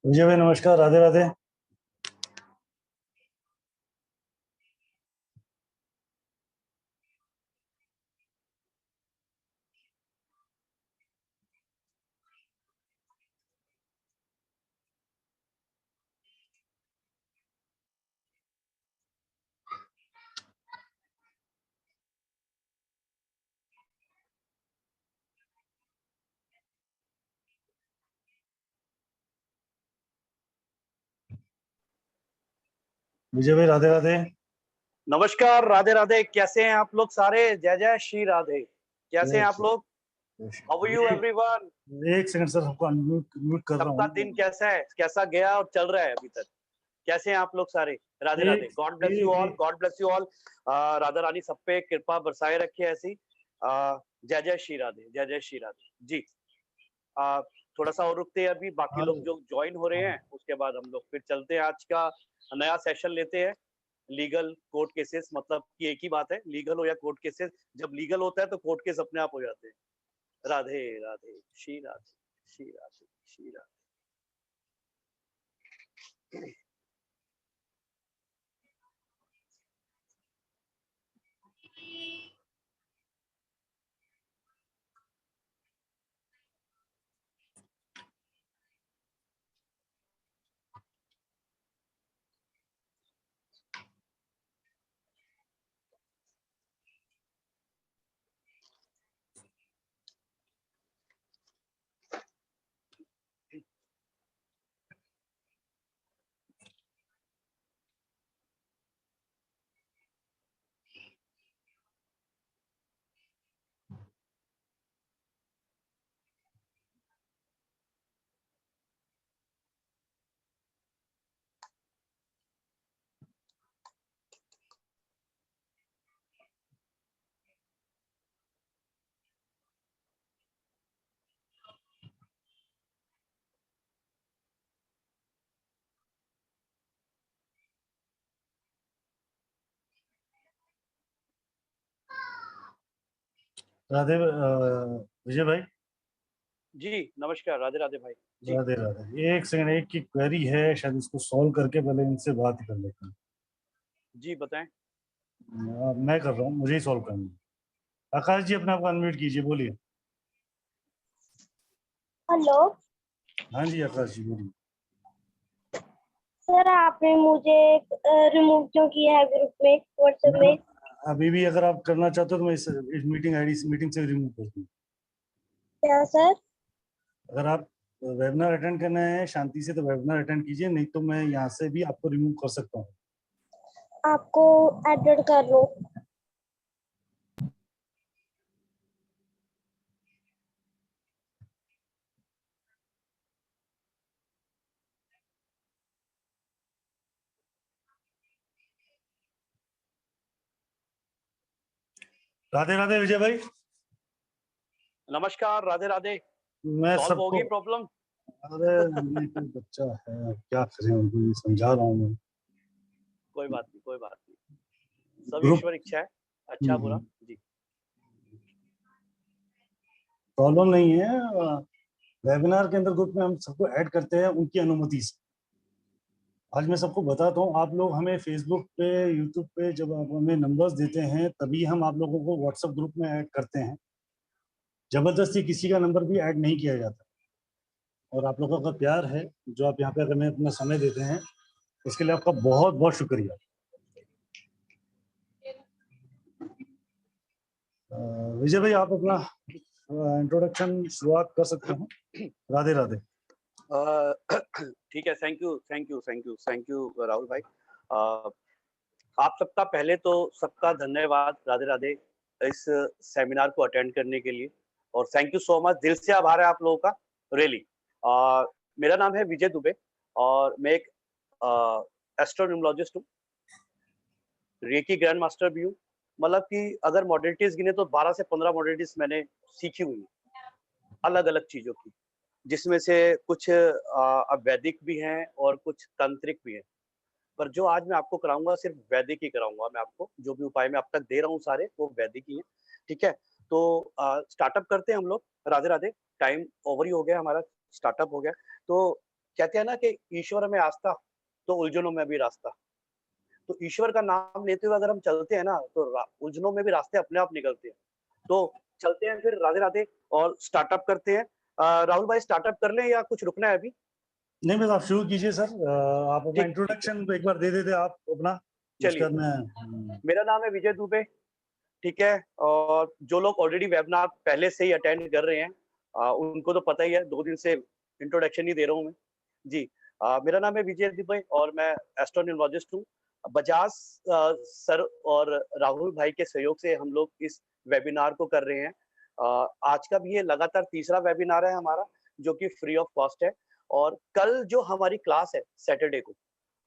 विजय भाई नमस्कार, राधे राधे। विजय भाई राधे राधे। नमस्कार, राधे राधे। कैसे हैं आप लोग सारे? जय जय श्री राधे। कैसे हैं आप लोग? How are you everyone? एक सेकंड सर, आपको अनम्यूट कर रहा हूँ। सबका दिन कैसा है, कैसा गया और चल रहा है अभी तक? कैसे हैं आप लोग सारे? Radhe Radhe. God bless you all, god bless you all. Radha Rani सब पे कृपा बरसाए रखे ऐसी। जय जय श्री राधे, जय जय श्री राधे जी। थोड़ा सा और रुकते हैं, अभी बाकी लोग जो ज्वाइन हो रहे हैं उसके बाद हम लोग फिर चलते हैं। आज का नया सेशन लेते हैं, लीगल कोर्ट केसेस। मतलब कि एक ही बात है, लीगल हो या कोर्ट केसेस। जब लीगल होता है तो कोर्ट केस अपने आप हो जाते हैं। राधे राधे, श्री राधे, श्री राधे, श्री राधे। राधे विजय भाई। जी नमस्कार, राधे राधे भाई जी। राधे राधे। एक सेकंड, एक की क्वेरी है, शायद इसको सॉल्व करके पहले इनसे बात कर लेता हूँ। जी बताएं। मैं कर रहा हूँ, मुझे ही सॉल्व करना है। आकाश जी अपने आप को अनम्यूट कीजिए, बोलिए। हेलो हाँ जी आकाश जी बोलिए। सर, आपने मुझे रिमूव क्यों किया है ग्रुप में, व्हाट्सएप में? अभी भी अगर आप करना चाहते हो तो मैं इस मीटिंग से रिमूव कर दूँ। क्या सर? अगर आप वेबिनार अटेंड करना है शांति से तो वेबिनार अटेंड कीजिए, नहीं तो मैं यहाँ से भी आपको रिमूव कर सकता हूँ। आपको एडेड कर लो। राधे राधे विजय भाई। नमस्कार, राधे राधे। मैं सॉल्व हो सबको, गई प्रॉब्लम? अरे ये कोई बच्चा है, अब क्या करें, उनको ये समझा रहा हूँ मैं। कोई बात नहीं, कोई बात नहीं। सब ग्रुप, ईश्वर इच्छा है, अच्छा बुरा। जी। प्रॉब्लम नहीं है। वेबिनार के अंदर ग्रुप में हम सबको ऐड करते हैं उनकी अनुमति से। आज मैं सबको बताता हूँ, आप लोग हमें फेसबुक पे, यूट्यूब पे जब आप हमें नंबर्स देते हैं तभी हम आप लोगों को व्हाट्सएप ग्रुप में ऐड करते हैं। जबरदस्ती किसी का नंबर भी ऐड नहीं किया जाता। और आप लोगों का प्यार है जो आप यहाँ पे हमें अपना समय देते हैं, उसके लिए आपका बहुत बहुत शुक्रिया। विजय भाई, आप अपना इंट्रोडक्शन शुरुआत कर सकते हैं। राधे राधे। ठीक है, thank you, thank you, thank you, thank you Rahul भाई। आप सबका पहले तो सबका धन्यवाद, राधे राधे, इस सेमिनार को अटेंड करने के लिए। और थैंक यू सो मच, दिल से आभार है आप लोगों का, रियली। मेरा नाम है विजय दुबे और मैं एक एस्ट्रोन्यूमोलॉजिस्ट हूँ, रेकी ग्रैंड मास्टर भी हूँ। मतलब कि अगर मॉडलिटीज गिने तो 12 से 15 मॉडलिटीज मैंने सीखी हुई है, अलग अलग चीजों की, जिसमें से कुछ अब वैदिक भी हैं और कुछ तांत्रिक भी हैं। पर जो आज मैं आपको कराऊंगा सिर्फ वैदिक ही कराऊंगा। मैं आपको जो भी उपाय मैं अब तक दे रहा हूँ सारे वो वैदिक ही हैं, ठीक है। तो स्टार्टअप करते हैं हम लोग। राधे राधे। टाइम ओवर ही हो गया हमारा, स्टार्टअप हो गया। तो कहते हैं ना कि ईश्वर में आस्था तो उलझनों में भी रास्ता। तो ईश्वर का नाम लेते हुए अगर हम चलते हैं ना तो उलझनों में भी रास्ते अपने आप निकलते हैं। तो चलते हैं फिर, राधे राधे, और स्टार्टअप करते हैं। राहुल भाई स्टार्टअप कर लें या कुछ रुकना है अभी? नहीं, बस आप शुरू कीजिए सर। आप अपना ठीक ठीक है, इंट्रोडक्शन एक बार दे देते आप अपना, उसके चलिए। बाद मैं। मेरा नाम है विजय दुबे, ठीक है। और जो लोग ऑलरेडी वेबिनार पहले से ही अटेंड कर रहे हैं, उनको तो पता ही है, 2 दिन से इंट्रोडक्शन ही दे रहा हूँ मैं। जी। मेरा नाम है विजय दुबे और मैं एस्ट्रोन्यूमोलॉजिस्ट हूँ। बजाज सर और राहुल भाई के सहयोग से हम लोग इस वेबिनार को कर रहे हैं। आज का भी ये लगातार तीसरा वेबिनार है हमारा, जो कि फ्री ऑफ कॉस्ट है। और कल जो हमारी क्लास है सैटरडे को,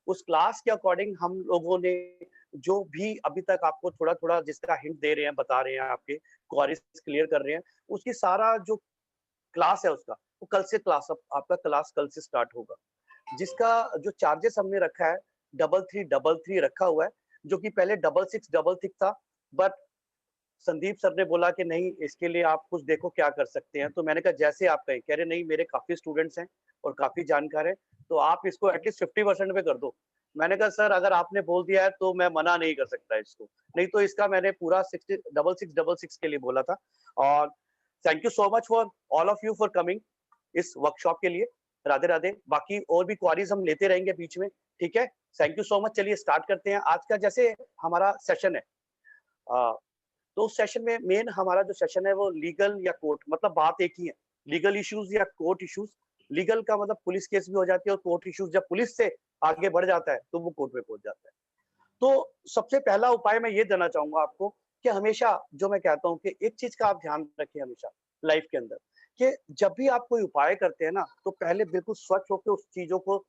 उस क्लास के अकॉर्डिंग हम लोगों ने जो भी अभी तक आपको थोड़ा थोड़ा जिसका हिंट दे रहे हैं, बता रहे हैं, आपके क्वेरीज क्लियर कर रहे हैं, उसकी सारा जो क्लास है उसका, वो कल से क्लास, आपका क्लास कल से स्टार्ट होगा। जिसका जो चार्जेस हमने रखा है 3333 रखा हुआ है, जो कि पहले 6666 था। बट संदीप सर ने बोला कि नहीं, इसके लिए आप कुछ देखो क्या कर सकते हैं। तो मैंने कहा जैसे आप कहें। कह रहे नहीं, मेरे काफी स्टूडेंट्स हैं और काफी जानकार है, तो आप इसको एटलीस्ट 50% पे कर दो। मैंने कहा सर अगर आपने बोल दिया है तो मैं मना नहीं कर सकता इसको। नहीं तो इसका मैंने पूरा 6666 के लिए बोला था। और thank you so much for all of you for coming इस वर्कशॉप के लिए। राधे राधे। बाकी और भी क्वारीज हम लेते रहेंगे बीच में, ठीक है। Thank you so much. चलिए स्टार्ट करते हैं आज का। जैसे हमारा सेशन है, तो उस सेशन में मेन हमारा जो सेशन है वो लीगल या कोर्ट, मतलब बात एक ही है, लीगल इश्यूज या कोर्ट इश्यूज। लीगल का मतलब पुलिस केस भी हो जाती है, और कोर्ट इश्यूज जब पुलिस से आगे बढ़ जाता है तो वो कोर्ट में पहुंच जाता है। तो सबसे पहला उपाय मैं ये देना चाहूंगा आपको कि हमेशा जो मैं कहता हूँ कि एक चीज का आप ध्यान रखिए हमेशा लाइफ के अंदर, कि जब भी आप कोई उपाय करते हैं ना, तो पहले बिल्कुल स्वच्छ होकर उस चीजों को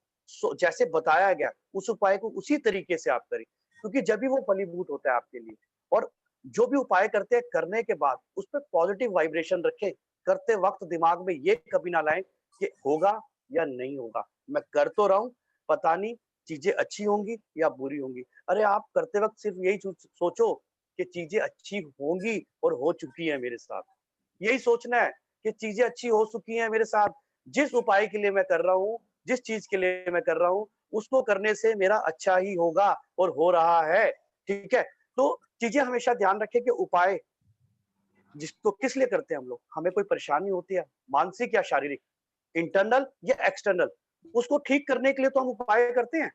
जैसे बताया गया उस उपाय को उसी तरीके से आप करें, क्योंकि जब भी वो फलीभूत होता है आपके लिए। और जो भी उपाय करते हैं, करने के बाद उस पर पॉजिटिव वाइब्रेशन रखें। करते वक्त दिमाग में ये कभी ना लाएं कि होगा या नहीं होगा, मैं कर तो रहा हूँ, पता नहीं चीजें अच्छी होंगी या बुरी होंगी। अरे आप करते वक्त सिर्फ यही सोचो कि चीजें अच्छी होंगी और हो चुकी है मेरे साथ। यही सोचना है कि चीजें अच्छी हो चुकी हैं मेरे साथ। जिस उपाय के लिए मैं कर रहा हूँ, जिस चीज के लिए मैं कर रहा हूँ, उसको करने से मेरा अच्छा ही होगा और हो रहा है, ठीक है। तो चीजें हमेशा ध्यान रखें कि उपाय जिसको किस लिए करते हैं हम लोग, हमें कोई परेशानी होती है मानसिक या शारीरिक, इंटरनल या एक्सटर्नल, उसको ठीक करने के लिए तो हम उपाय करते हैं,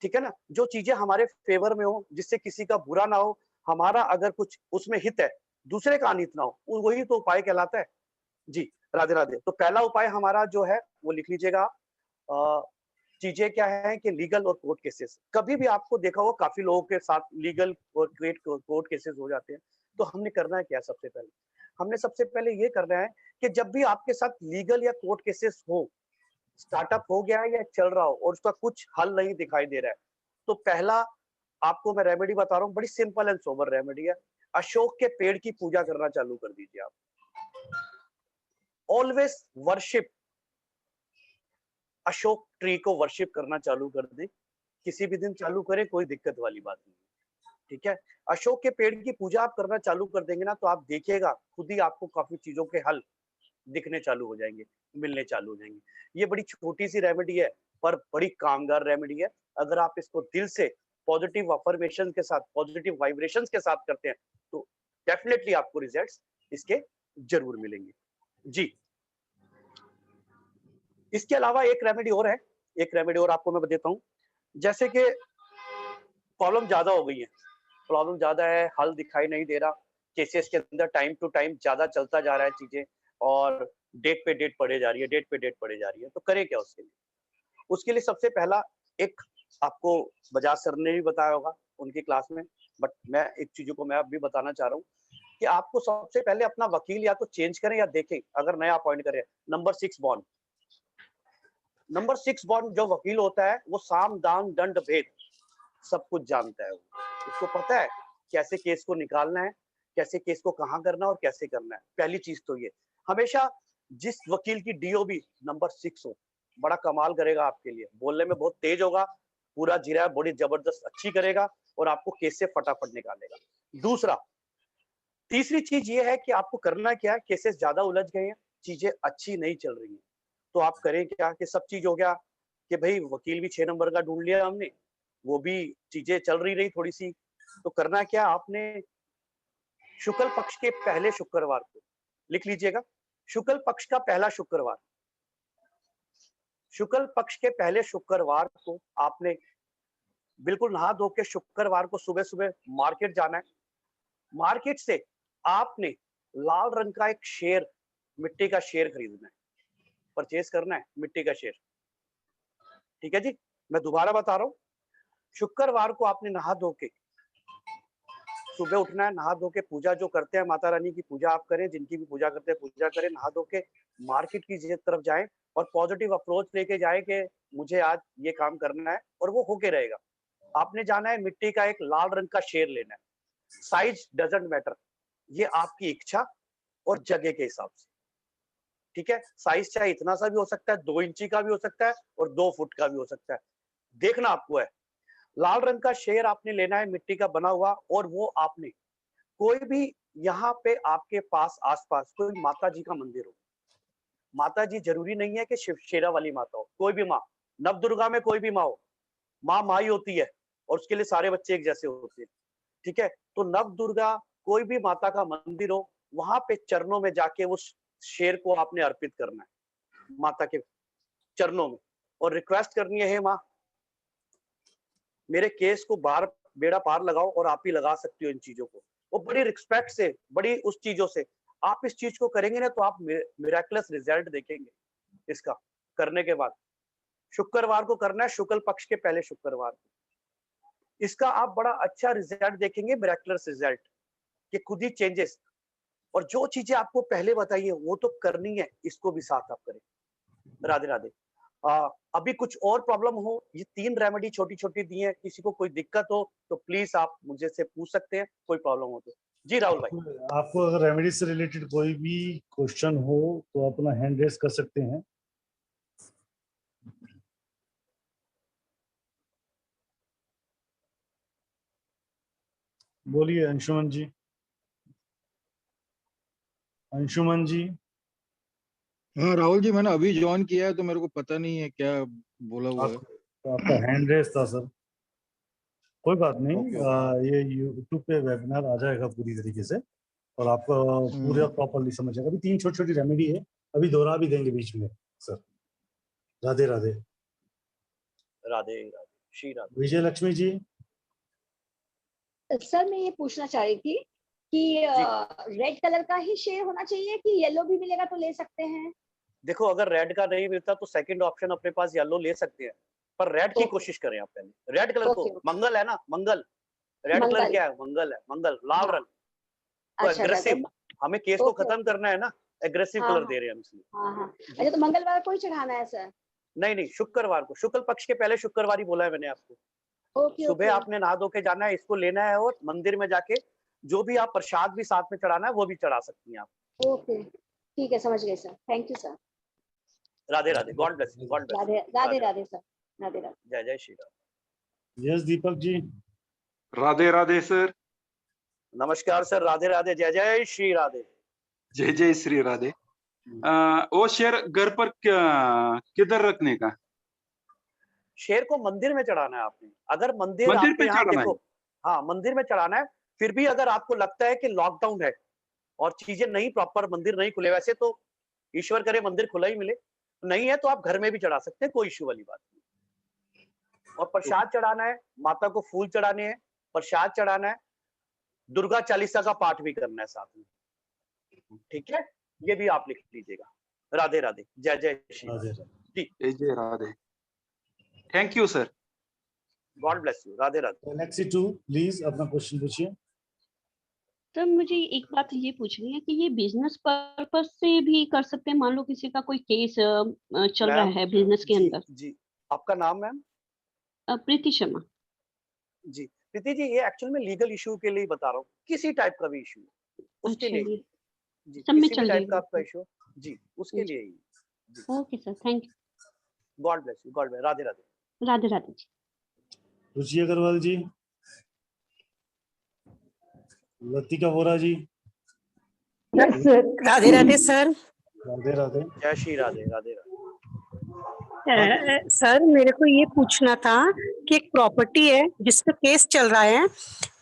ठीक है ना। जो चीजें हमारे फेवर में हो, जिससे किसी का बुरा ना हो, हमारा अगर कुछ उसमें हित है, दूसरे का अनित ना हो, वही तो उपाय कहलाता है। जी। राधे राधे। तो पहला उपाय हमारा जो है वो लिख लीजिएगा। चीजें क्या है कि लीगल और कोर्ट केसेस, कभी भी आपको देखा होगा काफी लोगों के साथ लीगल और कोर्ट केसेस हो जाते हैं। तो हमने करना है क्या? सबसे पहले हमने सबसे पहले ये करना है कि जब भी आपके साथ लीगल या कोर्ट केसेस हो, स्टार्टअप हो गया है या चल रहा हो और उसका कुछ हल नहीं दिखाई दे रहा है, तो पहला आपको मैं रेमेडी बता रहा हूँ, बड़ी सिंपल एंड सोबर रेमेडी है। अशोक के पेड़ की पूजा करना चालू कर दीजिए आप। ऑलवेज वर्शिप, अशोक ट्री को वर्शिप करना चालू कर दें, किसी भी दिन चालू करें, कोई दिक्कत वाली बात नहीं, ठीक है। अशोक के पेड़ की पूजा आप करना चालू कर देंगे ना, तो आप देखिएगा खुद ही आपको काफी चीजों के हल दिखने चालू हो जाएंगे, मिलने चालू हो जाएंगे। ये बड़ी छोटी सी रेमेडी है, पर बड़ी कामगार रेमेडी है। अगर आप इसको दिल से पॉजिटिव अफर्मेशन के साथ, पॉजिटिव वाइब्रेशंस के साथ करते हैं, तो डेफिनेटली आपको रिजल्ट्स इसके जरूर मिलेंगे जी। इसके अलावा एक रेमेडी और है, एक रेमेडी और आपको मैं देता हूँ। जैसे कि प्रॉब्लम ज्यादा हो गई है, प्रॉब्लम ज्यादा है, हल दिखाई नहीं दे रहा, केसेस के अंदर टाइम टू टाइम ज्यादा चलता जा रहा है चीजें, और डेट पे डेट पड़े जा रही है, डेट पे डेट पड़े जा रही है, तो करें क्या उसके लिए? उसके लिए सबसे पहला एक आपको बजाज सर ने भी बताया होगा उनकी क्लास में, बट मैं एक चीजों को मैं अब भी बताना चाह रहा हूँ कि आपको सबसे पहले अपना वकील या तो चेंज करें या देखें, अगर नया अपॉइंट करें। नंबर 6 बॉन्ड, नंबर 6 बॉन्ड जो वकील होता है वो साम दाम दंड भेद सब कुछ जानता है। उसको पता है कैसे केस को निकालना है, कैसे केस को कहाँ करना है और कैसे करना है। पहली चीज तो ये, हमेशा जिस वकील की डीओबी नंबर 6 हो, बड़ा कमाल करेगा आपके लिए, बोलने में बहुत तेज होगा, पूरा जीरा बड़ी जबरदस्त अच्छी करेगा और आपको केस से फटाफट निकालेगा। दूसरा, तीसरी चीज ये है कि आपको करना क्या है, केसेस ज्यादा उलझ गए हैं, चीजें अच्छी नहीं चल रही हैं, तो आप करें क्या कि सब चीज हो गया कि भाई वकील भी 6 नंबर का ढूंढ लिया हमने, वो भी चीजें चल रही थोड़ी सी, तो करना क्या आपने, शुक्ल पक्ष के पहले शुक्रवार को, लिख लीजिएगा, शुक्ल पक्ष का पहला शुक्रवार, शुक्ल पक्ष के पहले शुक्रवार को आपने बिल्कुल नहा धो के शुक्रवार को सुबह सुबह मार्केट जाना है। मार्केट से आपने लाल रंग का एक शेर, मिट्टी का शेर खरीदना है, परचेज करना है मिट्टी का शेर, ठीक है जी। मैं दोबारा बता रहा हूँ, शुक्रवार को आपने नहा धो के सुबह उठना है, नहा धो के पूजा जो करते हैं माता रानी की पूजा आप करें, जिनकी भी पूजा करते हैं पूजा करें, नहा धो के मार्केट की तरफ जाएं और पॉजिटिव अप्रोच लेके जाएं कि मुझे आज ये काम करना है, और वो होके रहेगा। आपने जाना है मिट्टी का एक लाल रंग का शेर लेना है, साइज डजंट मैटर, ये आपकी इच्छा और जगह के हिसाब से, ठीक है। साइज चाहे इतना सा भी हो सकता है, 2 इंची का भी हो सकता है और 2 फुट का भी हो सकता है, देखना आपको है। लाल रंग का शेर आपने लेना है मिट्टी का बना हुआ, और वो आपने कोई भी यहाँ पे आपके पास आसपास कोई माता जी का मंदिर हो, माता जी जरूरी नहीं है कि शिव शेरा वाली माता हो, कोई भी माँ, नव दुर्गा में कोई भी माँ हो, माँ ही होती है और उसके लिए सारे बच्चे एक जैसे होते हैं, ठीक है। तो नव दुर्गा कोई भी माता का मंदिर हो, वहां पे चरणों में जाके उस शेर को आपने अर्पित करना है माता के चरणों में, और रिक्वेस्ट करनी है, हे माँ मेरे केस को बाहर बेड़ा पार लगाओ, और आप ही लगा सकती हो इन चीजों को, वो बड़ी रिस्पेक्ट से, बड़ी उस चीजों से आप इस चीज को करेंगे ना, तो आप मिराकुलस रिजल्ट देखेंगे इसका करने के बाद। शुक्रवार को करना है, शुक्ल पक्ष के पहले शुक्रवार को, इसका आप बड़ा अच्छा रिजल्ट देखेंगे, मिराकुलस रिजल्ट कि खुद ही चेंजेस। और जो चीजें आपको पहले बताई है वो तो करनी है, इसको भी साथ आप करें। राधे राधे। अभी कुछ और प्रॉब्लम हो, ये 3 रेमेडी छोटी छोटी दी है, किसी को कोई दिक्कत हो तो प्लीज आप मुझे से पूछ सकते हैं, कोई प्रॉब्लम हो तो। जी राहुल भाई, आपको अगर रेमेडी से रिलेटेड कोई भी क्वेश्चन हो तो अपना हैंड रेस कर सकते हैं। बोलिए अंशुमन जी। अंशुमन जी। हाँ राहुल जी, मैंने अभी ज्वाइन किया है तो मेरे को पता नहीं है क्या बोला हुआ है। आपका हैंड रेस था सर। कोई बात नहीं, ओके। ये यूट्यूब पे वेबिनार आ जाएगा पूरी तरीके से और आपको पूरा प्रॉपरली समझ आएगा। अभी 3 छोटी छोटी रेमेडी है, अभी दोहरा भी देंगे बीच में सर। राधे राधे। राधे राधे, श्री राधे। विजय लक्ष्मी जी। सर मैं ये पूछना चाह रही थी कि रेड कलर का ही शेयर होना चाहिए कि येलो भी मिलेगा तो ले सकते हैं? देखो अगर रेड का नहीं मिलता तो सेकंड ऑप्शन अपने पास येलो ले सकते हैं, पर रेड की कोशिश करें आप पहले। रेड कलर को, मंगल है ना, मंगल, रेड कलर क्या है, मंगल है, मंगल, लाल रंग, तो एग्रेसिव, हमें केस को खत्म करना है ना, एग्रेसिव कलर दे रहे हैं हम इसलिए। अच्छा, तो मंगलवार को ही चढ़ाना है सर? नहीं, शुक्रवार को, शुक्ल पक्ष के पहले शुक्रवार ही बोला है मैंने आपको। सुबह आपने नहा धो के जाना है, इसको लेना है और मंदिर में जाके जो भी आप प्रसाद भी साथ में चढ़ाना है वो भी चढ़ा सकती हैं आप। ओके, ठीक है, समझ गए sir. Thank you sir. Radhe Radhe, God bless you, god bless. Radhe Radhe Radhe sir, Radhe Radhe. जय जय श्री राम। यस दीपक जी। राधे राधे सर। नमस्कार सर, राधे राधे, जय जय श्री राधे। जय जय श्री राधे। वो शेर घर पर किधर रखने का? शेर को मंदिर में चढ़ाना है आपने। अगर मंदिर मंदिर आपके पे यहाँ चढ़ाना है? देखो, हाँ मंदिर में चढ़ाना है। फिर भी अगर आपको लगता है कि लॉकडाउन है और चीजें नहीं प्रॉपर, मंदिर नहीं खुले, वैसे तो ईश्वर करे मंदिर खुला ही मिले, नहीं है तो आप घर में भी चढ़ा सकते हैं, कोई इश्यू वाली बात नहीं। और प्रसाद चढ़ाना है, माता को फूल चढ़ाने हैं, प्रसाद चढ़ाना है, दुर्गा चालीसा का पाठ भी करना है साथ में, ठीक है? ये भी आप लिख लीजिएगा। राधे राधे, जय जय श्री राधे। जी जय जय Radhe. Thank you sir. God bless you. Radhe Radhe. Galaxy 2 please अपना क्वेश्चन पूछिए। सर मुझे एक बात ये पूछनी है कि ये बिजनेस पर्पस से भी कर सकते हैं, मान लो किसी का कोई केस चल रहा है बिजनेस के अंदर। जी, आपका नाम मैम? प्रीति शर्मा। जी प्रीति जी, ये एक्चुअल में लीगल इशू के लिए बता रहा हूँ, किसी टाइप का भी इशू उसके अच्छा लिए जी, जी, सब में किसी भी चल टाइप का जाएगा। आपका इशू जी, उसके लिए ही। Okay sir, thank you. God bless you, god bless. Radhe Radhe. Radhe Radhe ji. Ruchi Agarwal ji. Latika Vora ji. Radhe Radhe sir. Radhe Radhe. जय श्री राधे। राधे राधे। सर मेरे को ये पूछना था कि एक प्रॉपर्टी है जिसपे केस चल रहा है,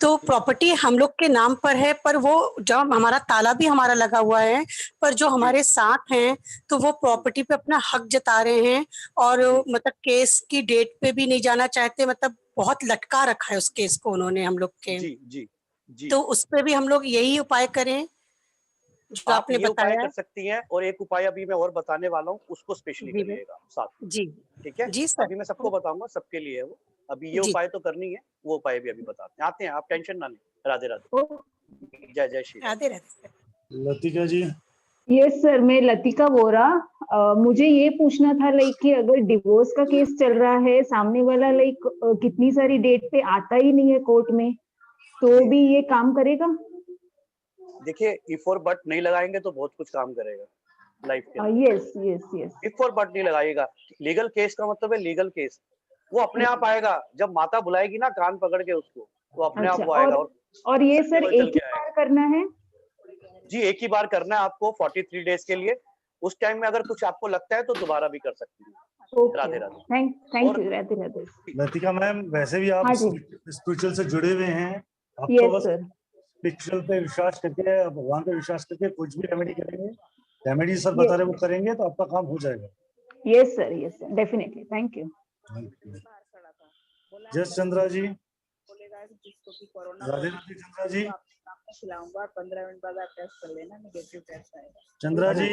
तो प्रॉपर्टी हम लोग के नाम पर है, पर वो जब हमारा ताला भी हमारा लगा हुआ है, पर जो हमारे साथ हैं तो वो प्रॉपर्टी पे अपना हक जता रहे हैं और मतलब केस की डेट पे भी नहीं जाना चाहते, मतलब बहुत लटका रखा है उस केस को उन्होंने हम लोग के। जी जी जी। तो उस पे भी हम लोग यही उपाय करें जो आप आपने ये उपाय बताया कर सकती हैं, और एक उपाय अभी मैं और बताने वाला हूँ, उसको स्पेशली जी करिएगा साथ में, जी ठीक है? जी सर। अभी मैं सबको बताऊंगा, सबके लिए है वो। अभी ये जी उपाय तो करनी है, वो उपाय भी अभी बताते हैं, आते हैं, आप टेंशन ना लें। राधे राधे, ओ, जय जय श्री राम। राधे राधे सर। लतिका जी। यस सर, मैं लतिका वोरा। मुझे ये पूछना था लाइक कि अगर डिवोर्स का केस चल रहा है, सामने वाला लाइक कितनी सारी डेट पे आता ही नहीं है कोर्ट में, तो भी ये काम करेगा? देखिए, इफ और बट नहीं लगाएंगे तो बहुत कुछ काम करेगा लाइफ के अंदर। Yes yes yes. इफ और बट नहीं लगाएगा, लीगल केस का मतलब है लीगल केस, वो अपने आप आएगा। जब माता बुलाएगी ना कान पकड़ के उसको, तो अपने आप अच्छा, वो आएगा। और ये सत्य सर में चल एक ही के आएगा। बार करना है? जी, एक ही बार करना है आपको 43 डेज के लिए। उस टाइम में अगर कुछ आपको लगता है तो दोबारा भी कर सकती हैं। Radhe Radhe. Thank you. Radhe Radhe. Latika ma'am, वैसे भी आप हाँ जी। स्पिरिचुअल से जुड़े हुए हैं, आप तो यस बस सर। स्पिरिचुअल पे विश्वास करके, भगवान पे विश्वास करके कुछ भी रेमेडी करेंगे, रेमेडी सर Yes. बता रहे वो करेंगे तो आपका काम हो जाएगा। Yes sir, definitely. Thank you. जस चंद्रा जी। राधे राधे चंद्रा जी। खिलाऊंगा, 15 मिनट बाद आप टेस्ट कर लेना, नेगेटिव टेस्ट आएगा। चंद्रा जी।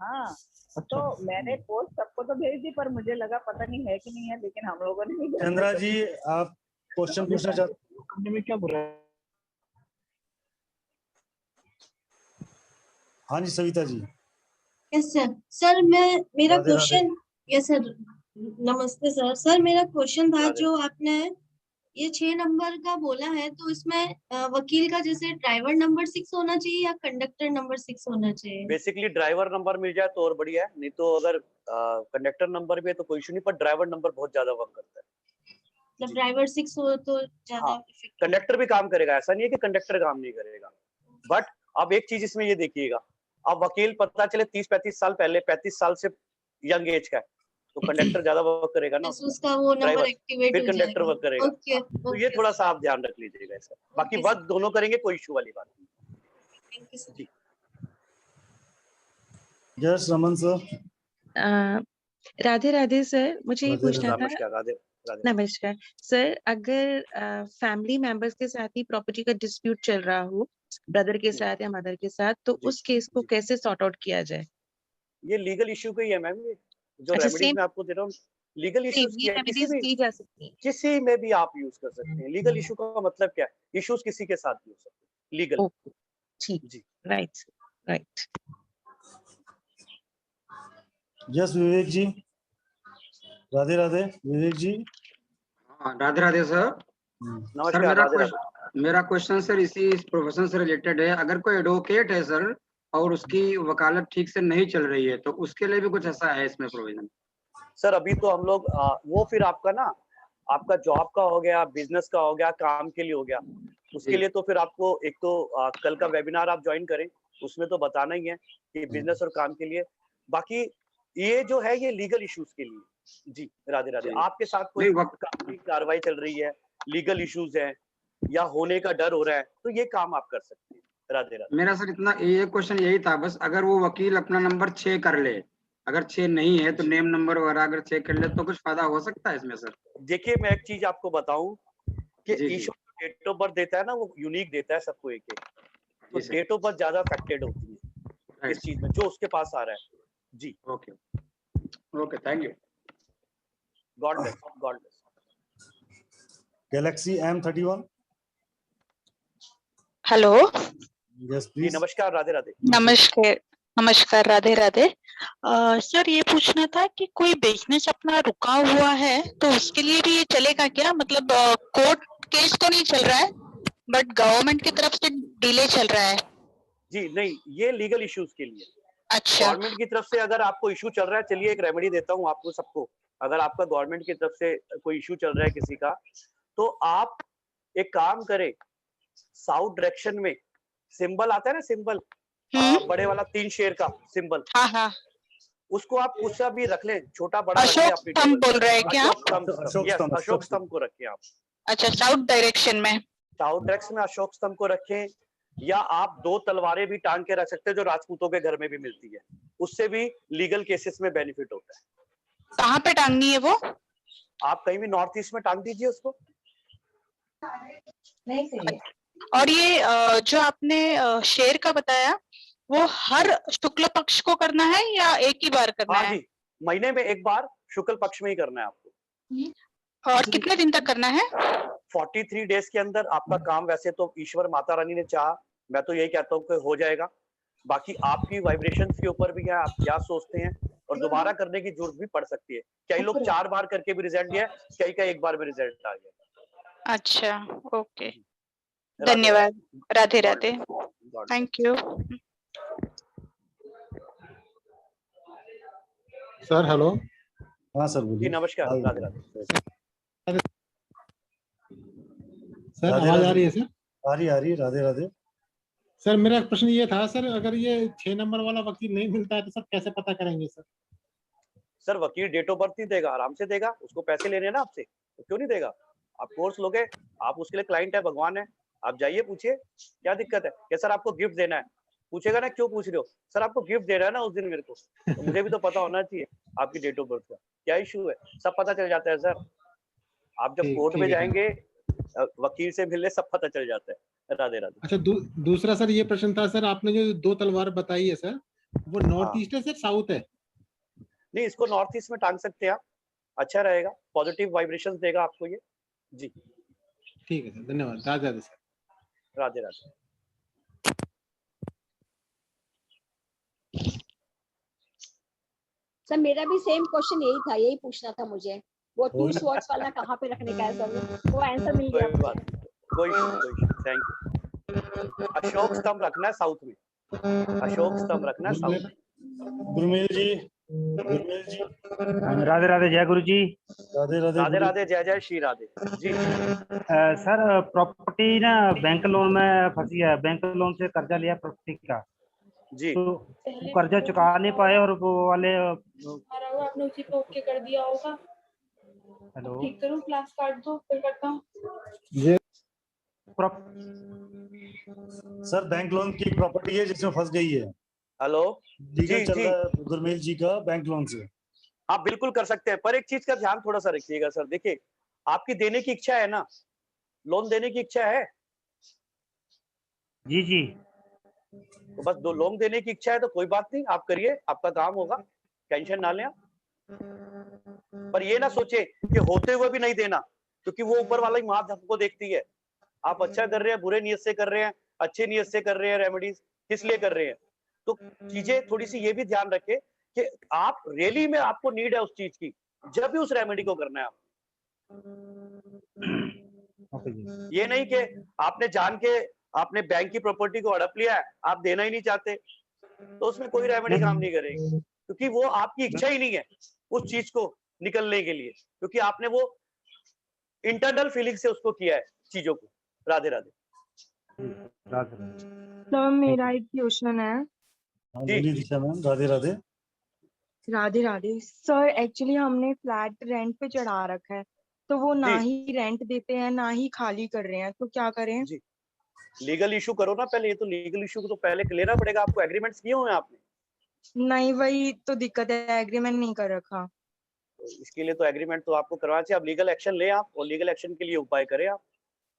हाँ, तो मैंने पोस्ट सबको तो भेज दी, पर मुझे लगा पता नहीं है कि नहीं है, लेकिन हम लोगों ने नहीं भेजा। चंद्रा जी, आप क्वेश्चन पूछना चाहते करने में क्या बुरा है? हाँ जी Savita ji. Yes sir. Sir मेरा Radhe Radhe. Question, yes sir, नमस्ते सर। सर मेरा क्वेश्चन था, राधे। जो आपने ये 6 नंबर का बोला है, तो इसमें वकील का जैसे ड्राइवर नंबर 6 होना चाहिए या कंडक्टर नंबर 6 होना चाहिए? बेसिकली ड्राइवर नंबर मिल जाए तो और बढ़िया है, नहीं तो अगर कंडक्टर नंबर भी है तो कोई इशू नहीं, पर ड्राइवर नंबर बहुत ज्यादा वर्क करता है। मतलब ड्राइवर 6 हो तो ज्यादा हाँ, इफेक्टिव। कंडक्टर भी काम करेगा, ऐसा नहीं है कि कंडक्टर काम नहीं करेगा। बट अब एक चीज इसमें ये देखिएगा, अब वकील पता चले 30-35 साल पहले, 35 साल से यंग एज का है, तो कंडक्टर ज्यादा वर्क करेगा ना, उसका वो नंबर ड्राइवर, एक्टिवेट फिर हो कंडक्टर जाएगा। वर्क करेगा। ओके, तो ये थोड़ा सा आप ध्यान रख लीजिएगा इसका। बाकी ओके, वर्क दोनों करेंगे, कोई इशू वाली बात नहीं। Thank you sir. जी। जस रमन सर। राधे राधे सर, मुझे ये राधे पूछना राधे। था। नमस्कार। राधे राधे। नमस्कार सर, अगर फैमिली मेंबर्स के साथ ही प्रॉपर्टी का डिस्प्यूट चल रहा हो, ब्रदर के साथ या मदर के साथ, तो जी, उस केस को जी। कैसे सॉर्ट आउट किया जाए? ये लीगल इशू का ही है मैम, ये जो अच्छा, रेमेडीज सेम मैं आपको दे रहा हूँ लीगल इश्यूज की ये है। रेमेडीज की जा सकती हैं। किसी में भी आप यूज कर सकते हैं। लीगल इशू का मतलब क्या है? इश्यूज किसी के साथ भी हो सकते हैं लीगल। ओके, ठीक, जी। Right right. Yes Vivek ji. Radhe Radhe Vivek ji. Radhe Radhe sir. Sir नमस्कार। मेरा राधे क्वेश्चन, राधे। मेरा क्वेश्चन सर इसी प्रोफेशन से रिलेटेड है। अगर कोई एडवोकेट है सर और उसकी वकालत ठीक से नहीं चल रही है तो उसके लिए भी कुछ ऐसा है इसमें प्रोविजन? सर अभी तो हम लोग वो फिर आपका ना, आपका जॉब का हो गया, बिजनेस का हो गया, काम के लिए हो गया, उसके लिए तो फिर आपको एक तो कल का वेबिनार आप ज्वाइन करें, उसमें तो बताना ही है कि बिजनेस और काम के लिए। बाकी ये जो है ये लीगल इश्यूज के लिए। जी राधे राधे। आपके साथ कोई कानूनी कार्रवाई चल रही है, लीगल इश्यूज है या होने का डर हो रहा है, तो ये काम आप कर सकते हैं। राधे राधे। मेरा सर इतना ये क्वेश्चन यही था बस, अगर वो वकील अपना नंबर 6 कर ले, अगर 6 नहीं है तो नेम नंबर वगैरह अगर चेक कर ले तो कुछ फायदा हो सकता है इसमें सर? देखिए मैं एक चीज आपको बताऊं कि ईश्वर डेट ऑफ बर्थ देता है ना, वो यूनिक देता है सबको एक एक, तो डेट ऑफ बर्थ ज्यादा अफेक्टेड होती है इस चीज में जो उसके पास आ रहा है। जी okay okay, thank you. God bless, god bless. Galaxy M31। Hello. Yes जी नमस्कार, राधे राधे। नमस्कार, नमस्कार, राधे राधे। सर ये पूछना था कि कोई बिजनेस अपना रुका हुआ है तो उसके लिए भी ये चलेगा क्या? मतलब कोर्ट केस तो नहीं चल रहा है बट गवर्नमेंट की तरफ से डिले चल रहा है। जी नहीं, ये लीगल इश्यूज के लिए। अच्छा। गवर्नमेंट की तरफ से अगर आपको इशू चल रहा है, चलिए एक रेमेडी देता हूँ आपको सबको। अगर आपका गवर्नमेंट की तरफ से कोई इशू चल रहा है किसी का, तो आप एक काम करें, साउथ डायरेक्शन में सिंबल आता है ना, सिंबल बड़े वाला 3 शेर का सिंबल, हाँ हाँ, उसको आप कुछ सा भी रख लें, छोटा बड़ा रख लें अशोक अपनी स्तंभ टेबल बोल रहे हैं क्या? अशोक स्तंभ को रखें आप। अच्छा, साउथ डायरेक्शन में। साउथ डायरेक्शन में अशोक स्तंभ को रखें, या आप 2 तलवारें भी टांग के रख सकते हैं जो राजपूतों के घर में भी मिलती है, उससे भी लीगल केसेस में बेनिफिट होता है। कहाँ पे टांगनी है वो? आप कहीं भी नॉर्थ ईस्ट में टांग दीजिए उसको। और ये जो आपने शेर का बताया वो हर शुक्ल पक्ष को करना है या एक ही बार करना है? जी, महीने में एक बार शुक्ल पक्ष में ही करना है आपको। और कितने दिन तक करना है? 43 डेज के अंदर आपका काम, वैसे तो ईश्वर माता रानी ने चाहा, मैं तो यही कहता हूँ कि हो जाएगा। बाकी आपकी वाइब्रेशन के ऊपर भी है, आप क्या सोचते हैं, और दोबारा करने की जरूरत भी पड़ सकती है। कई लोग 4 बार करके भी रिजल्ट दिया, कई का 1 बार में रिजल्ट आ गया। अच्छा, ओके, धन्यवाद। Radhe Radhe, thank you. Sir hello. हाँ सर बोलिए। जी नमस्कार, राधे राधे। सर आवाज आ रही है सर? आ रही, राधे राधे। सर मेरा प्रश्न ये था सर, अगर ये 6 नंबर वाला वकील नहीं मिलता है तो सर कैसे पता करेंगे सर? सर वकील डेट ऑफ बर्थ नहीं देगा, आराम से देगा, उसको पैसे लेने हैं ना आपसे, तो क्यों नहीं देगा? आप कोर्स लोगे, आप उसके लिए क्लाइंट है, भगवान है, आप जाइए पूछिए क्या दिक्कत है। क्या सर आपको गिफ्ट देना है? पूछेगा ना क्यों पूछ रहे हो, सर आपको गिफ्ट दे रहा है ना उस दिन मेरे को, तो मुझे भी तो पता होना चाहिए आपकी डेट ऑफ बर्थ का क्या इशू है, सब पता चल जाता है सर। आप जब कोर्ट में जाएंगे वकील से मिलने, सब पता चल जाता है। राधे राधे। अच्छा, दूसरा सर ये प्रश्न था सर, आपने जो 2 तलवार बताई है सर, वो नॉर्थ ईस्ट है सर साउथ है? नहीं, इसको नॉर्थ ईस्ट में टांग सकते हैं आप, अच्छा रहेगा, पॉजिटिव वाइब्रेशंस देगा आपको ये। जी ठीक है सर, धन्यवाद। राधे राधे सर। राधे राधे। सर मेरा भी सेम क्वेश्चन यही था, यही पूछना था मुझे, वो 2 स्वॉर्ड्स वाला कहाँ पे रखने का है सर? वो आंसर मिल गया मुझे। कोई थैंक यू। अशोक स्तंभ रखना है साउथ में, अशोक स्तंभ रखना है साउथ में। गुरमेल जी, राधे राधे, जय गुरु जी। राधे राधे, राधे राधे, जय जय श्री राधे जी। सर प्रॉपर्टी ना बैंक लोन में फंसी है, बैंक लोन से कर्जा लिया प्रॉपर्टी का जी, तो कर्जा चुका नहीं पाए और वो वाले आपने उसी पे ओके कर दिया होगा। हेलो, ठीक करूं, क्लास काट दो, फिर करता हूँ। सर बैंक लोन की प्रॉपर्टी है जिसमें फंस गई है। हेलो लीगल चल रहा है गुरमेल जी का बैंक लोन से। आप बिल्कुल कर सकते हैं, पर एक चीज का ध्यान थोड़ा सा रखिएगा सर। देखिए आपकी देने की इच्छा है ना, लोन देने की इच्छा है? जी जी, तो बस 2 लोन देने की इच्छा है तो कोई बात नहीं, आप करिए, आपका काम होगा, टेंशन ना लें। पर ये ना सोचे कि होते हुए भी नहीं देना, क्योंकि वो ऊपर वाला ही माँ हमको देखती है। आप अच्छा कर रहे हैं, बुरे नियत से कर रहे हैं, अच्छे नियत से कर रहे हैं, रेमेडीज किस लिए कर रहे हैं, तो चीजें थोड़ी सी ये भी ध्यान रखें कि आप रियली में आपको नीड है उस चीज की, जब भी उस रेमेडी को करना है आप। ओके जी। ये नहीं कि आपने जान के आपने बैंक की प्रॉपर्टी को हड़प लिया है, आप देना ही नहीं चाहते, तो उसमें कोई रेमेडी काम नहीं करेगी, क्योंकि वो आपकी इच्छा ही नहीं है उस चीज को निकलने के लिए, क्योंकि आपने वो इंटरनल फीलिंग से उसको किया है चीजों को। राधे राधे। तो मेरा एक क्वेश्चन है। हाँ बोलिए Disha ma'am. Radhe Radhe. Radhe Radhe sir, actually हमने फ्लैट रेंट पे चढ़ा रखा है, तो वो ना ही रेंट देते हैं ना ही खाली कर रहे हैं, तो क्या करें? जी, लीगल इशू करो ना पहले। ये तो लीगल इशू को तो पहले लेना पड़ेगा आपको। एग्रीमेंट्स किए हुए हैं आपने? नहीं, वही तो दिक्कत है, एग्रीमेंट नहीं कर रखा। तो इसके लिए तो एग्रीमेंट तो आपको करवाना चाहिए। आप लीगल एक्शन ले आप, और लीगल एक्शन के लिए उपाय करें आप।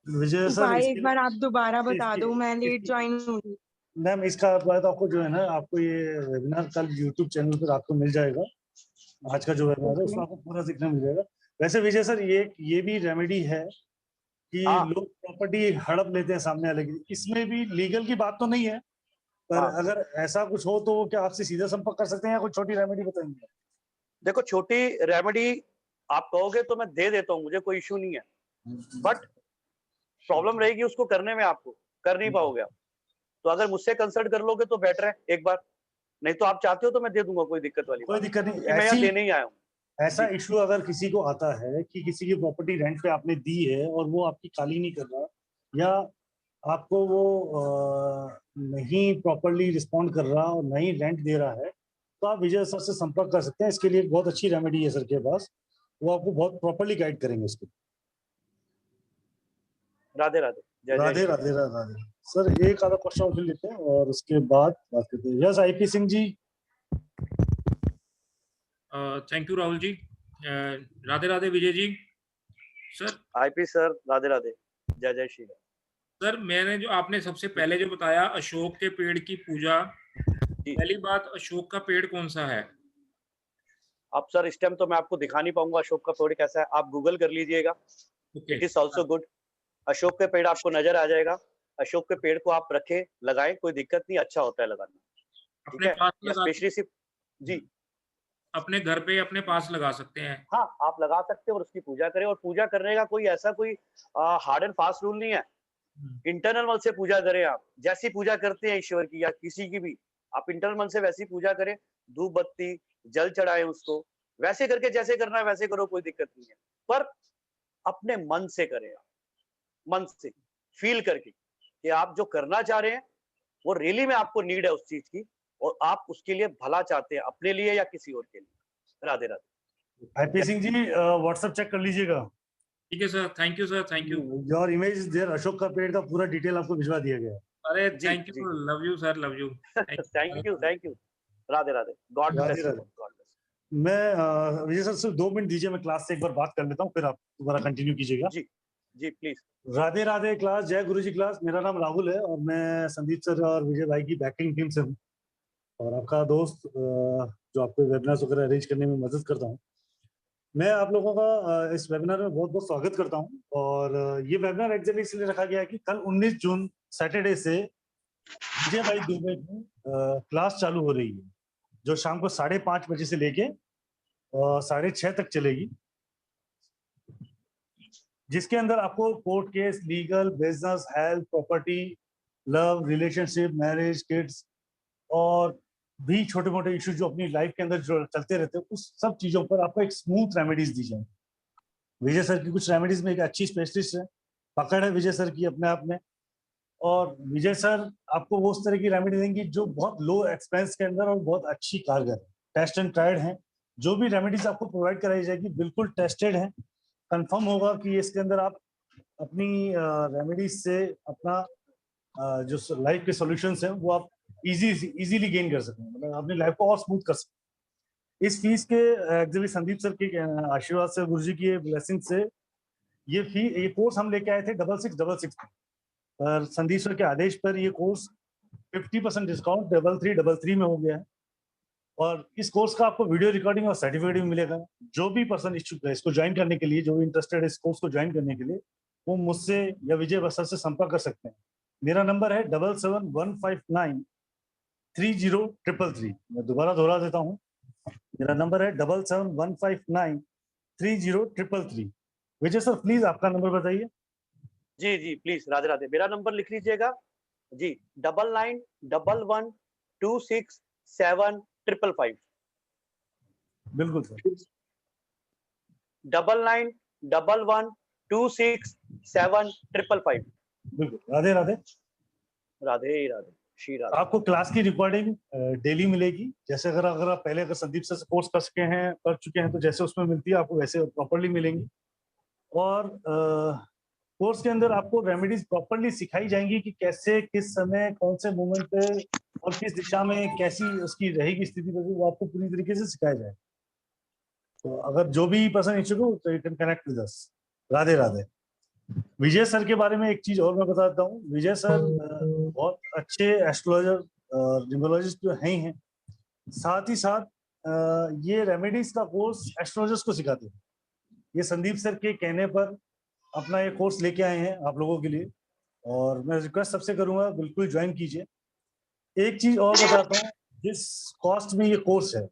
विजय सर उपाय एक बार आप दोबारा बता दो, मैं लेट इसकी- ज्वाइन हुई। मैम इसका बात आपको जो है ना, आपको ये वेबिनार कल यूट्यूब चैनल पर आपको मिल जाएगा। आज का जो वेबिनार है उसमें आपको पूरा दिखना मिल जाएगा। वैसे विजय सर ये भी रेमेडी है कि लोग प्रॉपर्टी हड़प लेते हैं सामने वाले की, इसमें भी लीगल की बात तो नहीं है, पर अगर ऐसा कुछ हो तो वो क्या आपसे सीधा संपर्क कर सकते हैं या कोई छोटी रेमेडी बताएंगे? देखो, छोटी रेमेडी आप कहोगे तो मैं दे देता हूँ, मुझे कोई इशू नहीं है, बट प्रॉब्लम रहेगी उसको करने में, आपको कर नहीं पाओगे आप। तो अगर मुझसे कंसल्ट कर लोगे तो बेटर है एक बार, नहीं तो आप चाहते हो तो मैं दे दूंगा, कोई दिक्कत वाली कोई दिक्कत नहीं। मैं यहाँ देने ही आया हूँ। ऐसा इशू अगर किसी को आता है कि किसी की प्रॉपर्टी रेंट पे आपने दी है और वो आपकी खाली नहीं कर रहा, या आपको वो नहीं प्रॉपर्ली रिस्पॉन्ड कर रहा और नहीं रेंट दे रहा है, तो आप विजय सर से संपर्क कर सकते हैं। इसके लिए बहुत अच्छी रेमेडी है सर के पास, वो आपको बहुत प्रॉपर्ली गाइड करेंगे इसको। राधे राधे। राधे राधे राधे। सर एक आधा क्वेश्चन और लेते हैं और उसके बाद बात करते हैं। Yes IP Singh ji. Thank you Rahul ji. Radhe Radhe Vijay ji. Sir IP sir Radhe Radhe. जय जय श्री राम। सर मैंने जो आपने सबसे पहले जो बताया अशोक के पेड़ की पूजा, पहली बात अशोक का पेड़ कौन सा है? अब सर इस टाइम तो मैं आपको दिखा नहीं पाऊंगा अशोक का पेड़ कैसा है, आप गूगल कर लीजिएगा। It is also good. Ashok के पेड़ आपको नजर आ जाएगा। अशोक के पेड़ को आप रखें, लगाएं, कोई दिक्कत नहीं, अच्छा होता है लगाना। ठीक है, स्पेशली सिर्फ जी अपने घर पे अपने पास लगा सकते हैं। हाँ, आप लगा सकते हैं और उसकी पूजा करें। और पूजा करने का कोई ऐसा कोई हार्ड एंड फास्ट रूल नहीं है। इंटरनल मन से पूजा करें। आप जैसी पूजा करते हैं ईश्वर की या किसी की भी, आप इंटरनल मन से वैसी पूजा करें। धूप बत्ती जल चढ़ाएं उसको, वैसे करके जैसे करना है वैसे करो, कोई दिक्कत नहीं है, पर अपने मन से करें। आप मन से फील करके कि आप जो करना चाह रहे हैं वो रियली में आपको नीड है उस चीज की, और आप उसके लिए भला चाहते हैं, अपने लिए या किसी और के लिए। Radhe Radhe. IP Singh ji WhatsApp check कर लीजिएगा। ठीक है sir, thank you sir, thank you. Your image is there. अशोक का पेड़ का पूरा डिटेल आपको भिजवा दिया गया है। अरे thank you, love you sir, love you. Thank you, thank you. Radhe Radhe. God bless you. मैं विजय सर सिर्फ 2 मिनट दीजिए, मैं क्लास से एक बार बात कर लेता हूँ, फिर आप दोबारा कंटिन्यू कीजिएगा। जी जी प्लीज। राधे राधे क्लास, जय गुरुजी क्लास। मेरा नाम राहुल है और मैं संदीप सर और विजय भाई की बैकिंग टीम से हूँ और आपका दोस्त जो आपको वेबिनार्स वगैरह अरेंज करने में मदद करता हूँ। मैं आप लोगों का इस वेबिनार में बहुत बहुत स्वागत करता हूँ। और ये वेबिनार एक्चुअली इसलिए रखा गया है कि कल 19 जून सैटरडे से विजय भाई दुबे की क्लास चालू हो रही है, जो शाम को 5:30 बजे से लेके 6:30 तक चलेगी, जिसके अंदर आपको court case, legal, business, health, property, love, relationship, marriage, kids और भी छोटे मोटे इशू जो अपनी लाइफ के अंदर जो चलते रहते हैं, उस सब चीजों पर आपको एक स्मूथ रेमेडीज दी जाए। विजय सर की कुछ रेमेडीज में एक अच्छी स्पेशलिस्ट है, पकड़ है विजय सर की अपने आप में। और विजय सर आपको वो उस तरह की रेमेडी देंगी जो बहुत लो एक्सपेंस के अंदर और बहुत अच्छी कारगर है, टेस्ट एंड ट्राइड है। जो भी रेमेडीज आपको प्रोवाइड कराई जाएगी बिल्कुल टेस्टेड है, कंफर्म होगा कि इसके अंदर आप अपनी रेमेडीज से अपना जो लाइफ के सॉल्यूशंस हैं वो आप इजीली गेन कर सकते हैं, मतलब अपनी लाइफ को और स्मूथ कर सकते हैं। इस फीस के एक्चुअली संदीप सर के आशीर्वाद से, गुरुजी की ब्लेसिंग से ये कोर्स हम लेके आए थे 6666 में, पर संदीप सर के आदेश पर ये कोर्स 50% डिस्काउंट 3333 में हो गया है। और इस कोर्स का आपको वीडियो रिकॉर्डिंग और सर्टिफिकेट भी मिलेगा। जो भी पर्सन इच्छुक है इसको ज्वाइन करने के लिए, जो भी इंटरेस्टेड है इस कोर्स को ज्वाइन करने के लिए, वो मुझसे या विजय बसर से संपर्क कर सकते हैं। मेरा नंबर है 7715930333। मैं दोबारा दोहरा देता हूँ, मेरा नंबर है 7715930333। विजय सर प्लीज आपका नंबर बताइए। जी जी प्लीज, राधे राधे। मेरा नंबर लिख लीजिएगा जी, 9911267555। बिल्कुल सर। 9911267555। बिल्कुल। राधे राधे। राधे राधे, श्री राधे। आपको क्लास की रिकॉर्डिंग डेली मिलेगी। जैसे अगर आप पहले अगर संदीप सर से कोर्स कर चुके हैं तो जैसे उसमें मिलती है आपको वैसे प्रॉपर्ली मिलेंगी। और कोर्स के अंदर आपको रेमेडीज प्रॉपर्ली सिखाई जाएंगी कि कैसे, किस समय, कौन से मोमेंट पे और किस दिशा में कैसी उसकी रहेगी स्थिति, वो आपको पूरी तरीके से सिखाया जाएगा। तो अगर जो भी पर्सन इच्छुक हो तो you can connect with us. Radhe Radhe. Vijay sir के बारे में एक चीज और मैं बताता हूँ। विजय सर बहुत अच्छे एस्ट्रोलॉजर न्यूमरोलॉजिस्ट तो हैं ही हैं, साथ ही साथ ये रेमेडीज का कोर्स एस्ट्रोलॉजर्स को सिखाते हैं। ये संदीप सर के कहने पर अपना ये कोर्स लेके आए हैं आप लोगों के लिए, और मैं रिक्वेस्ट सबसे करूंगा बिल्कुल ज्वाइन कीजिए। एक चीज और बताता हूँ, जिस कॉस्ट में ये कोर्स है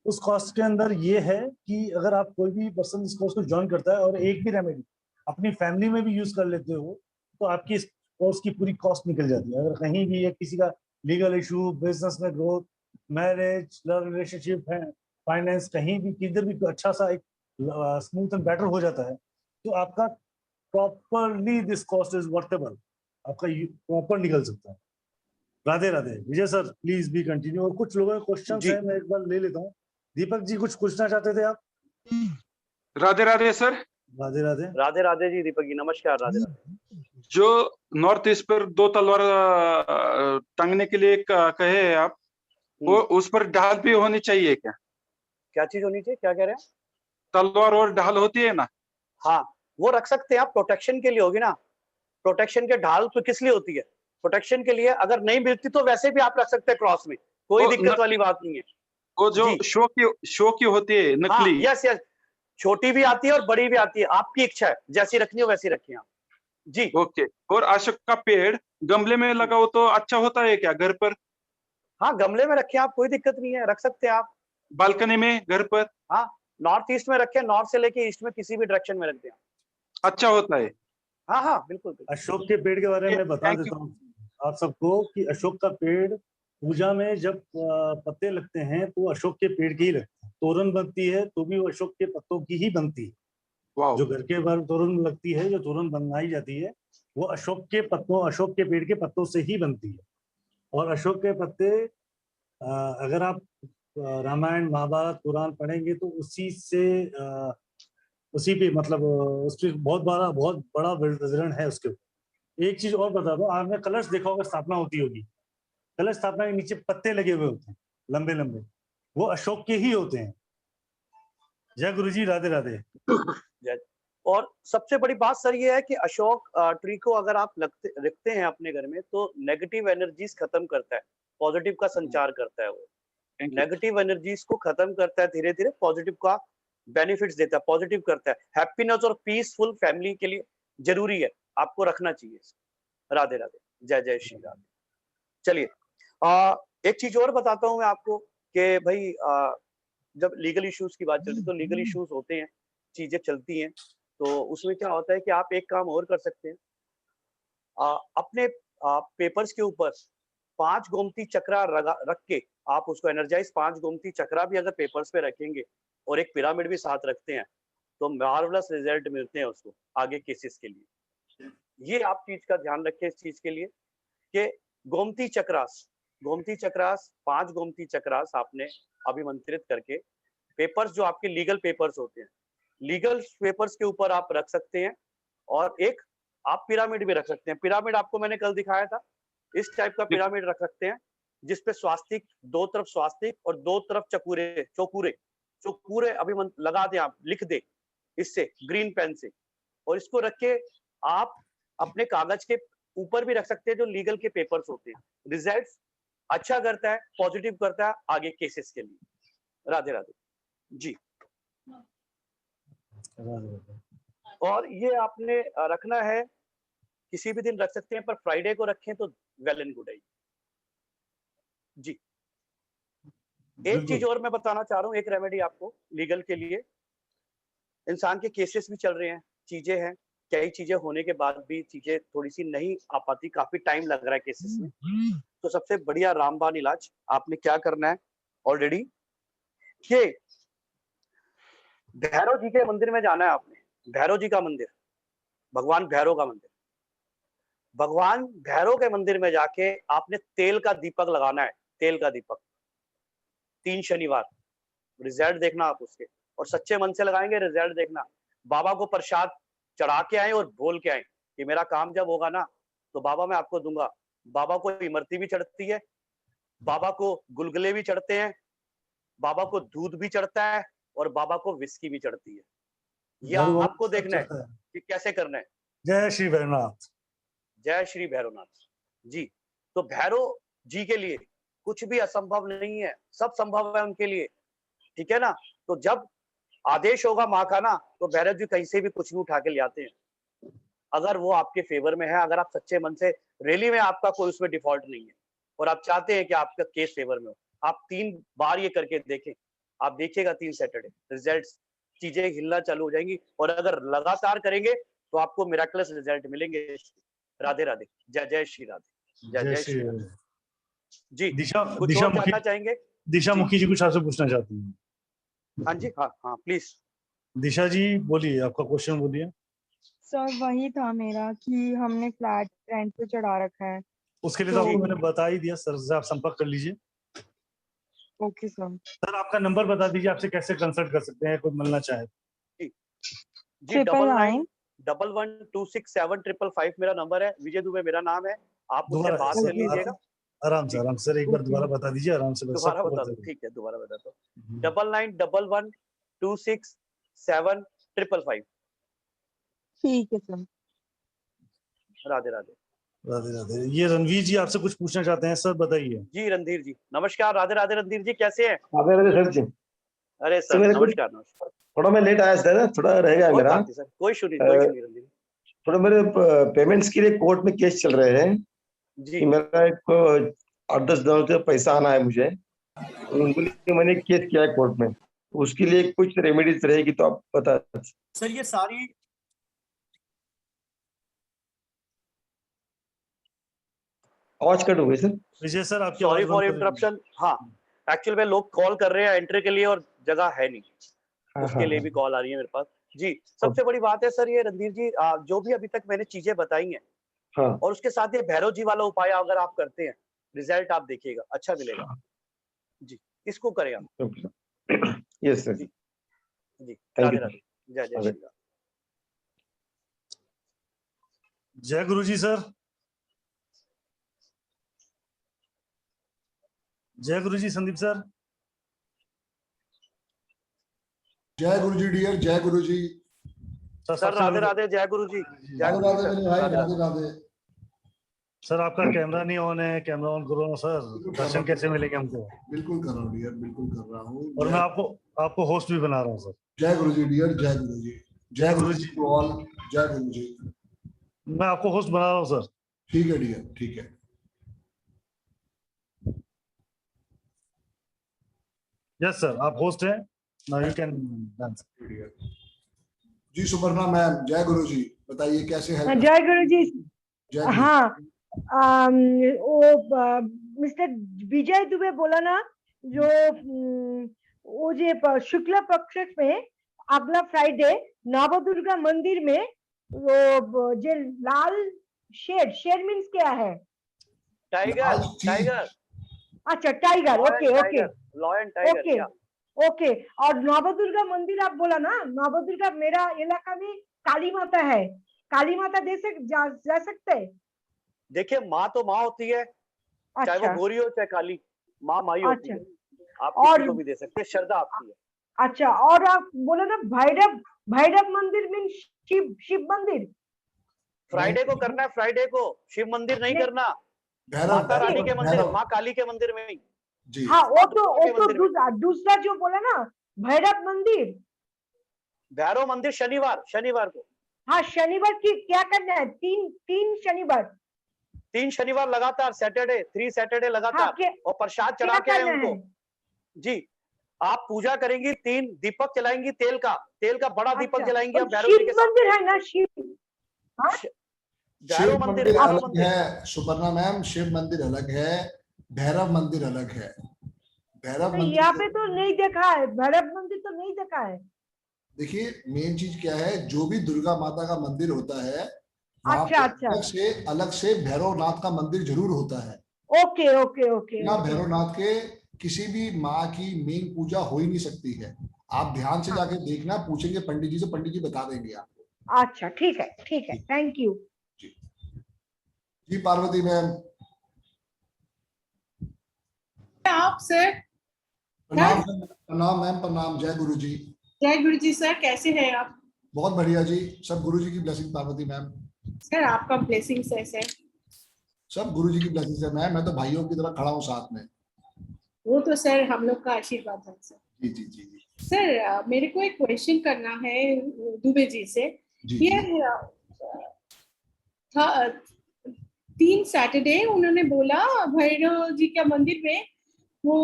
उस कॉस्ट के अंदर ये है कि अगर आप कोई भी पर्सन इस कोर्स को ज्वाइन करता है और एक भी रेमेडी अपनी फैमिली में भी यूज कर लेते हो तो आपकी इस कोर्स की पूरी कॉस्ट निकल जाती है। अगर कहीं भी किसी का लीगल इशू, बिजनेस में ग्रोथ, मैरिज, लव रिलेशनशिप है, फाइनेंस, कहीं भी किधर भी अच्छा सा एक स्मूथ एंड बेटर हो जाता है तो आपका प्रॉपरली दिस कॉस्ट इज वर्थेबल, आपका प्रॉपर निकल सकता है। राधे राधे। विजय सर प्लीज बी कंटिन्यू। और कुछ लोगों के क्वेश्चन है, मैं एक बार ले लेता हूँ। दीपक जी कुछ पूछना चाहते थे आप? राधे राधे सर। राधे राधे। राधे राधे जी दीपक जी, नमस्कार। राधे राधे। जो नॉर्थ ईस्ट पर 2 तलवार टांगने के लिए कहे हैं आप, वो उस पर ढाल भी होनी चाहिए क्या? क्या चीज होनी चाहिए, क्या कह रहे हैं? तलवार और ढाल होती है ना? हाँ, वो रख सकते हैं आप, प्रोटेक्शन के लिए होगी ना। प्रोटेक्शन के ढाल तो किस लिए होती है? प्रोटेक्शन के लिए। अगर नहीं मिलती तो वैसे भी आप रख सकते हैं क्रॉस में, कोई दिक्कत वाली बात नहीं है। वो जो शो की होती है नकली। हाँ, यस यस, छोटी भी आती है और बड़ी भी आती है, आपकी इच्छा है, जैसी रखनी हो वैसी रखिए आप जी। ओके। और अशोक का पेड़ गमले में लगाओ तो अच्छा होता है क्या घर पर? हाँ, गमले में रखें आप, कोई दिक्कत नहीं है, रख सकते हैं आप। बालकनी में, घर पर? हाँ, नॉर्थ ईस्ट में रखें, नॉर्थ से लेके ईस्ट में किसी भी डायरेक्शन में रख दें। अच्छा होता है। हाँ हाँ बिल्कुल। अशोक के पेड़ के बारे में बता देता हूँ आप सबको कि अशोक का पेड़ पूजा में जब पत्ते लगते हैं तो अशोक के पेड़ के ही लगते हैं। तोरण बनती है तो भी वो अशोक के पत्तों की ही बनती है। जो घर के बाहर तोरण लगती है, जो तोरण बनाई जाती है वो अशोक के पेड़ के पत्तों से ही बनती है। और अशोक के पत्ते अगर आप रामायण, महाभारत, कुरान पढ़ेंगे तो उसी पे मतलब उसकी बहुत बड़ा विवरण है उसके ऊपर। एक चीज और बता दो, आपने कलश देखा होगा, स्थापना होती होगी, कलश स्थापना के नीचे पत्ते लगे हुए होते हैं लंबे लंबे, वो अशोक के ही होते हैं। जय गुरु जी। राधे राधे। और सबसे बड़ी बात सर ये है कि अशोक ट्री को अगर आप रखते हैं अपने घर में तो नेगेटिव एनर्जीज खत्म करता है, पॉजिटिव का संचार करता है। वो नेगेटिव एनर्जीज को खत्म करता है, धीरे धीरे पॉजिटिव का बेनिफिट्स देता है, पॉजिटिव करता है। हैप्पीनेस और पीसफुल फैमिली के लिए जरूरी है, आपको रखना चाहिए। राधे राधे। जय जय श्री राधे। चलिए एक चीज और बताता हूँ मैं आपको कि भाई जब लीगल इश्यूज की बात चलती है तो लीगल इश्यूज होते हैं, चीजें चलती हैं, तो उसमें क्या होता है कि आप एक काम और कर सकते हैं। अपने पेपर्स के ऊपर 5 गोमती चक्रा रख के आप उसको एनर्जाइज 5 गोमती चक्रा भी अगर पेपर्स पे रखेंगे और एक पिरामिड भी साथ रखते हैं तो मार्वलस रिजल्ट मिलते हैं उसको आगे केसेस के लिए। ये आप चीज का ध्यान रखें इस चीज के लिए कि गोमती चक्रास 5 गोमती चक्रास आपने अभिमंत्रित करके पेपर्स, जो आपके लीगल पेपर्स होते हैं, लीगल पेपर्स के ऊपर आप रख सकते हैं। और एक आप पिरामिड भी रख सकते हैं। पिरामिड आपको मैंने कल दिखाया था, इस टाइप का पिरामिड रख सकते हैं जिसपे स्वास्तिक, 2 तरफ स्वास्तिक और 2 तरफ चौकूरे लगा दें, आप लिख दे इससे ग्रीन पेन से, और इसको रख के आप अपने कागज के ऊपर भी रख सकते हैं जो लीगल के पेपर्स होते हैं। रिजल्ट अच्छा करता है, पॉजिटिव करता है आगे केसेस के लिए। राधे राधे जी। और ये आपने रखना है, किसी भी दिन रख सकते हैं पर फ्राइडे को रखें तो वेल एंड गुड है जी। एक चीज और मैं बताना चाह रहा हूँ, एक रेमेडी आपको लीगल के लिए। इंसान के केसेस भी चल रहे हैं, चीजें हैं, कई चीजें होने के बाद भी चीजें थोड़ी सी नहीं आ पाती, काफी टाइम लग रहा है केसेस में, तो सबसे बढ़िया रामबाण इलाज आपने क्या करना है ऑलरेडी, कि भैरव जी के मंदिर में जाना है आपने। भैरव जी का मंदिर, भगवान भैरव का मंदिर, भगवान भैरव के मंदिर में जाके आपने तेल का दीपक लगाना है। तेल का दीपक 3 शनिवार, रिजल्ट देखना आप उसके, और सच्चे मन से लगाएंगे, रिजल्ट देखना। बाबा को प्रसाद चढ़ा के आए और बोल के आए कि मेरा काम जब होगा ना तो बाबा मैं आपको दूंगा। बाबा को इमरती भी चढ़ती है, बाबा को गुलगुले भी चढ़ते हैं, बाबा को दूध भी चढ़ता है, और बाबा को विस्की भी चढ़ती है। ये आपको देखना है कि कैसे करना है। जय श्री भैरवनाथ। जय श्री भैरवनाथ जी। तो भैरव जी के लिए कुछ भी असंभव नहीं है, सब संभव है उनके लिए, ठीक है ना। तो जब आदेश होगा माँ का ना, तो भैरव जी कहीं से भी कुछ भी उठा के ले आते हैं, अगर वो आपके फेवर में है, अगर आप सच्चे मन से, रैली में आपका कोई उसमें डिफॉल्ट नहीं है और आप चाहते हैं कि आपका केस फेवर में हो, आप 3 बार ये करके देखें, आप देखिएगा 3 सैटरडे रिजल्ट, चीजें हिलना चालू हो जाएंगी। और अगर लगातार करेंगे तो आपको मिराकुलस रिजल्ट मिलेंगे। राधे राधे, जय जय श्री राधे, जय जय श्री राधे जी। कुछ और जानना चाहेंगे? दिशा मुखी जी कुछ आपसे पूछना चाहती हैं। हाँ जी, हाँ हाँ प्लीज। दिशा जी बोलिए, आपका क्वेश्चन बोलिए। सर वही था मेरा कि हमने फ्लैट रेंट पे चढ़ा रखा है। उसके लिए तो आपको मैंने बता ही दिया, सर से आप संपर्क कर लीजिए। Okay sir. सर आपका नंबर बता दीजिए, आपसे कैसे कंसल्ट कर सकते हैं, कोई मिलना चाहे। जी 9991267555 मेरा नंबर है, विजय दुबे मेरा नाम है, आप मुझसे बात कर लीजिएगा। आराम से सर एक बार दोबारा बता दीजिए, आराम से। दोबारा बता दो, ठीक है दोबारा बता दो। 9911267555। ठीक है सर। राधे राधे। राधे राधे। ये रणवीर जी आपसे कुछ पूछना चाहते हैं, सर बताइए। जी रणधीर जी नमस्कार। राधे राधे रणधीर जी, कैसे हैं? राधे राधे सर जी। अरे सर नमस्कार। नमस्कार। थोड़ा मैं लेट आया सर, थोड़ा रहेगा मेरा। कोई शुरू नहीं। थोड़ा मेरे पेमेंट्स के लिए कोर्ट में केस चल रहे हैं जी। मेरा एक 8-10 दिनों से पैसा आना है मुझे, उनको लिए मैंने केस किया है कोर्ट में, उसके लिए कुछ रेमेडीज रहेगी तो आप बता। सर ये सारी आवाज कट हो गई सर। विजय सर आपकी सॉरी फॉर इंटरप्शन। हाँ एक्चुअल में लोग कॉल कर रहे हैं एंट्री के लिए और जगह है नहीं, उसके लिए भी कॉल आ रही है मेरे पास। जी सबसे बड़ी बात है सर ये रणधीर जी, जो भी अभी तक मैंने चीजें बताई हैं, और उसके साथ ये भैरव जी वाला उपाय अगर आप करते हैं, रिजल्ट आप देखिएगा अच्छा मिलेगा जी। इसको करें आप। यस सर जी। राधे राधे, जय जय श्री राम। जय गुरु जी सर। जय गुरु जी संदीप सर। जय गुरु जी डियर, जय गुरु जी। सर राधे राधे, जय गुरु जी। राधे राधे भाई, राधे राधे। सर आपका कैमरा नहीं ऑन है, कैमरा ऑन करो ना सर, दर्शन कैसे मिलेंगे हमको? बिल्कुल कर रहा हूँ डियर, बिल्कुल कर रहा हूँ। और मैं आपको होस्ट भी बना रहा हूँ सर। जय गुरु जी डियर, जय गुरु जी, जय गुरु जी टू ऑल, जय गुरु जी। मैं आपको होस्ट बना रहा हूँ सर। ठीक है डियर, ठीक है। यस सर आप होस्ट हैं, नाउ यू कैन डांस। जी सुपर्णा मैम, जय गुरु जी, बताइए कैसे हेल्प? जय गुरु जी। हाँ मिस्टर विजय दुबे बोला ना, जो वो जो शुक्ल पक्ष में अगला फ्राइडे नवदुर्गा मंदिर में वो जो लाल शेर मीन्स क्या है? टाइगर। टाइगर। अच्छा tiger, okay okay lion tiger. Okay. और नवदुर्गा मंदिर आप बोला ना, नवदुर्गा मेरा इलाका में काली माता है, काली माता जा सकते हैं? देखिए माँ तो माँ होती है, चाहे वो गोरी हो चाहे काली, माँ माई होती है, आप किसी को भी दे सकते हैं, श्रद्धा आपकी है। अच्छा और आप बोले ना भैरव मंदिर मीन शिव मंदिर? फ्राइडे को करना है, फ्राइडे को, शिव मंदिर नहीं करना, माता रानी के मंदिर, माँ काली के मंदिर में ही। हाँ वो तो दूसरा जो बोला ना भैरव मंदिर, भैरव मंदिर शनिवार को। हाँ शनिवार की क्या करना है? तीन शनिवार लगातार, सैटरडे 3 सैटरडे लगातार। हाँ, और प्रसाद चढ़ा के आए उनको जी। आप पूजा करेंगी, 3 दीपक जलाएंगी, तेल का बड़ा दीपक जलाएंगी आप भैरव जी के साथ। मंदिर है ना, शिव मंदिर अलग है सुपर्णा मैम, शिव मंदिर अलग है, भैरव मंदिर अलग है। भैरव तो मंदिर यहाँ पे तो नहीं देखा है, भैरव मंदिर तो नहीं देखा है। देखिए मेन चीज क्या है, जो भी दुर्गा माता का मंदिर होता है वहां अच्छा पे अच्छा, अलग से भैरवनाथ का मंदिर जरूर होता है। ओके ओके ओके ना ओके। भैरवनाथ के किसी भी माँ की मेन पूजा हो ही नहीं सकती है। आप ध्यान से जाके देखना, पूछेंगे पंडित जी से, पंडित जी बता देंगे आपको। अच्छा ठीक है, थैंक यू। जी पार्वती मैम। आप सर? प्रणाम प्रणाम मैम, प्रणाम। जय गुरु जी। जय गुरु जी सर, कैसे हैं आप? बहुत बढ़िया जी, सब गुरु जी की ब्लेसिंग पार्वती मैम। सर आपका ब्लेसिंग्स है सर। सब गुरु जी की ब्लेसिंग है मैम, मैं तो भाइयों की तरह खड़ा हूँ साथ में। वो तो सर हम लोग का आशीर्वाद है सर। जी जी जी जी। सर मेरे को एक क्वेश्चन करना है दुबे जी से। जी, था 3 सैटरडे उन्होंने बोला भैरव जी के मंदिर में वो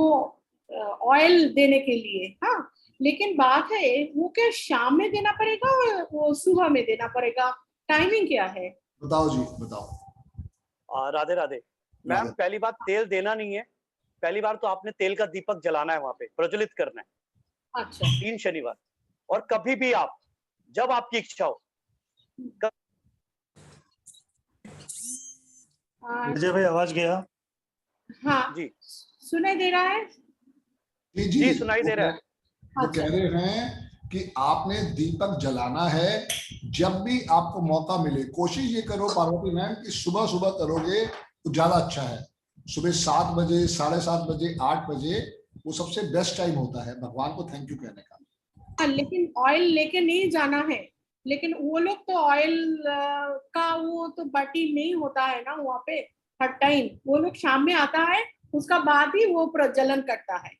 ऑयल देने के लिए, हाँ, लेकिन बात है वो क्या शाम में देना पड़ेगा और वो सुबह में देना पड़ेगा, टाइमिंग क्या है? बताओ जी बताओ। राधे राधे मैम। पहली बात, तेल देना नहीं है। पहली बार तो आपने तेल का दीपक जलाना है, वहां पे प्रज्वलित करना है। अच्छा। 3 शनिवार, और कभी भी आप जब आपकी इच्छा हो। विजय भाई आवाज गया? हाँ जी सुनाई दे रहा है? जी सुनाई दे रहा है। वो कह रहे हैं कि आपने दीपक जलाना है जब भी आपको मौका मिले। कोशिश ये करो पार्वती मैम कि सुबह सुबह करोगे तो ज्यादा अच्छा है। सुबह 7 बजे, 7:30 बजे, 8 बजे वो सबसे बेस्ट टाइम होता है भगवान को थैंक यू कहने का। हाँ, लेकिन ऑयल लेके नहीं जाना है। लेकिन वो लोग तो ऑयल का वो तो बाटी नहीं होता है ना वहाँ पे हर टाइम। वो लोग शाम में आता है, उसका बाद ही वो प्रज्वलन करता है।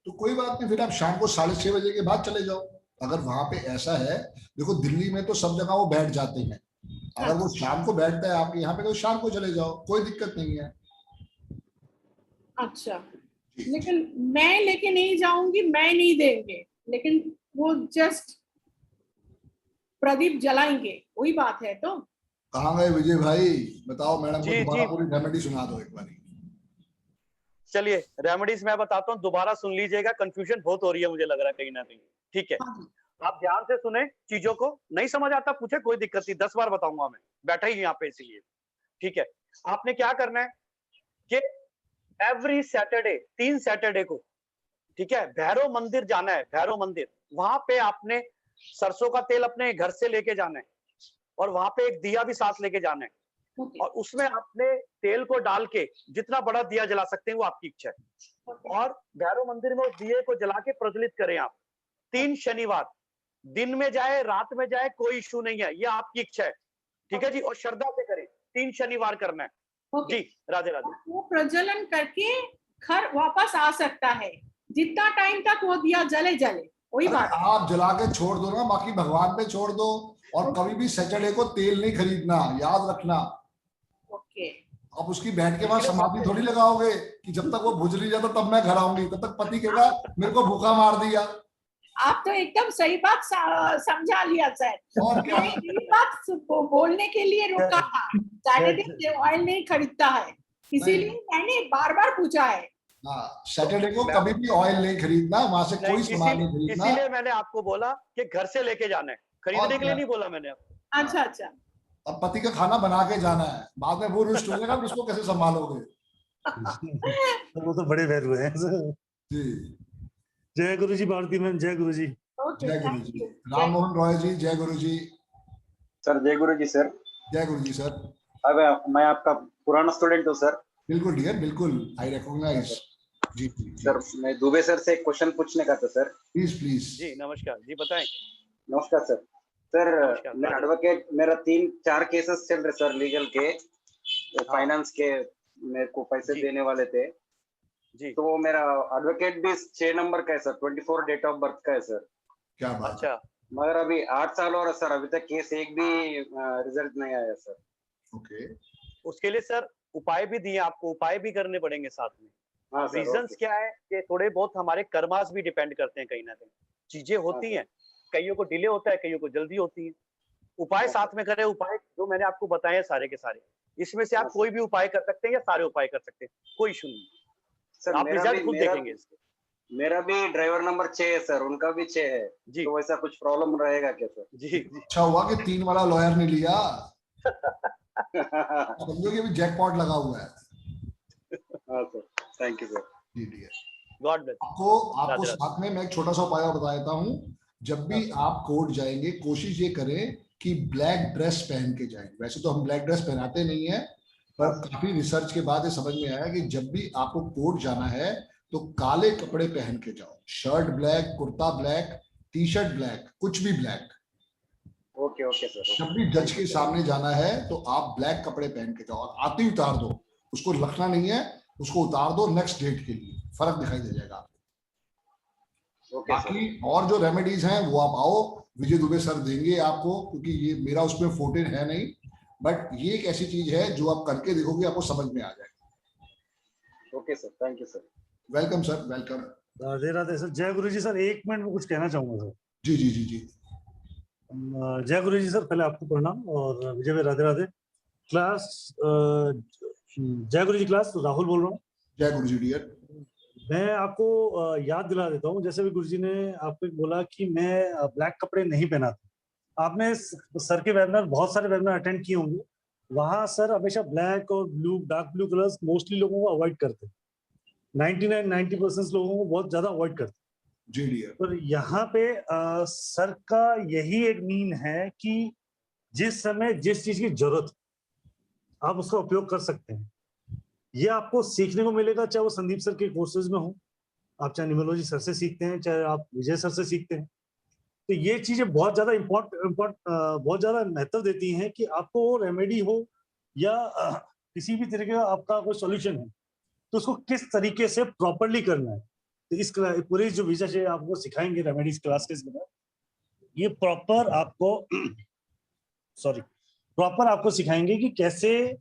तो कोई बात नहीं, फिर आप शाम को 6:30 बजे के बाद चले जाओ। अगर वहां पे ऐसा है, देखो दिल्ली में तो सब जगह वो बैठ जाते हैं। अगर वो शाम को बैठता है आपके यहाँ पे तो शाम को चले जाओ, कोई दिक्कत नहीं है। अच्छा, लेकिन मैं लेके नहीं जाऊंगी, मैं नहीं देंगे, लेकिन वो जस्ट प्रदीप जलाएंगे, वही बात है। तो कहाँ गए विजय भाई? बताओ मैडम को जी, दोबारा जी। पूरी रेमेडी सुना दो एक बार। चलिए रेमेडीज मैं बताता हूँ, दोबारा सुन लीजिएगा। कंफ्यूजन बहुत हो रही है मुझे लग रहा है कहीं ना कहीं। ठीक है, आप ध्यान से सुने चीजों को। नहीं समझ आता पूछे, कोई दिक्कत नहीं, 10 बार बताऊंगा मैं, बैठा ही यहाँ पे इसीलिए। ठीक है, आपने क्या करना है कि एवरी सैटरडे, 3 सैटरडे को, ठीक है, भैरव मंदिर जाना है। भैरव मंदिर, वहां पे आपने सरसों का तेल अपने घर से लेके जाना है, और वहां पे एक दिया भी साथ लेके जाना है। और उसमें आपने तेल को डाल के जितना बड़ा दिया जला सकते हैं वो आपकी इच्छा है। और भैरव मंदिर में उस दिए को जला के प्रज्वलित करें आप। 3 शनिवार, दिन में जाए रात में जाए कोई इशू नहीं है, ये आपकी इच्छा है। ठीक है जी, और श्रद्धा से करें। 3 शनिवार करना है जी। राधे राधे। वो प्रज्वलन करके घर वापस आ सकता है, जितना टाइम तक वो दिया जले जले, वही बात। आप जला के छोड़ दो ना, बाकी भगवान पे छोड़ दो। और कभी भी सैटरडे को तेल नहीं खरीदना, याद रखना। ओके। आप उसकी बैठ के वहां समाधि थोड़ी लगाओगे कि जब तक वो भुज नहीं जाता तब मैं घर आऊंगी। तब तक पति कहेगा मेरे को भूखा मार दिया। आप तो एकदम सही बात समझा लिया सर। यही बात बोलने के लिए रुका था। सैटरडे ऑयल नहीं खरीदता है, इसीलिए मैंने बार बार पूछा है। सैटरडे को कभी भी ऑयल नहीं खरीदना, वहां से कोई सामान नहीं खरीदना। इसीलिए मैंने आपको बोला कि घर से लेके जाना है, खरीदने के लिए नहीं बोला मैंने आपको। अच्छा अच्छा। अब पति का खाना बना के जाना है, बाद में वो रुष्ट हो जाएगा, उसको कैसे संभालोगे? वो तो बड़े भैरू हैं जी। जय गुरु जी। भारती मैम जय गुरु जी। जय गुरु जी। राम मोहन रॉय जी जय गुरु जी। सर जय गुरु जी। सर जय गुरु जी। सर अब मैं आपका पुराना स्टूडेंट हूँ सर। बिल्कुल डियर, बिल्कुल, आई रिकॉग्नाइज। जी सर, मैं दुबे सर से एक क्वेश्चन पूछने का था सर। Please please. जी नमस्कार जी, बताएं। नमस्कार सर। सर मैं एडवोकेट, मेरा 3-4 केसेस चल रहे सर लीगल के, फाइनेंस के, मेरे को पैसे देने वाले थे जी। तो मेरा एडवोकेट भी 6 नंबर का है सर, 24 डेट ऑफ बर्थ का है सर। क्या बात। अच्छा, मगर अभी 8 साल हो रहा सर, अभी तक केस एक भी रिजल्ट नहीं आया सर। ओके। उसके लिए सर उपाय भी दिए आपको, उपाय भी करने पड़ेंगे साथ में। हाँ सर। रीजंस क्या है कि थोड़े बहुत हमारे कर्मास भी डिपेंड करते हैं, कहीं ना कहीं चीजें होती हैं, कईयों को डिले होता है, कईयों को जल्दी होती है। उपाय साथ में करें। उपाय जो मैंने आपको बताए हैं सारे के सारे, इसमें से आप कोई भी उपाय कर सकते हैं या सारे उपाय कर सकते हैं, कोई इशू नहीं। सर आप रिजल्ट खुद देखेंगे इसके। मेरा भी ड्राइवर नंबर 6 है सर, उनका भी 6 है जी। तो वैसा कुछ प्रॉब्लम रहेगा क्या सर? जी अच्छा हुआ कि 3 वाला लॉयर ने लिया, समझो कि अभी जैकपॉट लगा हुआ है। हाँ सर, थैंक यू सर। जी डियर, गॉड ब्लेस। आपको साथ में मैं एक छोटा सा उपाय और बता देता हूँ। जब भी आप कोर्ट जाएंगे कोशिश ये करें कि ब्लैक ड्रेस पहन के जाएं। वैसे तो हम ब्लैक ड्रेस पहनाते नहीं है, पर काफी रिसर्च के बाद ये समझ में आया कि जब भी आपको कोर्ट जाना है तो काले कपड़े पहन के जाओ। Shirt black, kurta black, T shirt black, कुछ भी ब्लैक। Okay okay sir. जब भी जज के सामने जाना है तो आप ब्लैक कपड़े पहन के जाओ और आते ही उतार दो, उसको रखना नहीं है, उसको उतार दो नेक्स्ट डेट के लिए, फर्क दिखाई दे जाएगा। बाकी और जो रेमेडीज हैं वो आप आओ, विजय दुबे सर देंगे आपको, क्योंकि ये मेरा उसमें फोर्टे है नहीं, बट ये एक ऐसी चीज है जो आप करके देखोगे आपको समझ में आ जाएगा। Okay sir, thank you sir. Welcome sir, welcome. Radhe Radhe sir. जय गुरु जी सर, 1 मिनट में कुछ कहना चाहूंगा सर। जी जी जी जी। जय गुरु जी सर, पहले आपको प्रणाम और विजय भाई राधे राधे। क्लास जय गुरु जी क्लास, राहुल बोल रहा हूँ। जय गुरु जी डियर। मैं आपको याद दिला देता हूँ, जैसे भी गुरुजी ने आपको बोला कि मैं ब्लैक कपड़े नहीं पहनाता। आपने सर के वेबिनार, बहुत सारे वेबिनार अटेंड किए होंगे, वहां सर हमेशा ब्लैक और blue, dark blue colours mostly लोगों को अवॉइड करते हैं। 99-90% लोगों को बहुत ज्यादा अवॉइड करते हैं। जी डियर। पर यहाँ पे सर का यही एक मीन है कि जिस समय जिस चीज की जरूरत आप उसका उपयोग कर सकते हैं। ये आपको सीखने को मिलेगा, चाहे वो संदीप सर के कोर्सेज में हो, आप चाहे न्यूमरोलॉजी सर से सीखते हैं, चाहे आप विजय सर से सीखते हैं। तो ये चीजें बहुत ज्यादा बहुत ज्यादा महत्व देती हैं कि आपको रेमेडी हो या किसी भी तरीके का आपका कोई सॉल्यूशन है तो उसको किस तरीके से प्रॉपरली करना है। तो इस पूरी जो विजय से आपको सिखाएंगे रेमेडीज क्लास के अंदर, ये प्रॉपर आपको सिखाएंगे कि कैसे,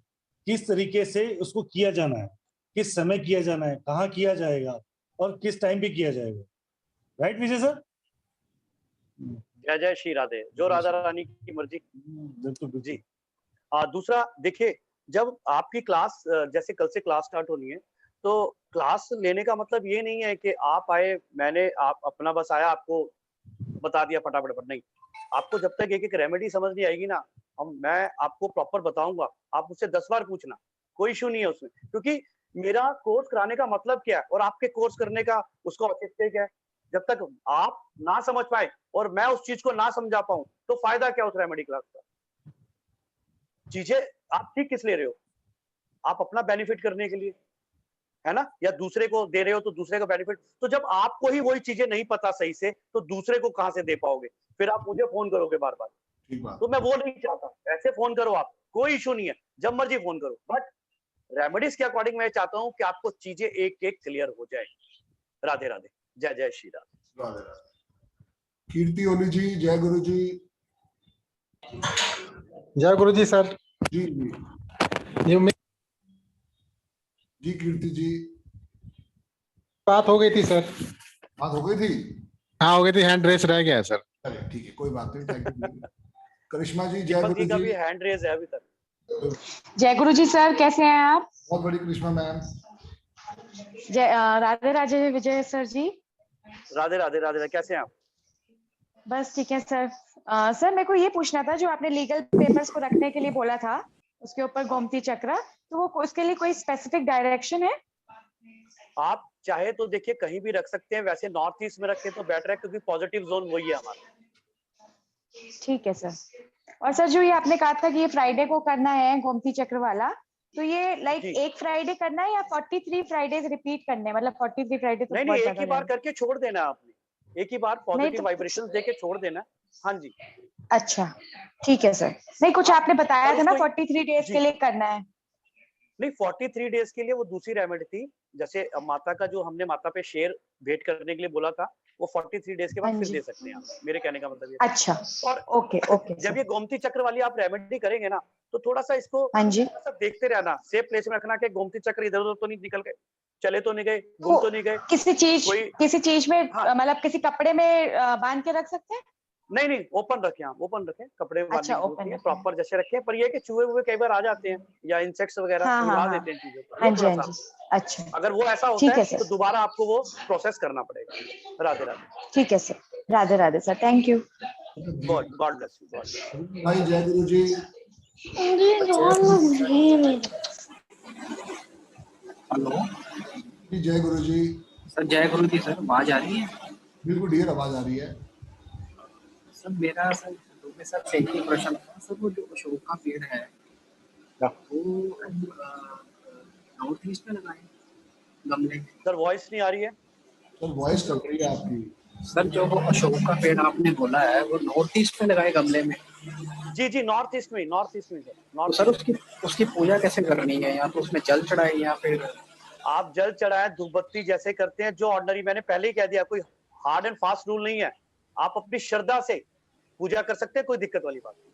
किस तरीके से उसको किया जाना है, किस समय किया जाना है, कहाँ किया जाएगा और किस टाइम पे किया जाएगा। राइट विजय सर? जय जय श्री राधे। जो राधा रानी की मर्जी। जी। दूसरा देखिए, जब आपकी क्लास, जैसे कल से क्लास स्टार्ट होनी है, तो क्लास लेने का मतलब ये नहीं है कि आप आए, आप अपना बस आया, आपको बता दिया फटाफट पर। नहीं, आपको जब तक एक एक रेमेडी समझ नहीं आएगी ना, मैं आपको प्रॉपर बताऊंगा, आप मुझसे 10 बार पूछना, कोई इशू नहीं है उसमें। क्योंकि मेरा कोर्स कराने का मतलब क्या है और आपके कोर्स करने का उसका औचित्य क्या है। जब तक आप ना समझ पाए और मैं उस चीज को ना समझा पाऊं तो फायदा क्या उस रेमेडी क्लास का। चीजें आप ठीक किस ले रहे हो? आप अपना बेनिफिट करने के लिए, है ना, या दूसरे को दे रहे हो तो दूसरे का बेनिफिट। तो जब आपको ही वही चीजें नहीं पता सही से तो दूसरे को कहां से दे पाओगे? फिर आप मुझे फोन करोगे बार बार, तो मैं वो नहीं चाहता। ऐसे फोन करो आप, कोई इशू नहीं है, जब मर्जी फोन करो, बट रेमेडीज के अकॉर्डिंग मैं चाहता हूं कि आपको चीजें एक एक क्लियर हो जाए। राधे राधे। जय जय श्री राधे। राधे राधे। कीर्ति ओली जी, जय गुरु जी। जय गुरु जी सर। जी जी जी। कीर्ति जी, बात हो गई थी सर। बात हो गई थी? हाँ हो गई थी, हैंड रेस रह गया है सर। अरे ठीक है, कोई बात नहीं, थैंक यू। करिश्मा जी, जय गुरु जी। का भी हैंड रेज है अभी तक। जय गुरु जी सर, कैसे हैं आप? बहुत बड़ी करिश्मा मैम। जय राधे राधे विजय सर जी। राधे राधे। राधे राधे, कैसे हैं आप? बस ठीक है सर। सर मेरे को ये पूछना था, जो आपने लीगल पेपर्स को रखने के लिए बोला था उसके ऊपर गोमती चक्र, तो वो उसके लिए कोई स्पेसिफिक डायरेक्शन है? आप चाहे तो देखिए कहीं भी रख सकते हैं, वैसे नॉर्थ ईस्ट में रखें तो बेटर है क्योंकि पॉजिटिव जोन वही है हमारा। ठीक है सर। और सर जो ये आपने कहा था कि ये फ्राइडे को करना है गोमती चक्र वाला, तो ये लाइक एक फ्राइडे करना है या 43 फ्राइडेज रिपीट करने, मतलब 43 फ्राइडे तो नहीं, एक ही बार करके छोड़ देना आपने, एक ही बार पॉजिटिव वाइब्रेशंस देके छोड़ देना। हाँ जी। अच्छा ठीक है सर। नहीं, कुछ आपने बताया था ना 43 डेज के लिए करना है। नहीं, 43 डेज के लिए वो दूसरी रेमेडी थी। जैसे माता का जो हमने माता पे शेर भेंट करने के लिए बोला था, वो 43 डेज के बाद फिर दे सकते हैं आप। मेरे कहने का मतलब ये। अच्छा, और ओके जब ये गोमती चक्र वाली आप रेमेडी करेंगे ना, तो थोड़ा सा इसको देखते रहना, सेफ प्लेस में रखना कि गोमती चक्र इधर उधर तो नहीं निकल गए, चले तो नहीं गए, घूम तो नहीं गए। किसी चीज में मतलब किसी कपड़े में बांध के रख सकते हैं? नहीं नहीं, ओपन रखें आप, ओपन रखें, कपड़े में अच्छा, बांधने की ओपन जरूरत नहीं है, रखें। प्रॉपर जैसे रखें। पर ये है कि चूहे वूहे कई बार आ जाते हैं या इंसेक्ट्स वगैरह हाँ, उड़ा हाँ, देते हैं चीजों को, हाँ वो जी, थोड़ा हाँ सा, जी, अच्छा, अगर वो ऐसा होता ठीक है है सर, तो दोबारा आपको वो प्रोसेस करना पड़ेगा। राधे राधे। ठीक है sir, Radhe Radhe sir, thank you. God God bless you, God. भाई जय गुरु जी। हेलो जी जय गुरु जी। सर, जय गुरु जी। सर आवाज आ रही है? बिल्कुल ढेर आवाज आ रही है। सर मेरा सर में सर एक ही प्रश्न था सर, वो जो अशोक का पेड़ है वो नॉर्थ ईस्ट में लगाए गमले? सर वॉइस नहीं आ रही है। सर वॉइस कट रही है आपकी। सर जो वो अशोक का पेड़ आपने बोला है वो नॉर्थ ईस्ट में लगाए गमले में? जी जी, नॉर्थ ईस्ट में, नॉर्थ ईस्ट में सर। तो सर उसकी पूजा कैसे करनी है? या तो उसमें जल चढ़ाए या फिर आप जल चढ़ाए, धूपबत्ती जैसे करते हैं जो ऑर्डिनरी, मैंने पहले ही कह दिया, कोई हार्ड एंड फास्ट रूल नहीं है, आप अपनी श्रद्धा से पूजा कर सकते हैं, कोई दिक्कत वाली बात नहीं।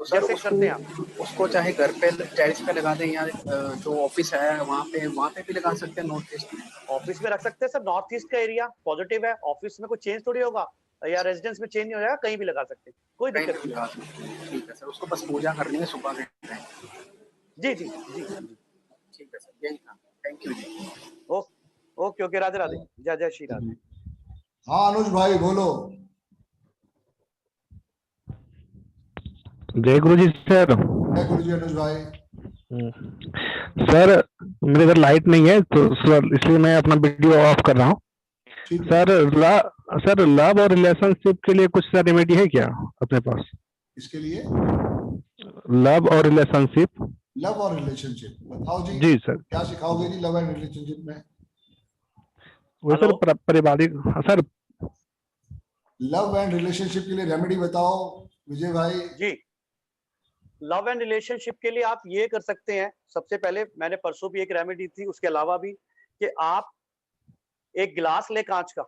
तो सर जैसे करते हैं आप उसको चाहे घर पे टेरेस पे लगा दें या जो ऑफिस है वहाँ पे भी लगा सकते हैं नॉर्थ ईस्ट में? ऑफिस में रख सकते हैं सर, नॉर्थ ईस्ट का एरिया पॉजिटिव है, ऑफिस में कोई चेंज थोड़ी होगा या रेजिडेंस में चेंज नहीं हो जाएगा, कहीं भी लगा सकते हैं, कोई दिक्कत नहीं। ठीक है सर, उसको बस पूजा करनी है सुबह में। जी जी जी, ठीक है सर, यही था, थैंक यू जी। ओके ओके, राधे राधे, जय जय श्री राधे। हाँ अनुज भाई बोलो। जय गुरु जी सर। जय गुरु जी अनुज भाई। सर मेरे घर लाइट नहीं है तो सर इसलिए मैं अपना वीडियो ऑफ कर रहा हूँ। सर लव और रिलेशनशिप के लिए कुछ सर रेमेडी है क्या अपने पास? इसके लिए लव और रिलेशनशिप। लव और रिलेशनशिप बताओ जी। जी सर। क्या सिखाओगे जी लव एंड रिलेशनशिप में? वो सर पारिवारिक सर। लव एंड रिलेशनशिप के लिए रेमेडी बताओ विजय भाई। जी, लव एंड रिलेशनशिप के लिए आप ये कर सकते हैं, सबसे पहले मैंने परसों भी एक रेमेडी थी, उसके अलावा भी कि आप एक गिलास ले कांच का,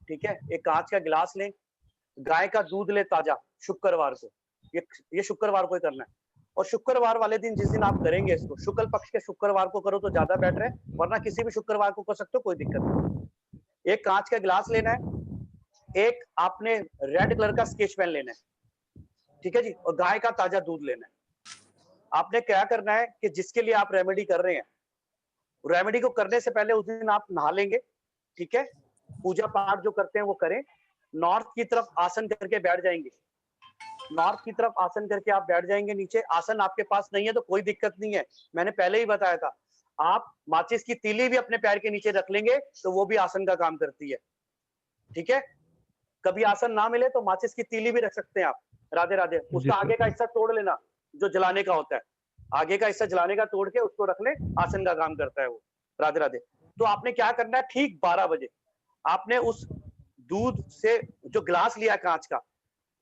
ठीक है, एक कांच का गिलास लें, गाय का दूध ले ताजा शुक्रवार को, ये शुक्रवार को ही करना है। और शुक्रवार वाले दिन जिस दिन आप करेंगे इसको, शुक्ल पक्ष के शुक्रवार को करो तो ज्यादा बेटर है, वरना किसी भी शुक्रवार को कर सकते हो, कोई दिक्कत नहीं। एक कांच का गिलास लेना है, एक आपने रेड कलर का स्केच पेन लेना है, ठीक है जी, और गाय का ताजा दूध लेना है। आपने क्या करना है कि जिसके लिए आप रेमेडी कर रहे हैं, रेमेडी को करने से पहले उस दिन आप नहा लेंगे, ठीक है, पूजा पाठ जो करते हैं वो करें, नॉर्थ की तरफ आसन करके बैठ जाएंगे, नॉर्थ की तरफ आसन करके आप बैठ जाएंगे। नीचे आसन आपके पास नहीं है तो कोई दिक्कत नहीं है, मैंने पहले ही बताया था, आप माचिस की तीली भी अपने पैर के नीचे रख लेंगे तो वो भी आसन का काम करती है, ठीक है। कभी आसन ना मिले तो माचिस की तीली भी रख सकते हैं आप। राधे राधे। उसका आगे का हिस्सा तोड़ लेना जो जलाने का होता है, आगे का हिस्सा जलाने का तोड़ के उसको रख ले, आसन का काम करता है वो। राधे राधे। तो आपने क्या करना है, ठीक 12 बजे आपने उस दूध से जो ग्लास लिया कांच का,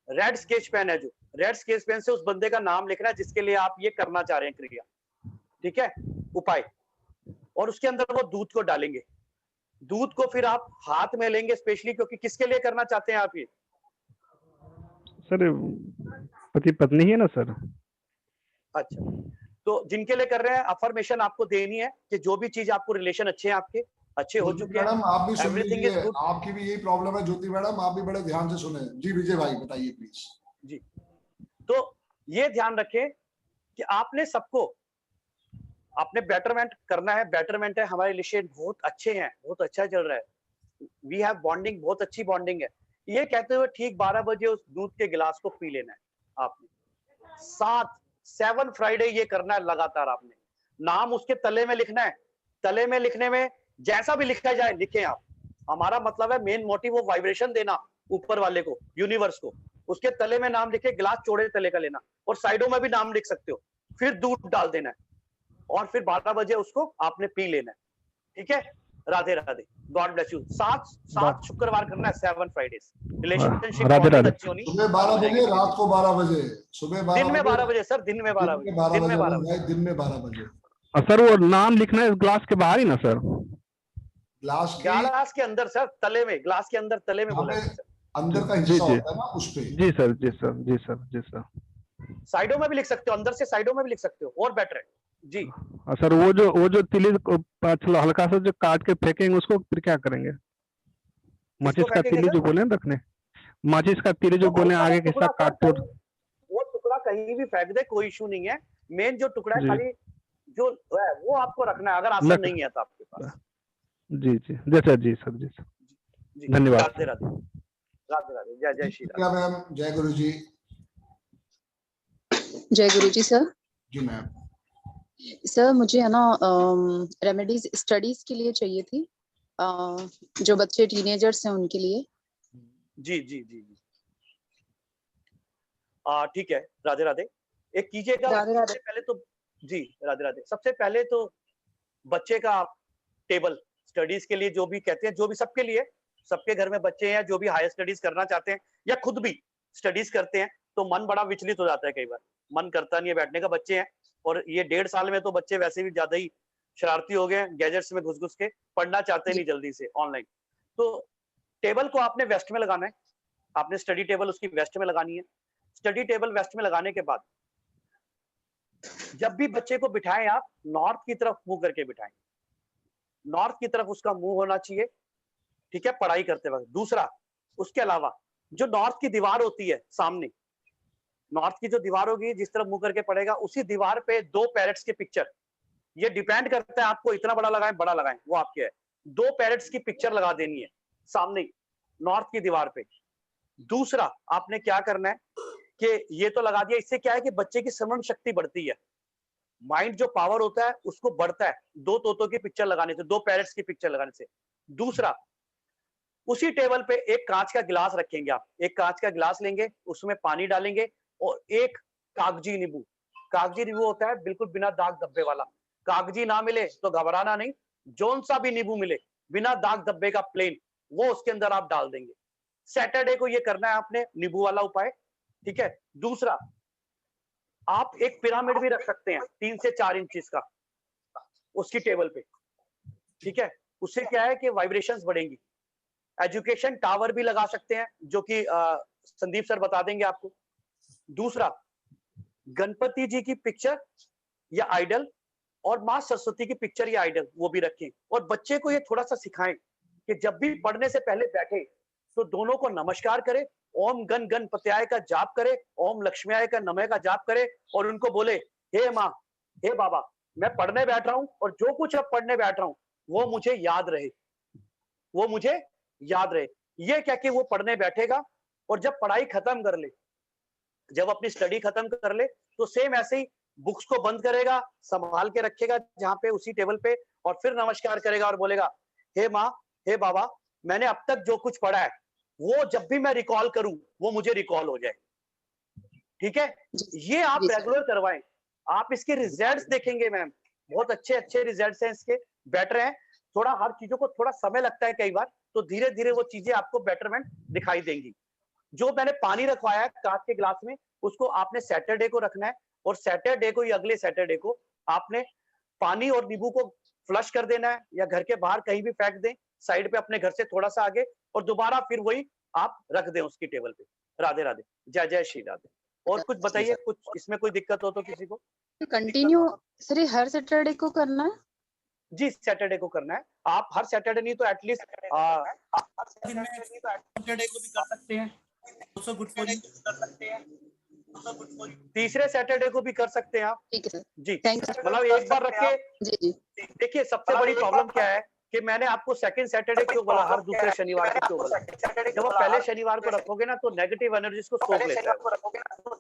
रेड स्केच पेन है जो, रेड स्केच पेन से उस बंदे का नाम लिखना है जिसके लिए आप ये करना चाह रहे हैं क्रिया, ठीक है, उपाय, और उसके अंदर वो दूध को डालेंगे। दूध को फिर आप हाथ में लेंगे स्पेशली, क्योंकि किसके लिए करना चाहते हैं आप ये? सर पति पत्नी ही है ना सर। अच्छा, तो जिनके लिए कर रहे हैं, अफर्मेशन आपको देनी है कि जो भी चीज आपको रिलेशन अच्छे हैं, आपके अच्छे हो चुके हैं, मैडम आप भी सुन एवरीथिंग इज लीजिए, गुड। आपकी भी यही प्रॉब्लम है ज्योति मैडम, आप भी बड़े ध्यान से सुने। जी विजय भाई बताइए प्लीज। जी, तो ये ध्यान रखें कि आपने सबको आपने बेटरमेंट करना है, बेटरमेंट है, हमारे रिलेशन बहुत अच्छे हैं, बहुत अच्छा चल रहा है, वी हैव बॉन्डिंग, बहुत अच्छी बॉन्डिंग है, ये कहते हुए ठीक 12 बजे उस दूध के गिलास को पी लेना है आपने। 7 फ्राइडे ये करना है लगातार। आपने नाम उसके तले में लिखना है, तले में लिखने में जैसा भी लिखा जाए लिखें आप, हमारा मतलब है मेन मोटिव वो वाइब्रेशन देना ऊपर वाले को, यूनिवर्स को। उसके तले में नाम लिखे, गिलास चौड़े तले का लेना, और साइडों में भी नाम लिख सकते हो, फिर दूध डाल देना है, और फिर 12 बजे उसको आपने पी लेना है, ठीक है। Radhe Radhe, God bless you. 7 शुक्रवार करना है, 7 फ्राइडेज। रिलेशनशिप राधे राधे। सुबह 12 बजे, रात को 12 बजे, सुबह 12 दिन में 12 बजे सर, दिन में 12 बजे, दिन में 12 बजे, दिन में 12 बजे। सर वो नाम लिखना है ग्लास के बाहर ही ना सर? ग्लास के अंदर सर, तले में, ग्लास के अंदर तले में बोला है सर, अंदर का हिस्सा होता है ना उस पे। जी सर, जी सर, जी सर, जी सर। साइडों में भी लिख सकते हो, अंदर से साइडों में भी लिख सकते हो, और बेटर है जी। सर वो जो तिली हल्का सा जो काट के फेंकेंगे उसको फिर क्या करेंगे? माचिस का तिली जो बोले रखने, माचिस का तीर जो बोले आगे के साथ काट तोड़, वो टुकड़ा कहीं भी फेंक दे, कोई इशू नहीं है। मेन जो टुकड़ा है खाली जो है वो आपको रखना है, अगर आसन नहीं है तो आपके पास। जी जी जी सर जी धन्यवाद। राधे राधे, राधे राधे, जय जय श्री राम। मैम जय गुरु जी। जय गुरु जी सर। जी मैम। सर मुझे है ना रेमेडीज स्टडीज के लिए चाहिए थी, जो बच्चे टीनेजर्स हैं उनके लिए। जी जी जी जी ठीक है, राधे राधे। एक कीजिएगा, सबसे पहले तो जी राधे राधे, सबसे पहले तो बच्चे का टेबल स्टडीज के लिए जो भी कहते हैं, जो भी सबके लिए, सबके घर में बच्चे हैं जो भी हायर स्टडीज करना चाहते हैं या खुद भी स्टडीज करते हैं, तो मन बड़ा विचलित हो जाता है, कई बार मन करता नहीं है बैठने का। बच्चे हैं और ये 1.5 साल में तो बच्चे वैसे भी ज्यादा ही शरारती हो गए, गैजेट्स में घुस घुस के पढ़ना चाहते नहीं जल्दी से ऑनलाइन। तो टेबल को आपने वेस्ट में लगाना है, आपने स्टडी टेबल उसकी वेस्ट में लगानी है। स्टडी टेबल वेस्ट में लगाने के बाद जब भी बच्चे को बिठाएं आप नॉर्थ की तरफ मुंह करके बिठाएं, नॉर्थ की तरफ उसका मुंह होना चाहिए, ठीक है, पढ़ाई करते वक्त। दूसरा, उसके अलावा जो नॉर्थ की दीवार होती है सामने, नॉर्थ की जो दीवार होगी जिस तरफ मुंह करके पढ़ेगा, उसी दीवार पे 2 पैरट्स की पिक्चर, ये डिपेंड करता है आपको इतना बड़ा लगाएं बड़ा लगाएं, वो आपके है। 2 पैरट्स की पिक्चर लगा देनी है सामने नॉर्थ की दीवार पे। दूसरा आपने क्या करना है कि ये तो लगा दिया, इससे क्या है कि बच्चे की स्मरण शक्ति बढ़ती है, माइंड जो पावर होता है उसको बढ़ता है 2 तोतों की पिक्चर लगाने से, 2 पैरट्स की पिक्चर लगाने से। दूसरा, उसी टेबल पे एक कांच का गिलास रखेंगे आप, एक कांच का गिलास लेंगे, उसमें पानी डालेंगे और एक कागजी नींबू, कागजी नींबू होता है बिल्कुल बिना दाग धब्बे वाला, कागजी ना मिले तो घबराना नहीं, जौन सा भी नींबू मिले बिना दाग धब्बे का प्लेन, वो उसके अंदर आप डाल देंगे। सैटरडे को ये करना है आपने, नींबू वाला उपाय, ठीक है। दूसरा, आप एक पिरामिड भी रख सकते हैं 3 से 4 इंचेस का उसकी टेबल पे, ठीक है। उससे क्या है कि वाइब्रेशंस बढ़ेंगी। एजुकेशन टावर भी लगा सकते हैं, जो कि संदीप सर बता देंगे आपको। दूसरा, गणपति जी की पिक्चर या आइडल और मां सरस्वती की पिक्चर या आइडल वो भी रखें, और बच्चे को ये थोड़ा सा सिखाएं कि जब भी पढ़ने से पहले बैठे तो दोनों को नमस्कार करे, ओम गण गणपत्याय का जाप करे, ओम लक्ष्म्याय का नमः का जाप करे, और उनको बोले हे माँ हे बाबा मैं पढ़ने बैठ रहा हूँ और जो कुछ अब पढ़ने बैठ रहा हूँ वो मुझे याद रहे, वो मुझे याद रहे। ये क्या कि वो पढ़ने बैठेगा और जब पढ़ाई खत्म कर ले, जब अपनी स्टडी खत्म कर ले, तो सेम ऐसे ही बुक्स को बंद करेगा, संभाल के रखेगा जहां पे उसी टेबल पे, और फिर नमस्कार करेगा और बोलेगा हे माँ हे बाबा मैंने अब तक जो कुछ पढ़ा है वो जब भी मैं रिकॉल करूं वो मुझे रिकॉल हो जाए, ठीक है। ये आप रेगुलर करवाएं, आप इसके रिजल्ट्स देखेंगे मैम, बहुत अच्छे अच्छे रिजल्ट्स हैं इसके, बेटर हैं। थोड़ा हर चीजों को थोड़ा समय लगता है कई बार, तो धीरे धीरे वो चीजें आपको बेटरमेंट दिखाई देंगी। जो मैंने पानी रखवाया है कांच के गिलास में, उसको आपने सैटरडे को रखना है, और सैटरडे को या अगले सैटरडे को आपने पानी और नींबू को फ्लश कर देना है, या घर के बाहर कहीं भी फेंक दें, साइड पे अपने घर से थोड़ा सा आगे, और दोबारा फिर वही आप रख दें उसकी टेबल पे। राधे राधे, जय जय श्री राधे। और कुछ बताइए, कुछ इसमें कोई दिक्कत हो तो किसी को? कंटिन्यू सर हर सैटरडे को करना है? जी सैटरडे को करना है। आप हर सैटरडे नहीं तो एटलीस्ट सैटरडे को भी कर सकते हैं, also good for you कर सकते हैं, तीसरे सैटरडे को भी कर सकते हैं आप। ठीक है सर जी, थैंक यू। मतलब एक बार रख के जी जी देखिए, सबसे बड़ी प्रॉब्लम क्या है कि मैंने आपको सेकंड सैटरडे क्यों बोला, हर दूसरे शनिवार को क्यों बोला? जब आप पहले शनिवार को रखोगे ना तो नेगेटिव एनर्जीज को सोख लेता है। तो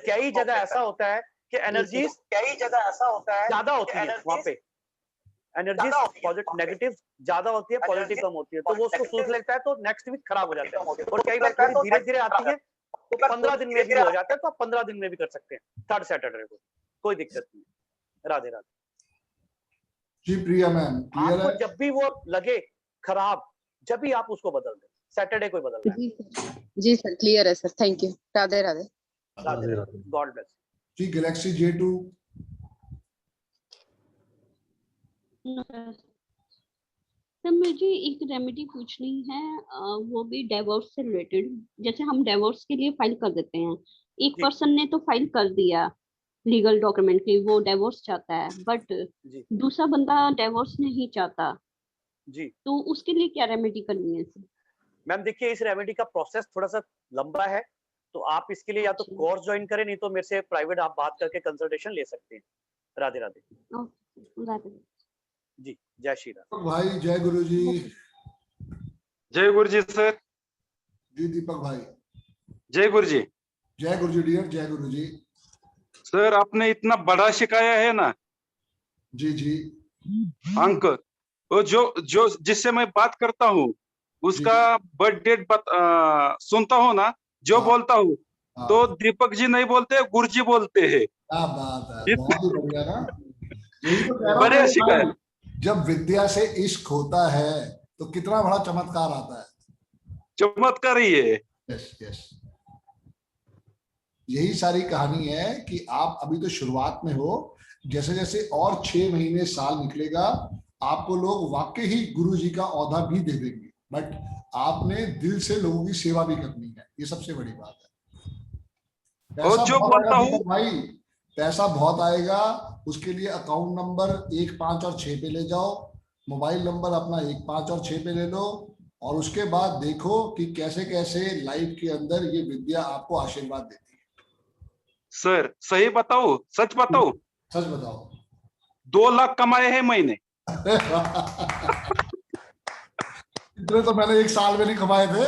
कई जगह ऐसा होता है कि एनर्जीज ज्यादा होती है वहां पे, एनर्जीज पॉजिटिव नेगेटिव ज्यादा होती है, पॉजिटिव कम होती है, तो वो उसको सोच लेता है, तो नेक्स्ट वीक खराब हो जाता है। और कई बार थोड़ी धीरे धीरे आती है तो 15 दिन में भी हो जाता है, तो आप 15 दिन में भी कर सकते हैं थर्ड सैटरडे को, कोई दिक्कत नहीं। राधे राधे जी। प्रिया मैम क्लियर है? जब भी वो लगे खराब, जब भी आप उसको बदल दें, सैटरडे को ही बदलना है। जी सर क्लियर है sir, thank you. Radhe Radhe, Radhe Radhe, God bless जी। गैलेक्सी J2 सर मुझे एक रेमेडी पूछनी है, वो भी डिवोर्स से रिलेटेड। जैसे हम डिवोर्स के लिए फाइल कर देते हैं, एक पर्सन ने तो फाइल कर दिया लीगल डॉक्यूमेंट की, वो डिवोर्स चाहता है, बट दूसरा बंदा डिवोर्स नहीं चाहता जी, तो उसके लिए क्या रेमेडी करनी है सर? मैम देखिए इस रेमेडी का प्रोसेस थोड़ा सा लंबा है, तो आप इसके लिए या तो कोर्स ज्वाइन करें, नहीं तो मेरे से प्राइवेट आप बात करके कंसल्टेशन ले सकते हैं। राधे राधे। राधे। जी जय श्री राम। भाई जय गुरु जी। जय गुरु जी सर। जी दीपक भाई। जय गुरु जी। जय गुरु जी डियर, जय गुरु जी। सर आपने इतना बड़ा सिखाया है ना। जी जी। अंक वो जो जिससे मैं बात करता हूँ उसका बर्थ डेट सुनता हूँ ना, जो बोलता हूँ तो दीपक जी नहीं बोलते, गुरु जी बोलते हैं। क्या बात है, बहुत ही बढ़िया ना। यही तो कह रहा बड़े हूँ शिकायत। जब विद्या से इश्क होता है तो कितना बड़ा चमत्कार आता है। चमत्कार ही है। यस यस, यही सारी कहानी है कि आप अभी तो शुरुआत में हो, जैसे जैसे और 6 महीने साल निकलेगा आपको लोग वाकई ही गुरु जी का औहदा भी दे देंगे, बट आपने दिल से लोगों की सेवा भी करनी है, ये सबसे बड़ी बात है। पैसा जो बोलता हूँ भाई, पैसा बहुत आएगा, उसके लिए अकाउंट नंबर 1, 5 और 6 पे ले जाओ, मोबाइल नंबर अपना 1, 5 और 6 पे ले लो, और उसके बाद देखो कि कैसे कैसे लाइफ के अंदर ये विद्या आपको आशीर्वाद देती है। सर सही बताओ, सच बताओ, सच बताओ। 2 लाख कमाए हैं महीने। इतने तो मैंने 1 साल में नहीं कमाए थे।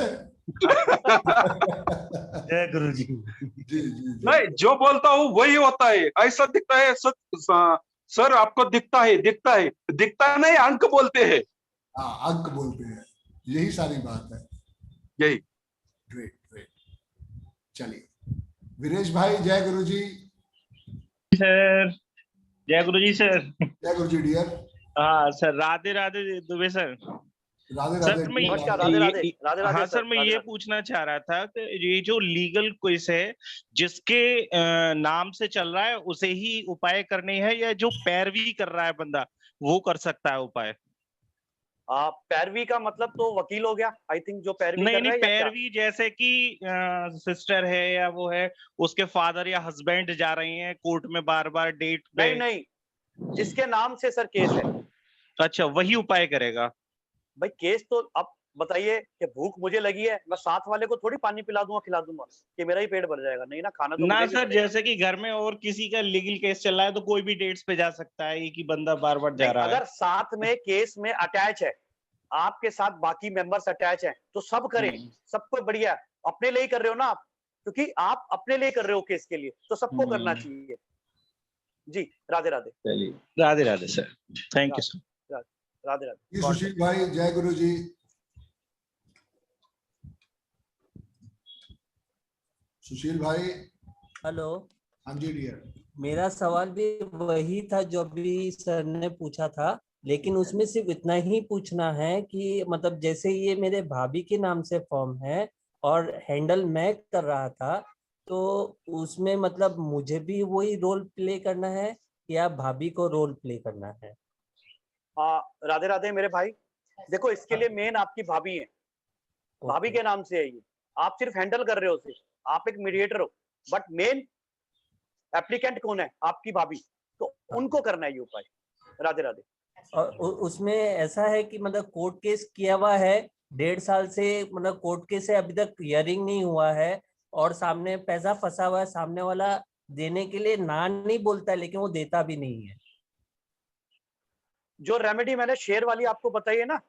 जय गुरु जी। जी जी। नहीं, जो बोलता हूँ वही होता है, ऐसा दिखता है सर आपको दिखता है, दिखता नहीं, अंक बोलते हैं। हाँ अंक बोलते हैं, यही सारी बात है। यही। Great great. चलिए वीरेश भाई जय गुरु जी। सर जय गुरु जी सर। जय गुरु जी डियर। हाँ sir, Radhe Radhe Dubey sir. Radhe sir Radhe. मैं नमस्कार, राधे राधे। राधे राधे हाँ सर, सर, मैं राधे ये राधे। पूछना चाह रहा था कि ये जो लीगल क्विज है जिसके नाम से चल रहा है उसे ही उपाय करने हैं, या जो पैरवी कर रहा है बंदा वो कर सकता है उपाय? पैरवी का मतलब तो वकील हो गया, आई थिंक, जो पैरवी नहीं कर नहीं, रहा है, या क्या? पैरवी जैसे कि सिस्टर है या वो है, उसके फादर या हस्बैंड जा रहे हैं कोर्ट में बार बार डेट पे। नहीं, जिसके नाम से सर केस है। अच्छा, वही उपाय करेगा? भाई केस तो अब बताइए कि भूख मुझे लगी है, मैं साथ वाले को थोड़ी पानी पिला दूंगा, खिला दूंगा कि मेरा ही पेट भर जाएगा, नहीं ना, खाना तो ना मुझे भी सर, पड़ेगा। जैसे कि घर में और किसी का लीगल केस चल रहा है तो कोई भी डेट्स पे जा सकता है, एक ही बंदा बार बार जा रहा है। अगर साथ में केस में अटैच है, आपके साथ बाकी मेंबर्स अटैच हैं, तो सब करें, सबको बढ़िया। अपने लिए ही कर रहे हो ना आप, क्योंकि आप अपने लिए कर रहे हो केस के लिए, तो सबको करना चाहिए। जी राधे राधे। चलिए Radhe Radhe sir, thank you sir. Radhe Radhe. Sushil भाई जय गुरु जी। सुशील भाई। हेलो। हाँ जी डियर। मेरा सवाल भी वही था जो अभी सर ने पूछा था, लेकिन उसमें सिर्फ इतना ही पूछना है कि मतलब जैसे ये मेरे भाभी के नाम से फॉर्म है और हैंडल मैं कर रहा था, तो उसमें मतलब मुझे भी वही रोल प्ले करना है या भाभी को रोल प्ले करना है? राधे राधे मेरे भाई, देखो इसके लिए मेन आपकी भाभी है, भाभी के नाम से है ये, आप सिर्फ हैंडल कर रहे हो, सिर्फ आप एक मीडिएटर हो, बट मेन एप्लीकेंट कौन है? आपकी भाभी, तो उनको करना है ये उपाय। राधे राधे। और उसमें ऐसा है कि मतलब कोर्ट केस किया हुआ है 1.5 साल से, मतलब कोर्ट केस से अभी तक हियरिंग नहीं हुआ है और सामने पैसा फंसा हुआ है, सामने वाला देने के लिए ना नहीं बोलता है लेकिन वो देता भी नहीं है। जो रेमेडी मैंने शेर वाली आपको बताई है ना,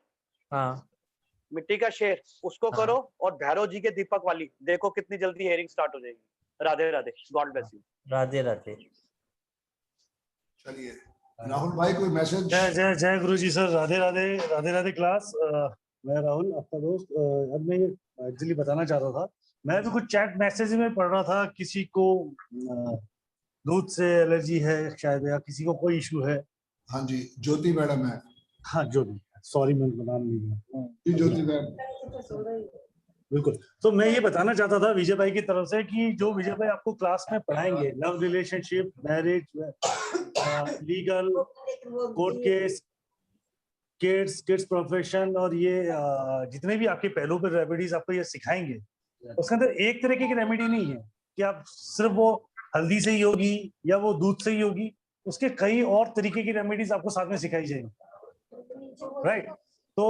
हाँ, मिट्टी का शेर, उसको करो, और भैरव जी के दीपक वाली, देखो कितनी जल्दी हियरिंग स्टार्ट हो जाएगी। Radhe Radhe, God bless you. Radhe Radhe. चलिए राहुल भाई कोई मैसेज? जय गुरु जी सर। राधे राधे। राधे राधे क्लास। मैं राहुल आपका दोस्त। अब मैं एक्चुअली बताना चाह रहा था, मैं भी कुछ चैट मैसेज में पढ़ रहा था, किसी को दूध से एलर्जी है शायद, या किसी को कोई इशू है। हाँ जी, ज्योति मैडम है। हाँ ज्योति, सॉरी मैं नाम नहीं। ज्योति मैडम बिल्कुल। तो मैं ये बताना चाहता था विजय भाई की तरफ से कि जो विजय भाई आपको क्लास में पढ़ाएंगे, love relationship, marriage, legal, court case, kids profession, और ये जितने भी आपके पहलू पर रेमेडीज आपको ये सिखाएंगे, उसके अंदर एक तरीके की रेमेडी नहीं है कि आप सिर्फ वो हल्दी से ही होगी या वो दूध से ही होगी, उसके कई और तरीके की रेमेडीज आपको साथ में सिखाई जाएंगी। राइट। तो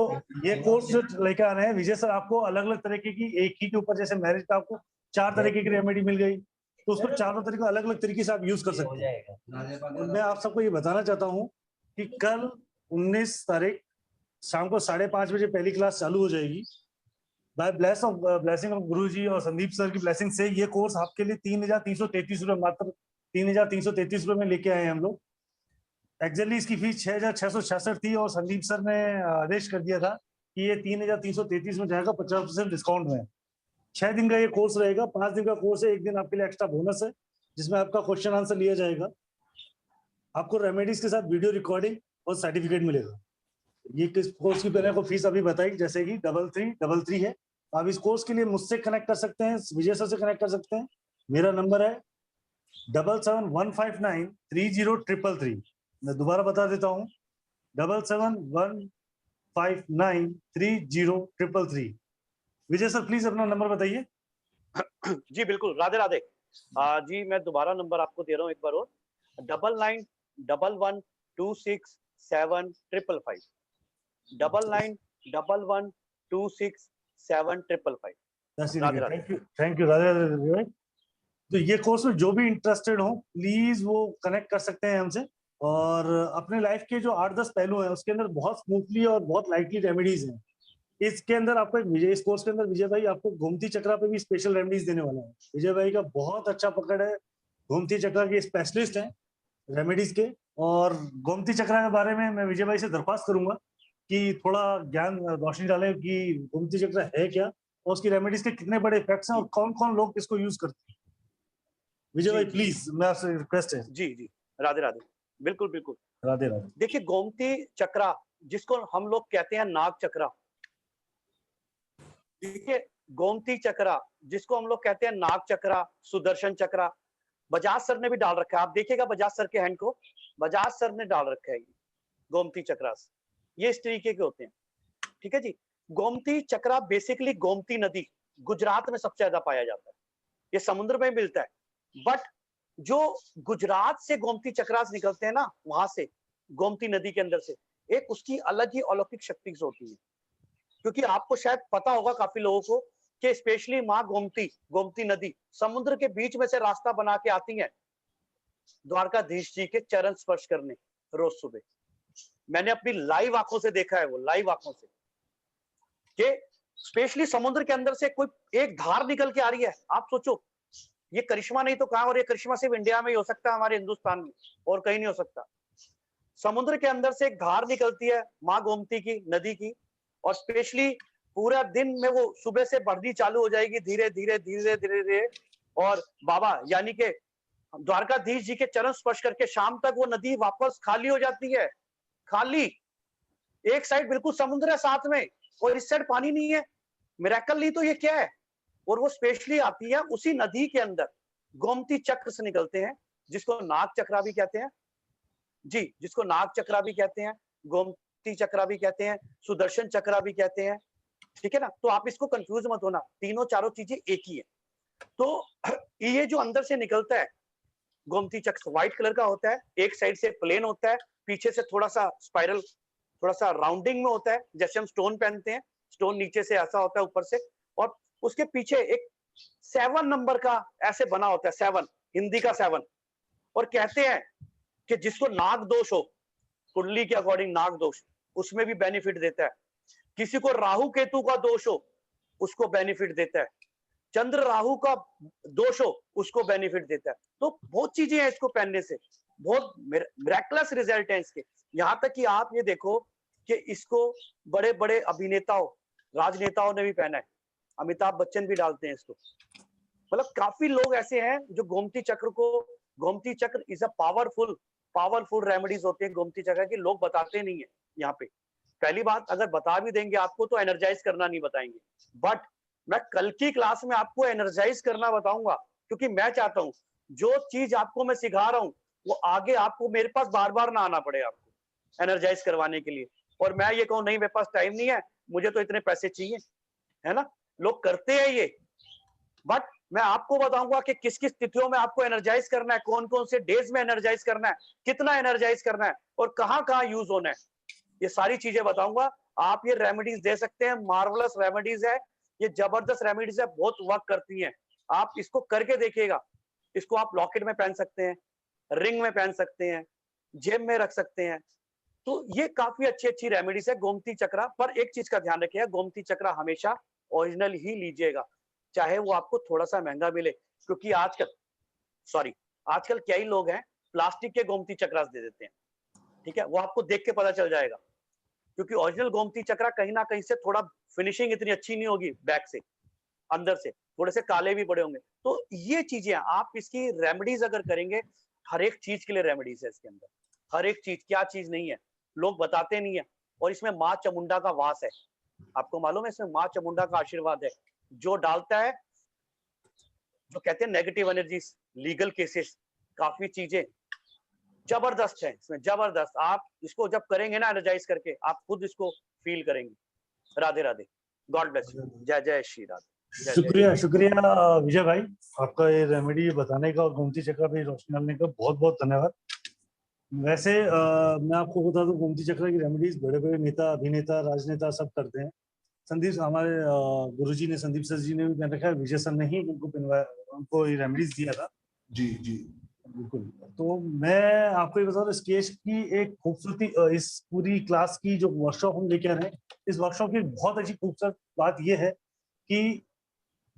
ये कोर्स जो लेकर आ रहे हैं विजय सर, आपको अलग अलग तरीके की, एक ही के ऊपर जैसे मैरिज का आपको 4 तरीके की रेमेडी मिल गई, तो उसको चारों तरीके अलग अलग तरीके से आप यूज कर सकते हैं। और मैं आप सबको ये बताना चाहता हूँ कि कल 19 तारीख शाम को 5:30 बजे पहली क्लास चालू हो जाएगी। बाय ब्लेसिंग ऑफ गुरु जी और संदीप सर की ब्लेसिंग से ये कोर्स आपके लिए 3,333 रुपये, मात्र 3,333 रुपये में लेके आए हैं हम लोग। एक्चुअली इसकी फीस 6,666 थी और संदीप सर ने आदेश कर दिया था कि ये 3,333 में जाएगा, 50% डिस्काउंट में। 6 दिन का ये कोर्स रहेगा, 5 दिन का कोर्स है, 1 दिन आपके लिए एक्स्ट्रा बोनस है जिसमें आपका क्वेश्चन आंसर लिया जाएगा। आपको रेमेडीज के साथ वीडियो रिकॉर्डिंग और सर्टिफिकेट मिलेगा। ये किस कोर्स की मैंने को फीस अभी बताई, जैसे कि 3333 है। आप इस कोर्स के लिए मुझसे कनेक्ट कर सकते हैं, विजय सर से कनेक्ट कर सकते हैं। मेरा नंबर है 7715930333। मैं दोबारा बता देता हूँ, 7715930333। विजय सर प्लीज अपना नंबर बताइए। जी बिल्कुल, राधे राधे। जी मैं दोबारा नंबर आपको दे रहा हूँ एक बार और, 9911267555, 9911267555। राधे राधे। Thank you Radhe Radhe. तो ये कोर्स में जो भी इंटरेस्टेड हो प्लीज वो कनेक्ट कर सकते हैं हमसे, और अपने लाइफ के जो 8-10 पहलू हैं उसके अंदर बहुत स्मूथली और बहुत लाइटली रेमेडीज हैं। इसके अंदर आपको इस कोर्स के अंदर विजय भाई आपको गोमती चक्रा पे भी स्पेशल रेमेडीज देने वाला है। विजय भाई का बहुत अच्छा पकड़ है, गोमती चक्रा के स्पेशलिस्ट हैं रेमेडीज के। और गोमती चक्रा के बारे में मैं विजय भाई से दरख्वास्त करूंगा कि थोड़ा ज्ञान रोशनी डाले कि गोमती चक्रा है क्या और उसकी रेमेडीज के कितने बड़े इफेक्ट्स हैं और कौन कौन लोग इसको यूज करते हैं। विजय भाई प्लीज, मैं आपसे रिक्वेस्ट है। जी जी, राधे राधे। बिल्कुल बिल्कुल, राधे राधे। देखिए गोमती चक्रा जिसको हम लोग कहते हैं नाग चक्रा, देखिए गोमती चक्रा जिसको हम लोग कहते हैं नाग चक्रा, सुदर्शन चक्रा, बजाज सर ने भी डाल रखा है। आप देखिएगा बजाज सर के हैंड को, बजाज सर ने डाल रखा है गोमती चक्रा। ये इस तरीके के होते हैं, ठीक है जी। गोमती चक्रा बेसिकली गोमती नदी गुजरात में सबसे ज्यादा पाया जाता है, ये समुद्र में मिलता है। बट जो गुजरात से गोमती चक्रास निकलते हैं ना, वहां से गोमती नदी के अंदर से, एक उसकी अलग ही अलौकिक शक्ति होती है। क्योंकि आपको शायद पता होगा काफी लोगों को कि स्पेशली माँ गोमती नदी समुद्र के बीच में से रास्ता बना के आती है द्वारकाधीश जी के चरण स्पर्श करने रोज सुबह। मैंने अपनी लाइव आंखों से देखा है, वो लाइव आंखों से, कि स्पेशली समुद्र के अंदर से कोई एक धार निकल के आ रही है। आप सोचो, ये करिश्मा नहीं तो कहां, और ये करिश्मा सिर्फ इंडिया में ही हो सकता है, हमारे हिंदुस्तान में, और कहीं नहीं हो सकता। समुद्र के अंदर से एक धार निकलती है माँ गोमती की नदी की, और स्पेशली पूरा दिन में वो सुबह से बढ़नी चालू हो जाएगी धीरे धीरे धीरे धीरे धीरे, और बाबा यानी के द्वारकाधीश जी के चरण स्पर्श करके शाम तक वो नदी वापस खाली हो जाती है। खाली, एक साइड बिल्कुल समुद्र है साथ में और इस साइड पानी नहीं है। मिरेकल नहीं तो ये क्या है। और वो स्पेशली आती है उसी नदी के अंदर, गोमती चक्र से निकलते हैं, जिसको नाग चक्रा भी कहते हैं जी, जिसको नाग चक्रा भी कहते हैं, गोमती चक्रा भी कहते हैं, सुदर्शन चक्रा भी कहते हैं, ठीक है ना। तो आप इसको कंफ्यूज मत होना, तीनों चारों चीजें एक ही है। तो ये जो अंदर से निकलता है गोमती चक्र व्हाइट कलर का होता है, एक साइड से प्लेन होता है, पीछे से थोड़ा सा स्पाइरल, थोड़ा सा राउंडिंग में होता है, जैसे हम स्टोन पहनते हैं, स्टोन नीचे से ऐसा होता है ऊपर से, और उसके पीछे एक 7 नंबर का ऐसे बना होता है, 7 हिंदी का 7। और कहते हैं कि जिसको नाग दोष हो, कुंडली के अकॉर्डिंग नाग दोष, उसमें भी बेनिफिट देता है। किसी को राहु केतु का दोष हो, उसको बेनिफिट देता है। चंद्र राहु का दोष हो, उसको बेनिफिट देता है। तो बहुत चीजें हैं इसको पहनने से, बहुत मिरेकलस रिजल्ट है इसके। यहाँ तक कि आप ये देखो कि इसको बड़े बड़े अभिनेताओं, राजनेताओं ने भी पहना है, अमिताभ बच्चन भी डालते हैं इसको। मतलब काफी लोग ऐसे हैं जो गोमती चक्र को, गोमती चक्र इज अ पावरफुल रेमेडीज होते हैं गोमती चक्र की, लोग बताते नहीं है यहाँ पे। पहली बात, अगर बता भी देंगे आपको तो एनर्जाइज करना नहीं बताएंगे, बट मैं कल की क्लास में आपको एनर्जाइज करना बताऊंगा, क्योंकि मैं चाहता हूं जो चीज आपको मैं सिखा रहा हूं वो आगे आपको मेरे पास बार बार ना आना पड़े आपको एनर्जाइज करवाने के लिए। और मैं ये कहूँ नहीं मेरे पास टाइम नहीं है, मुझे तो इतने पैसे चाहिए, है ना। लोग करते हैं ये, बट मैं आपको बताऊंगा कि किस किस तिथियों में आपको एनर्जाइज करना है, कौन कौन से डेज में एनर्जाइज करना है, कितना एनर्जाइज करना है और कहाँ कहाँ यूज होना है, ये सारी चीजें बताऊंगा। आप ये रेमेडीज दे सकते हैं, मार्वलस रेमेडीज है, ये जबरदस्त रेमेडीज है, बहुत वर्क करती हैं। आप इसको करके देखिएगा। इसको आप लॉकेट में पहन सकते हैं, रिंग में पहन सकते हैं, जेब में रख सकते हैं। तो ये काफी अच्छी रेमेडीज है गोमती चक्रा। पर एक चीज का ध्यान रखिएगा, गोमती चक्रा हमेशा ओरिजिनल ही लीजिएगा, चाहे वो आपको थोड़ा सा महंगा मिले, क्योंकि आजकल कई लोग हैं प्लास्टिक के गोमती चक्रास दे देते हैं। ठीक है, वो आपको देख के पता चल जाएगा, क्योंकि ओरिजिनल गोमती चक्रा कहीं ना कहीं से थोड़ा फिनिशिंग इतनी अच्छी नहीं होगी, बैक से अंदर से थोड़े से काले भी पड़े होंगे। तो ये चीजें आप इसकी रेमेडीज अगर करेंगे, हर एक चीज के लिए रेमेडीज है इसके अंदर, हर एक चीज, क्या चीज नहीं है लोग बताते नहीं है। और इसमें माँ चामुंडा का वास है, आपको मालूम है, इसमें माँ चामुंडा का आशीर्वाद है, जो डालता है, जो कहते हैं नेगेटिव एनर्जीज, लीगल केसेस, काफी चीजें जबरदस्त है इसमें, जबरदस्त। आप इसको जब करेंगे ना एनर्जाइज करके, आप खुद इसको फील करेंगे। Radhe Radhe, God bless you, जय जय श्री राधे। शुक्रिया विजय भाई, आपका ये रेमेडी बताने का और गोमती चक्र पे रोशनी डालने का बहुत बहुत धन्यवाद। वैसे मैं आपको बता दूं, गोमती चक्र की रेमेडीज बड़े बड़े नेता, अभिनेता, राजनेता सब करते हैं। संदीप, हमारे गुरुजी ने, संदीप सर जी ने भी पहन रखा है, विजय सर ने ही उनको ये रेमेडीज दिया था। जी जी बिल्कुल। तो मैं आपको ये बता रहा हूँ, इस केस की एक खूबसूरती, इस पूरी क्लास की जो वर्कशॉप हम लेके आ रहे हैं, इस वर्कशॉप की बहुत अच्छी खूबसूरत बात यह है कि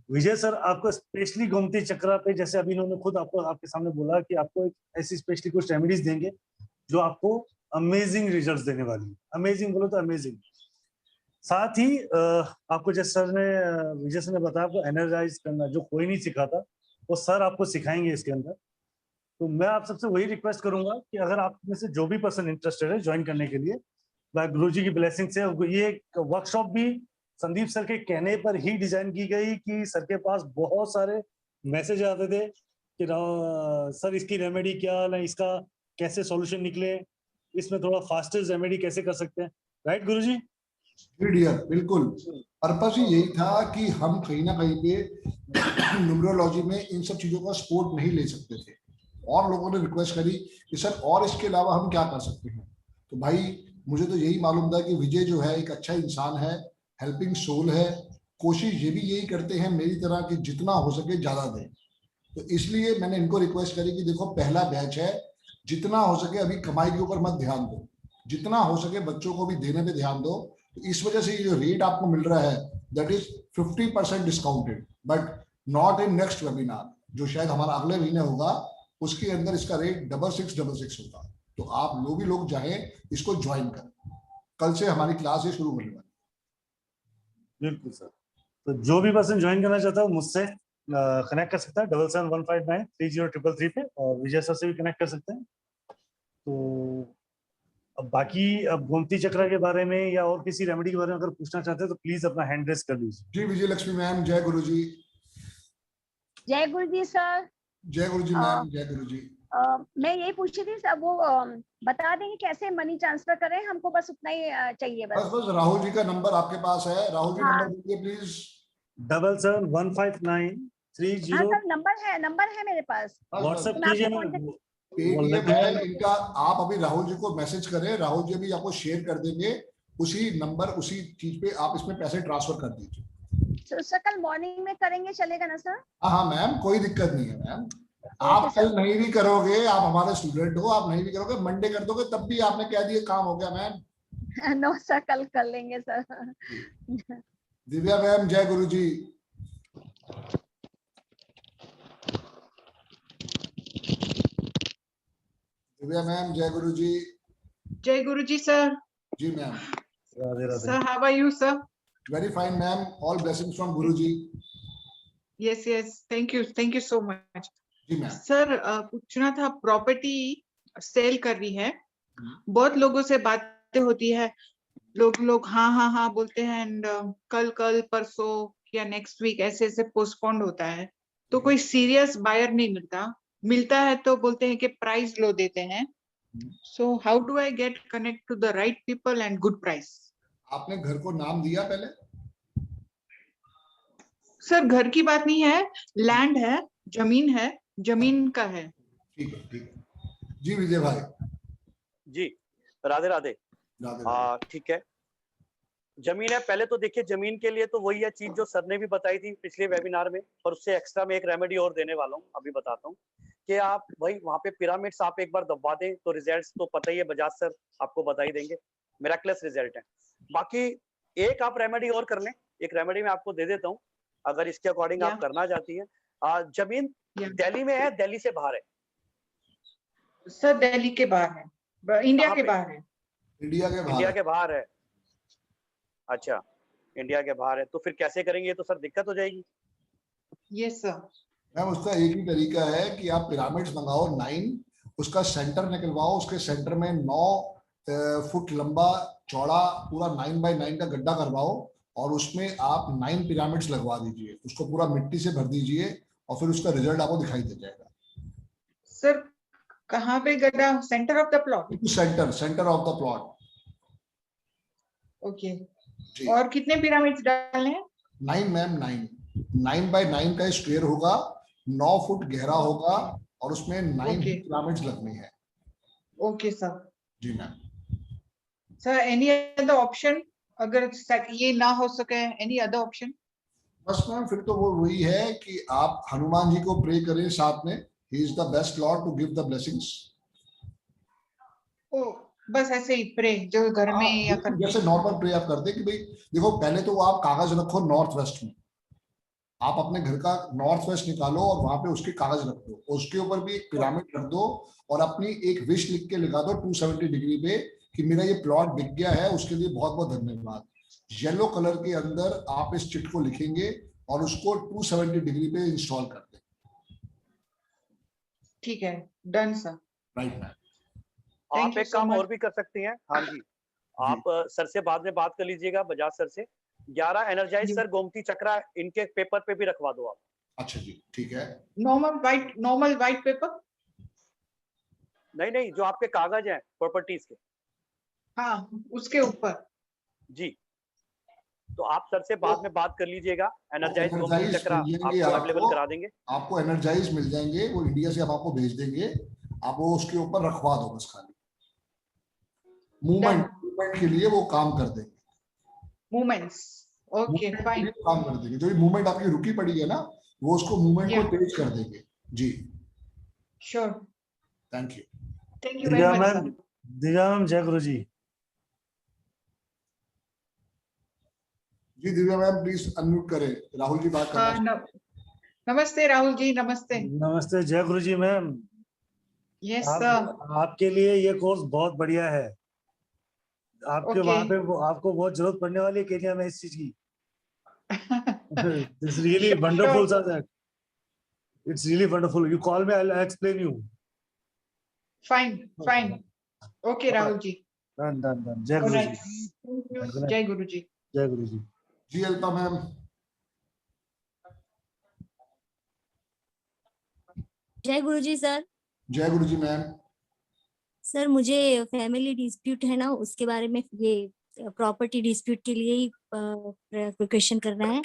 विजय सर आपको स्पेशली गोमती चक्रा पे, जैसे अभी इन्होंने खुद आपको आपके सामने बोला कि आपको एक ऐसी स्पेशली कुछ रेमेडीज देंगे जो आपको अमेजिंग रिजल्ट्स देने वाली है। अमेजिंग बोलो तो अमेजिंग। साथ ही आपको जैसे सर ने, विजय सर ने बताया, आपको एनर्जाइज करना जो कोई नहीं सिखाता, वो सर आपको सिखाएंगे इसके अंदर। तो मैं आप सबसे वही रिक्वेस्ट करूंगा कि अगर आप में से जो भी पर्सन इंटरेस्टेड है ज्वाइन करने के लिए, गुरुजी की ब्लेसिंग से, ये वर्कशॉप भी संदीप सर के कहने पर ही डिजाइन की गई कि सर के पास बहुत सारे मैसेज आते थे कि सर इसकी रेमेडी क्या, ना इसका कैसे सॉल्यूशन निकले, इसमें थोड़ा फास्टेस्ट रेमेडी कैसे कर सकते हैं, राइट गुरुजी? डियर, बिल्कुल। पर्पस ही यही था कि हम कहीं ना कहीं पे न्यूमरोलॉजी में इन सब चीजों का सपोर्ट नहीं ले सकते थे, और लोगों ने रिक्वेस्ट करी कि सर और इसके अलावा हम क्या कर सकते हैं। तो भाई मुझे तो यही मालूम था कि विजय जो है एक अच्छा इंसान है, हेल्पिंग सोल है। कोशिश ये भी यही करते हैं मेरी तरह कि जितना हो सके ज्यादा दें। तो इसलिए मैंने इनको रिक्वेस्ट करी कि देखो पहला बैच है, जितना हो सके अभी कमाई के ऊपर मत ध्यान दो, जितना हो सके बच्चों को भी देने पे ध्यान दो। तो इस वजह से ये जो रेट आपको मिल रहा है that is 50% discounted, but not in next webinar जो शायद हमारा अगले महीने होगा, उसके अंदर इसका रेट 6666 होगा। तो आप लोग भी लोग चाहें इसको ज्वाइन करें, कल से हमारी क्लास ये शुरू होने वाली। बिल्कुल सर। तो जो भी पर्सन ज्वाइन करना चाहता है मुझसे कनेक्ट कर सकता है 7715930333 पे, और विजय सर से भी कनेक्ट कर सकते हैं। तो अब बाकी, अब गोमती चक्र के बारे में या और किसी रेमेडी के बारे में अगर पूछना चाहते हैं तो प्लीज अपना हैंड रेस कर लीजिए। जी विजय लक्ष्मी मैम, जय गुरु जी। जय गुरु जी सर। जय गुरु जी मैम, जय गुरु जी। मैं यही पूछ रही थी सर, वो बता देंगे कैसे मनी ट्रांसफर करें, हमको बस उतना ही चाहिए बस। बस राहुल जी का नंबर आपके पास है, राहुल जी नंबर दीजिए प्लीज। 77159303। हाँ सर, नंबर है मेरे पास, व्हाट्सएप कीजिए ना। पेटीएम है इनका, आप अभी राहुल जी को मैसेज करें, राहुल जी भी आपको शेयर कर देंगे उसी नंबर, उसी चीज पे आप इसमें पैसे ट्रांसफर कर दीजिए। सर कल मॉर्निंग में करेंगे, चलेगा ना सर? हाँ मैम, कोई दिक्कत नहीं है मैम। आप कल नहीं भी करोगे, आप हमारे स्टूडेंट हो, आप नहीं भी करोगे, मंडे कर दोगे तब भी आपने कह दिया काम हो गया मैम। नो सर, कल कर लेंगे सर। दिव्या मैम, जय गुरु जी। दिव्या मैम, जय गुरु जी। जय गुरु जी सर। जी ma'am. Radhe Radhe. Sir how are you sir? Very fine ma'am, all blessings from गुरु जी। Yes yes, thank you so much. जी मैम। सर पूछना था, प्रॉपर्टी सेल कर रही है, बहुत लोगों से बातें होती है, लोग हाँ बोलते हैं, एंड कल परसों या नेक्स्ट वीक ऐसे पोस्टपोन्ड होता है, तो कोई सीरियस बायर नहीं मिलता है तो बोलते हैं कि प्राइस लो देते हैं। So how do I get connect to the right people and good price? आपने घर को नाम दिया पहले? सर घर की बात नहीं है, लैंड है, जमीन का है। ठीक है जी विजय भाई। जी राधे राधे। ठीक है, जमीन है, पहले तो देखिए जमीन के लिए तो वही है चीज जो सर ने भी बताई थी पिछले वेबिनार में, और उससे एक्स्ट्रा में एक रेमेडी और देने वाला हूँ, अभी बताता हूँ कि आप भाई वहाँ पे पिरामिड्स आप एक बार दबवा दें तो रिजल्ट्स तो पता ही है, बजाज सर आपको बता ही देंगे, मिराक्युलस रिजल्ट है। बाकी एक आप रेमेडी और कर लें, एक रेमेडी मैं आपको दे देता हूँ अगर इसके अकॉर्डिंग आप करना चाहती हैं। जमीन दिल्ली में है, दिल्ली से बाहर है? सर दिल्ली के बाहर है, इंडिया के बाहर है। इंडिया के बाहर, इंडिया के बाहर है। अच्छा, इंडिया के बाहर है, तो फिर कैसे करेंगे? ये तो सर दिक्कत हो जाएगी। Yes sir. मैम उसका एक ही तरीका है कि आप पिरामिड्स मंगाओ 9, उसका सेंटर निकलवाओ, उसके सेंटर में 9 फुट लंबा चौड़ा पूरा 9 बाय 9 का गड्ढा करवाओ और उसमें आप 9 पिरामिड्स लगवा दीजिए, उसको पूरा मिट्टी से भर दीजिए और फिर उसका रिजल्ट आपको दिखाई दे जाएगा। सर कहाँ पे गड्ढा? Centre of the plot? Centre of the plot. Okay. और कितने पिरामिड्स डालने हैं? 9 मैम, 9 बाय 9 का स्क्वायर होगा, 9 फुट गहरा होगा और उसमें 9 पिरामिड्स लगने हैं। Okay sir. जी ma'am. Sir any other option अगर ये ना हो सके, एनी अदर ऑप्शन? बस मैम फिर तो वो वही है कि आप हनुमान जी को प्रे करें साथ में, he is the best lord to give the blessings. ओ बस ऐसे ही प्रे जो घर में या कर, जैसे नॉर्मल प्रे आप करते कि भाई देखो पहले तो आप कागज रखो नॉर्थ वेस्ट में, आप अपने घर का नॉर्थ वेस्ट निकालो और वहां पे उसके कागज रख दो, उसके ऊपर भी एक पिरामिड रख दो और अपनी एक विश लिख के लगा दो 270 डिग्री पे कि मेरा ये प्लॉट बिक गया है, उसके लिए बहुत बहुत धन्यवाद। येलो कलर के अंदर आप इस चिट को लिखेंगे और उसको 270 डिग्री पे इंस्टॉल कर दें। ठीक है, डन सर। Right ma'am. आप एक काम और भी कर सकती हैं। हाँ जी, आप सर से बाद में बात कर लीजिएगा, बजाज सर से। 11 एनर्जाइज सर गोमती चक्रा इनके पेपर पे भी रखवा दो आप। अच्छा जी, ठीक है। Normal white paper? नहीं, जो आपके कागज हैं प्रॉपर्टीज के। हाँ, उसके ऊपर। जी, तो आप सर से बाद में बात कर लीजिएगा। एनर्जाइज गोमती चक्रा आपको अवेलेबल करा देंगे। आपको एनर्जाइज मिल जाएंगे, वो इंडिया से हम आपको भेज देंगे, आप वो उसके ऊपर रखवा दो बस, खाली मूवमेंट के लिए वो काम कर देंगे। मूवमेंट्स, ओके फाइन, काम कर देंगे। जो मूवमेंट आपकी रुकी पड़ी है ना, वो उसको मूवमेंट को तेज कर देंगे। जी sure, thank you. Thank you very much sir. Divya ma'am, जय गुरु जी। जी दिव्या मैम प्लीज अनम्यूट करें, राहुल जी बात कर रहे हैं। नमस्ते राहुल जी। नमस्ते। नमस्ते, जय गुरु जी मैम। Yes sir. आपके लिए ये कोर्स बहुत बढ़िया है, आपके वहां पे आपको बहुत जरूरत पड़ने वाली है केन्या में इस चीज की। This really wonderful sir. It's really wonderful. You call me, I'll explain you. Fine. Okay Rahul ji. Done. जय गुरु जी। जय गुरु जी। जय गुरु जी। जी अल्पा मैम। जय गुरु जी सर। जय गुरु जी मैम। सर मुझे फैमिली डिस्प्यूट है ना, उसके बारे में, ये प्रॉपर्टी डिस्प्यूट के लिए ही क्वेश्चन करना है।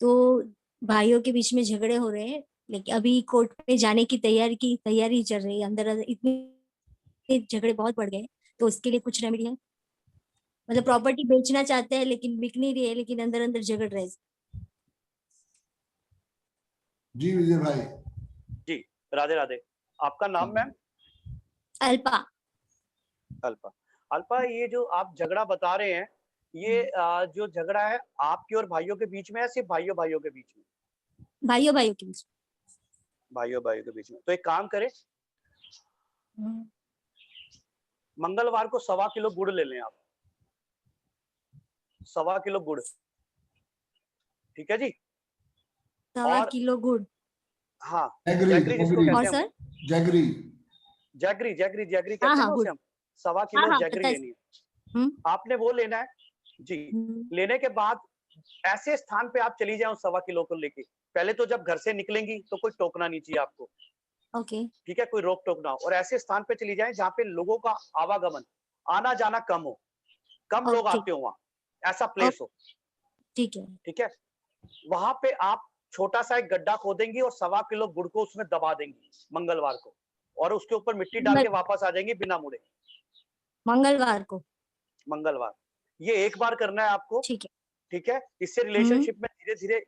तो भाइयों के बीच में झगड़े हो रहे हैं, लेकिन अभी कोर्ट में जाने की तैयारी चल रही है। अंदर इतने झगड़े बहुत बढ़ गए, तो उसके लिए कुछ रेमेडी है? मतलब प्रॉपर्टी बेचना चाहते हैं लेकिन बिक नहीं रही है, लेकिन अंदर झगड़ रहे हैं। जी विजय भाई। जी राधे राधे। आपका नाम मैम? अल्पा, ये जो आप झगड़ा बता रहे हैं, ये जो झगड़ा है आपके और भाइयों के बीच में है, सिर्फ भाइयों के बीच में? भाइयों के बीच। भाइयों के बीच में। तो एक काम करें, मंगलवार को 1.25 किलो गुड़ ले लें आप। 1.25 किलो गुड़, ठीक है जी? 1.25 किलो गुड़। हाँ, जैगरी कहते हैं उसे हम। 1.25 किलो जैगरी लेनी है। आपने वो लेना है जी। लेने के बाद ऐसे स्थान पे आप चली जाए उस 1.25 किलो को लेके। पहले तो जब घर से निकलेंगी तो कोई टोकना नहीं चाहिए आपको, ओके, ठीक है, कोई रोक टोक ना हो। और ऐसे स्थान पे चली जाए जहाँ पे लोगों का आवागमन, आना जाना कम हो, कम लोग आते हो, वहां ऐसा प्लेस हो, ठीक है। वहां पे आप छोटा सा एक गड्ढा खोदेंगी और 1.25 किलो गुड़ को उसमें दबा देंगी मंगलवार को, और उसके ऊपर मिट्टी डाल के वापस आ जाएंगी बिना मुड़े। मंगलवार। ये एक बार करना है आपको, ठीक है। इससे रिलेशनशिप में धीरे धीरे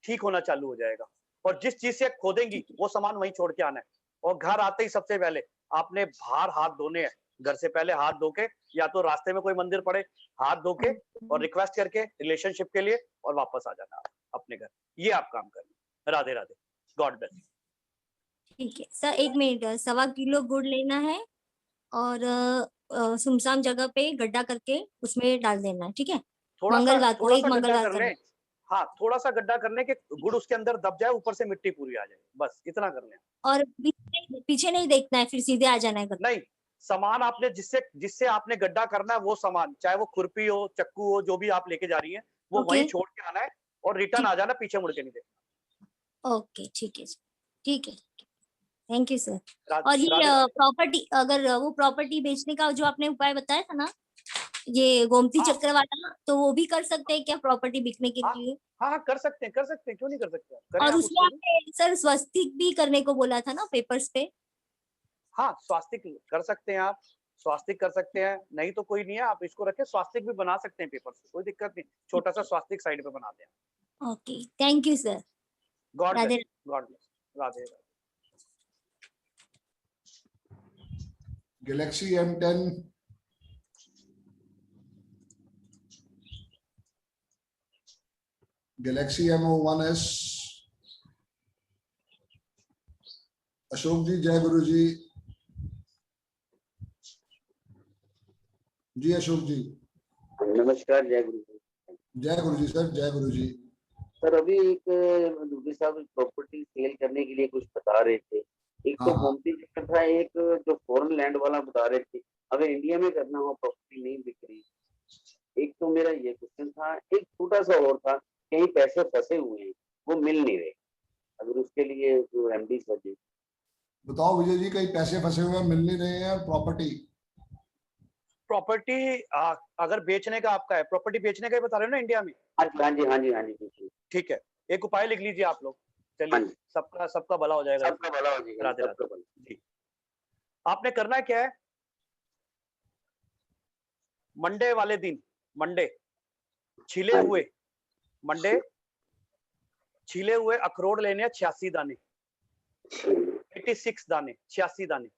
ठीक होना चालू हो जाएगा। और जिस चीज से खोदेंगी वो सामान वहीं छोड़ के आना है। और घर आते ही सबसे पहले आपने बाहर हाथ धोने हैं, घर से पहले हाथ धो के, या तो रास्ते में कोई मंदिर पड़े हाथ धो के और रिक्वेस्ट करके रिलेशनशिप के लिए, और वापस आ जाना अपने घर। ये आप काम करें। Radhe Radhe, God bless. ठीक है सर, 1 मिनट। 1.25 किलो गुड़ लेना है और सुनसान जगह पे गड्ढा करके उसमें डाल देना है, ठीक है। मंगलवार को, एक मंगलवार कर लें। हाँ, थोड़ा सा गड्ढा करने के गुड़ उसके अंदर दब जाए, ऊपर से मिट्टी पूरी आ जाए, बस इतना कर लें। और पीछे नहीं देखना है, फिर सीधे आ जाना है। नहीं, सामान आपने जिससे आपने गड्ढा करना है वो सामान, चाहे वो खुरपी हो, चक्कू हो, जो भी आप लेके जा रही हैं, वो वहीं छोड़ के आना है और रिटर्न आ जाना, पीछे मुड़ के नहीं देखना। ओके, ठीक है, ठीक है। Thank you sir. और ये प्रॉपर्टी, अगर वो प्रॉपर्टी बेचने का जो आपने उपाय बताया था ना, ये गोमती चक्र वाला, तो वो भी कर सकते हैं क्या प्रॉपर्टी बिकने के लिए? हाँ, कर सकते हैं, क्यों नहीं कर सकते। और उसमें आपने सर स्वास्तिक भी करने को बोला था ना पेपर्स पे? हाँ, स्वास्तिक कर सकते हैं आप, स्वास्तिक कर सकते हैं, नहीं तो कोई नहीं है, आप इसको रखे, स्वास्तिक भी बना सकते हैं पेपर से, कोई दिक्कत नहीं। छोटा सा स्वास्तिक साइड पे बनाते हैं। Okay, thank you sir. God bless, god bless. Radhe Radhe. Galaxy M10 galaxy M01S। Ashok ji, जय गुरु जी। जी अशोक जी। नमस्कार, जय गुरु जी। जय गुरु जी सर, जय गुरु जी। सर अभी एक दूसरे साहब प्रॉपर्टी सेल करने के लिए कुछ बता रहे थे। एक तो गोमती चक्र था, एक जो फॉरेन लैंड वाला बता रहे थे। अगर इंडिया में करना हो, प्रॉपर्टी नहीं बिक रही। एक तो मेरा ये क्वेश्चन था, एक छोटा सा और था, कहीं पैसे फंसे हुए हैं, वो मिल नहीं रहे, अगर उसके लिए जो रेमेडी सजे। बताओ विजय जी, कहीं पैसे फंसे हुए मिल नहीं रहे हैं। प्रॉपर्टी अगर बेचने का आपका है, प्रॉपर्टी बेचने का ही बता रहे हो ना इंडिया में? हाँ जी। ठीक है, एक उपाय लिख लीजिए आप लोग। चलिए, सबका भला हो जाएगा। सबका भला हो जाएगा। राधे राधे जी। आपने करना क्या है, मंडे वाले दिन, मंडे छिले हुए अखरोट लेने हैं, 86 दाने, 86 दाने, 86 दाने।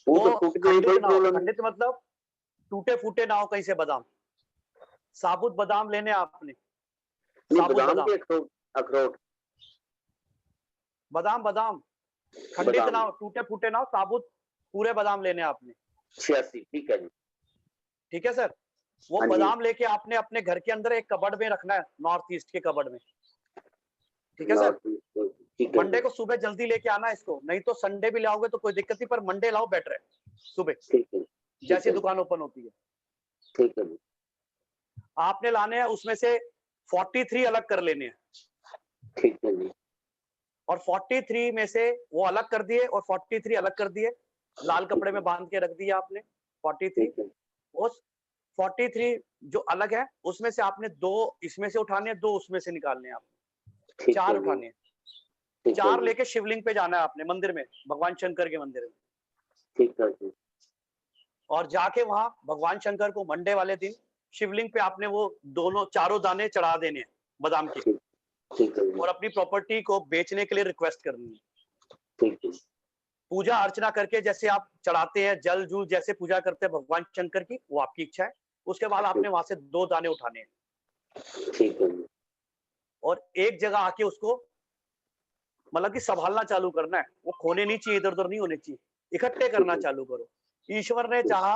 खंडित मतलब टूटे फूटे ना हो कहीं से बादाम। साबुत बादाम लेने आपने, साबुत अखरोट, बादाम खंडित ना हो, टूटे फूटे ना हो, साबुत पूरे बादाम लेने आपने। 86, ठीक है जी। ठीक है सर। वो बादाम लेके आपने अपने घर के अंदर एक कबर्ड में रखना है, नॉर्थ ईस्ट के कबर्ड में। ठीक है सर। मंडे को सुबह जल्दी लेके आना इसको, नहीं तो संडे भी लाओगे तो कोई दिक्कत नहीं, पर मंडे लाओ बेटर है सुबह, जैसी दुकान ओपन होती है। ठीक है। आपने लाने हैं, उसमें से 43 अलग कर लेने हैं। ठीक है जी। और 43 में से वो अलग कर दिए, और 43 अलग कर दिए, लाल कपड़े में बांध के रख दिया आपने 43। उस 43 जो अलग है उसमें से आपने 2 इसमें से उठाने हैं, 2 उसमें से निकालने हैं आपने, 4 उठाने हैं। 4 लेके शिवलिंग पे जाना है आपने, मंदिर में, भगवान शंकर के मंदिर में। ठीक है। और जाके वहां भगवान शंकर को मंडे वाले दिन शिवलिंग पे आपने वो चारों दाने चढ़ा देने हैं बादाम के, और अपनी प्रॉपर्टी को बेचने के लिए रिक्वेस्ट करनी है। पूजा अर्चना करके जैसे आप चढ़ाते हैं, जल जूल जैसे पूजा करते हैं भगवान शंकर की, वो आपकी इच्छा है। उसके बाद आपने वहां से 2 दाने उठाने हैं। ठीक है। और एक जगह आके उसको मतलब कि संभालना चालू करना है, वो खोने नहीं चाहिए, इधर उधर नहीं होने चाहिए, इकट्ठे करना चालू करो। ईश्वर ने चाहा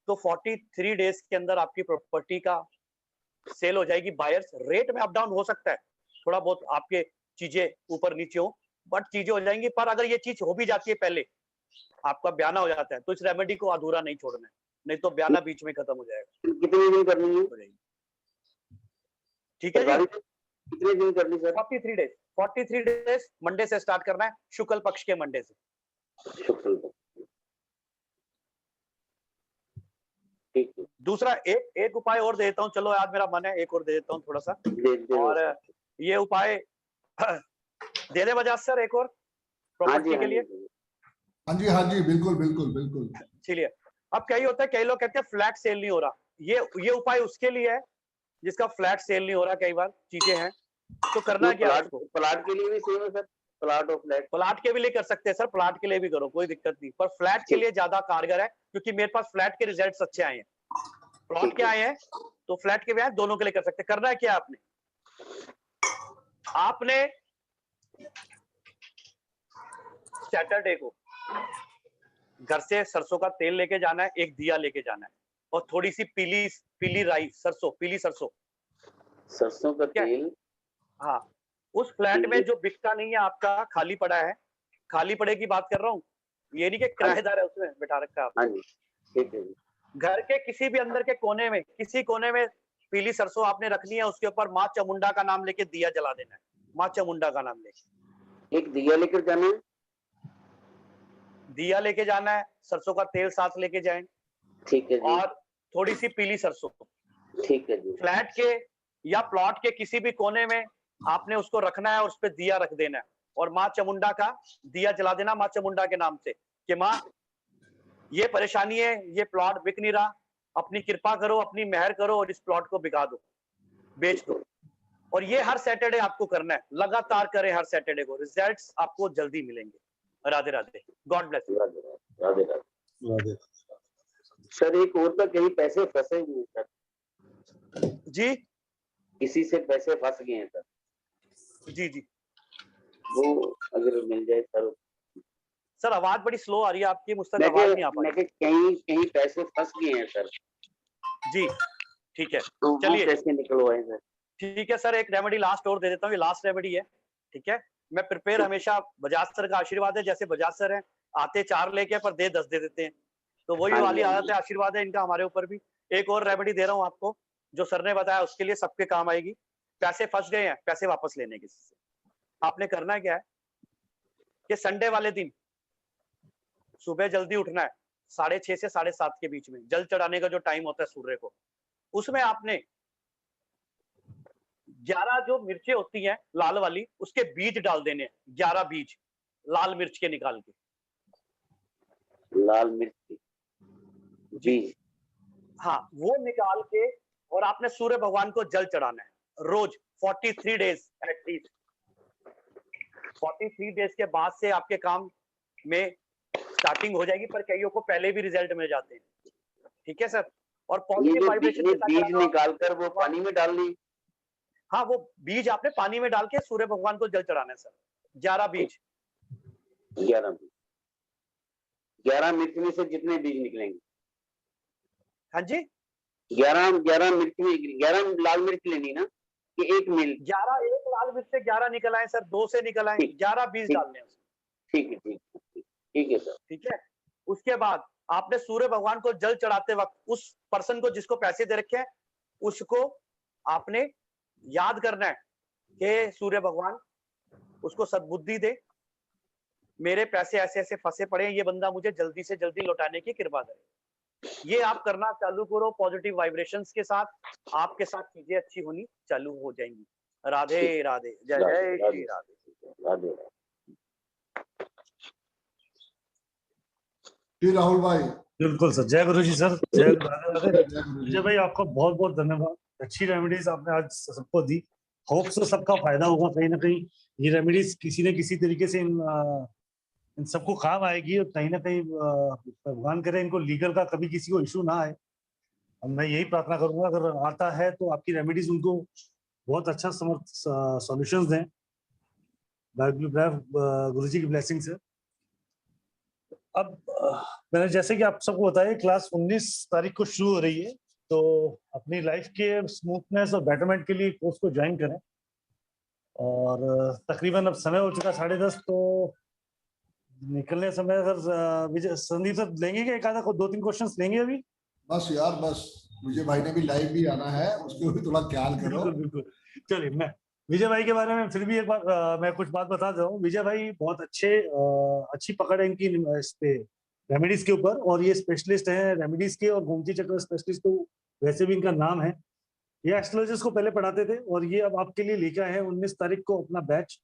तो 43 डेज के अंदर आपकी प्रॉपर्टी का सेल हो जाएगी। बायर्स रेट में अप डाउन हो सकता है, थोड़ा बहुत आपके चीजें ऊपर नीचे हो, बट चीजें हो जाएंगी। पर अगर ये चीज हो भी जाती है, पहले आपका ब्याना हो जाता है, तो इस रेमेडी को अधूरा नहीं छोड़ना है, नहीं तो ब्याना बीच में खत्म हो जाएगा। कितने दिन करनी है? ठीक है जी। कितने दिन करनी सर? 43 डेज मंडे से स्टार्ट करना है, शुक्ल पक्ष के मंडे से। दूसरा एक उपाय और देता हूँ, चलो आज मेरा मन है एक और दे देता हूँ थोड़ा सा। और ये उपाय दे दे बजाज सर एक और प्रॉपर्टी के लिए। हाँ जी बिल्कुल। चलिए, अब कई होता है, कई लोग कहते हैं फ्लैट सेल नहीं हो रहा, ये उपाय उसके लिए है जिसका फ्लैट सेल नहीं हो रहा, कई बार चीजें हैं, तो करना क्या है उसको? प्लाट के लिए भी सेम है सर, प्लाट और फ्लैट। प्लाट के भी लिए कर सकते हैं सर, प्लाट के लिए भी करो, कोई दिक्कत नहीं, पर फ्लैट के लिए ज्यादा कारगर है, क्योंकि मेरे पास फ्लैट के रिजल्ट्स अच्छे आए हैं, प्लॉट के आए हैं, तो फ्लैट के भी आए, दोनों के लिए कर सकते हैं। करना है क्या आपने सैटरडे को घर से सरसों का तेल लेके जाना है, एक दिया लेके जाना है, और थोड़ी सी पीली राई, पीली सरसों का तेल। हाँ, उस फ्लैट में जो बिकता नहीं है आपका, खाली पड़ा है, खाली पड़े की बात कर रहा हूँ, ये नहीं कि किराएदार है उसमें बिठा रखा है आपने। ठीक है। घर के किसी भी अंदर के कोने में, किसी कोने में पीली सरसों आपने रखनी है, उसके ऊपर माँ चामुंडा का नाम लेके दिया जला देना है, माँ चामुंडा का नाम लेके। एक दिया लेकर जाना है, दिया लेके जाना है, सरसों का तेल साथ लेके जाएं। ठीक है जी। और थोड़ी सी पीली सरसों। ठीक है जी। फ्लैट के या प्लॉट के किसी भी कोने में आपने उसको रखना है और उस पर दिया रख देना है, और माँ चामुंडा का दिया जला देना, माँ चामुंडा के नाम से, कि माँ ये परेशानी है, ये प्लॉट बिक नहीं रहा, अपनी कृपा करो, अपनी मेहर करो और इस प्लॉट को बिका दो, बेच दो। और ये हर सैटरडे आपको करना है, लगातार करें हर सैटरडे को, रिजल्ट्स आपको जल्दी मिलेंगे। Radhe Radhe, God bless you. Radhe Radhe. Sir एक और तो कहीं पैसे फंसे हुए हैं सर जी, किसी से पैसे फंस गए हैं सर। जी, वो अगर मिल जाए सर। आवाज बड़ी स्लो आ रही है आपकी, मुझ तक आवाज नहीं आ पा रही। कहीं पैसे फंस गए हैं सर। जी ठीक है, तो चलिए कैसे निकलवाए सर? ठीक है सर, एक रेमेडी लास्ट और दे देता हूँ, ये लास्ट रेमेडी है, ठीक है। मैं प्रिपेयर हमेशा, बजाज सर का आशीर्वाद है, जैसे बजाज सर हैं, आते 4 लेके पर 10 दे देते हैं, तो वही वाली आदत है, आशीर्वाद है इनका हमारे ऊपर भी। एक और रेमेडी दे रहा हूँ आपको, जो सर ने बताया उसके लिए सबके काम आएगी। पैसे फंस गए हैं, पैसे वापस लेने किसी से, आपने करना क्या है कि संडे वाले दिन सुबह जल्दी उठना है, 6:30 से 7:30 के बीच में, जल चढ़ाने का जो टाइम होता है सूर्य को, उसमें आपने 11 जो मिर्चें होती हैं लाल वाली, उसके बीज डाल देने हैं, 11 बीज लाल मिर्च के निकाल के। लाल मिर्च जी, हाँ, वो निकाल के, और आपने सूर्य भगवान को जल चढ़ाना है रोज 43 डेज एटलीस्ट। 43 डेज के बाद से आपके काम में स्टार्टिंग हो जाएगी, पर कईयों को पहले भी रिजल्ट मिल जाते हैं, ठीक है सर। और पॉजिटिव वाइब्रेशन बीज निकालकर वो पानी में डालनी। हाँ, वो बीज आपने पानी में डाल के सूर्य भगवान को जल चढ़ाना है सर, 11 बीज। 11 मिर्च में से जितने बीज निकलेंगे। हाँ जी, 11 मिर्च में 11 लाल मिर्च लेनी ना, कि एक मिर्च? 11, एक लाल मिर्च से 11 निकल आए सर, 2 से निकल आए, 11 बीज डालने हैं। ठीक है सर। ठीक है, उसके बाद आपने सूर्य भगवान को जल चढ़ाते वक्त उस पर्सन को जिसको पैसे दे रखे हैं, उसको आपने याद करना है कि सूर्य भगवान उसको सद्बुद्धि दे, मेरे पैसे ऐसे ऐसे फंसे पड़े हैं, ये बंदा मुझे जल्दी से जल्दी लौटाने की कृपा करे। ये आप करना चालू करो, पॉजिटिव वाइब्रेशंस के साथ आपके साथ चीजें अच्छी होनी चालू हो जाएंगी। राधे राधे, जय जय श्री राधे। राहुल भाई, बिल्कुल सर, जय गुरु जी सर, जय विजय भाई, आपका बहुत बहुत धन्यवाद। अच्छी रेमेडीज आपने आज सबको दी, होप से सबका फायदा होगा, कहीं ना कहीं ये रेमेडीज किसी न किसी तरीके से इन सबको काम आएगी, और कहीं ना कहीं भगवान करे इनको लीगल का कभी किसी को इशू ना आए। और मैं यही प्रार्थना करूंगा, अगर आता है तो आपकी रेमेडीज उनको बहुत अच्छा सॉल्यूशंस दें, गुरु जी की ब्लेसिंग से। अब मैंने जैसे कि आप सबको बताया, क्लास 19 तारीख को शुरू हो रही है, तो अपनी लाइफ के स्मूथनेस और बेटरमेंट के लिए कोर्स को ज्वाइन करें। और तकरीबन अब समय हो चुका 10:30, तो निकलने समय अगर विजय संदीप सर लेंगे क्या, एक आधा 2-3 क्वेश्चंस लेंगे अभी? बस यार बस, विजय भाई ने भी लाइव भी आना है, उसको भी थोड़ा ख्याल करो। बिल्कुल। चलिए, मैं विजय भाई के बारे में फिर भी एक बार मैं कुछ बात बता दूं। विजय भाई बहुत अच्छी पकड़ है इनकी इस पे रेमेडीज के ऊपर, और ये स्पेशलिस्ट हैं रेमेडीज के, और गोमती चक्र स्पेशलिस्ट तो वैसे भी इनका नाम है। ये एस्ट्रोलॉजिस्ट को पहले पढ़ाते थे, और ये अब आपके लिए लेके आए हैं 19 तारीख को अपना बैच।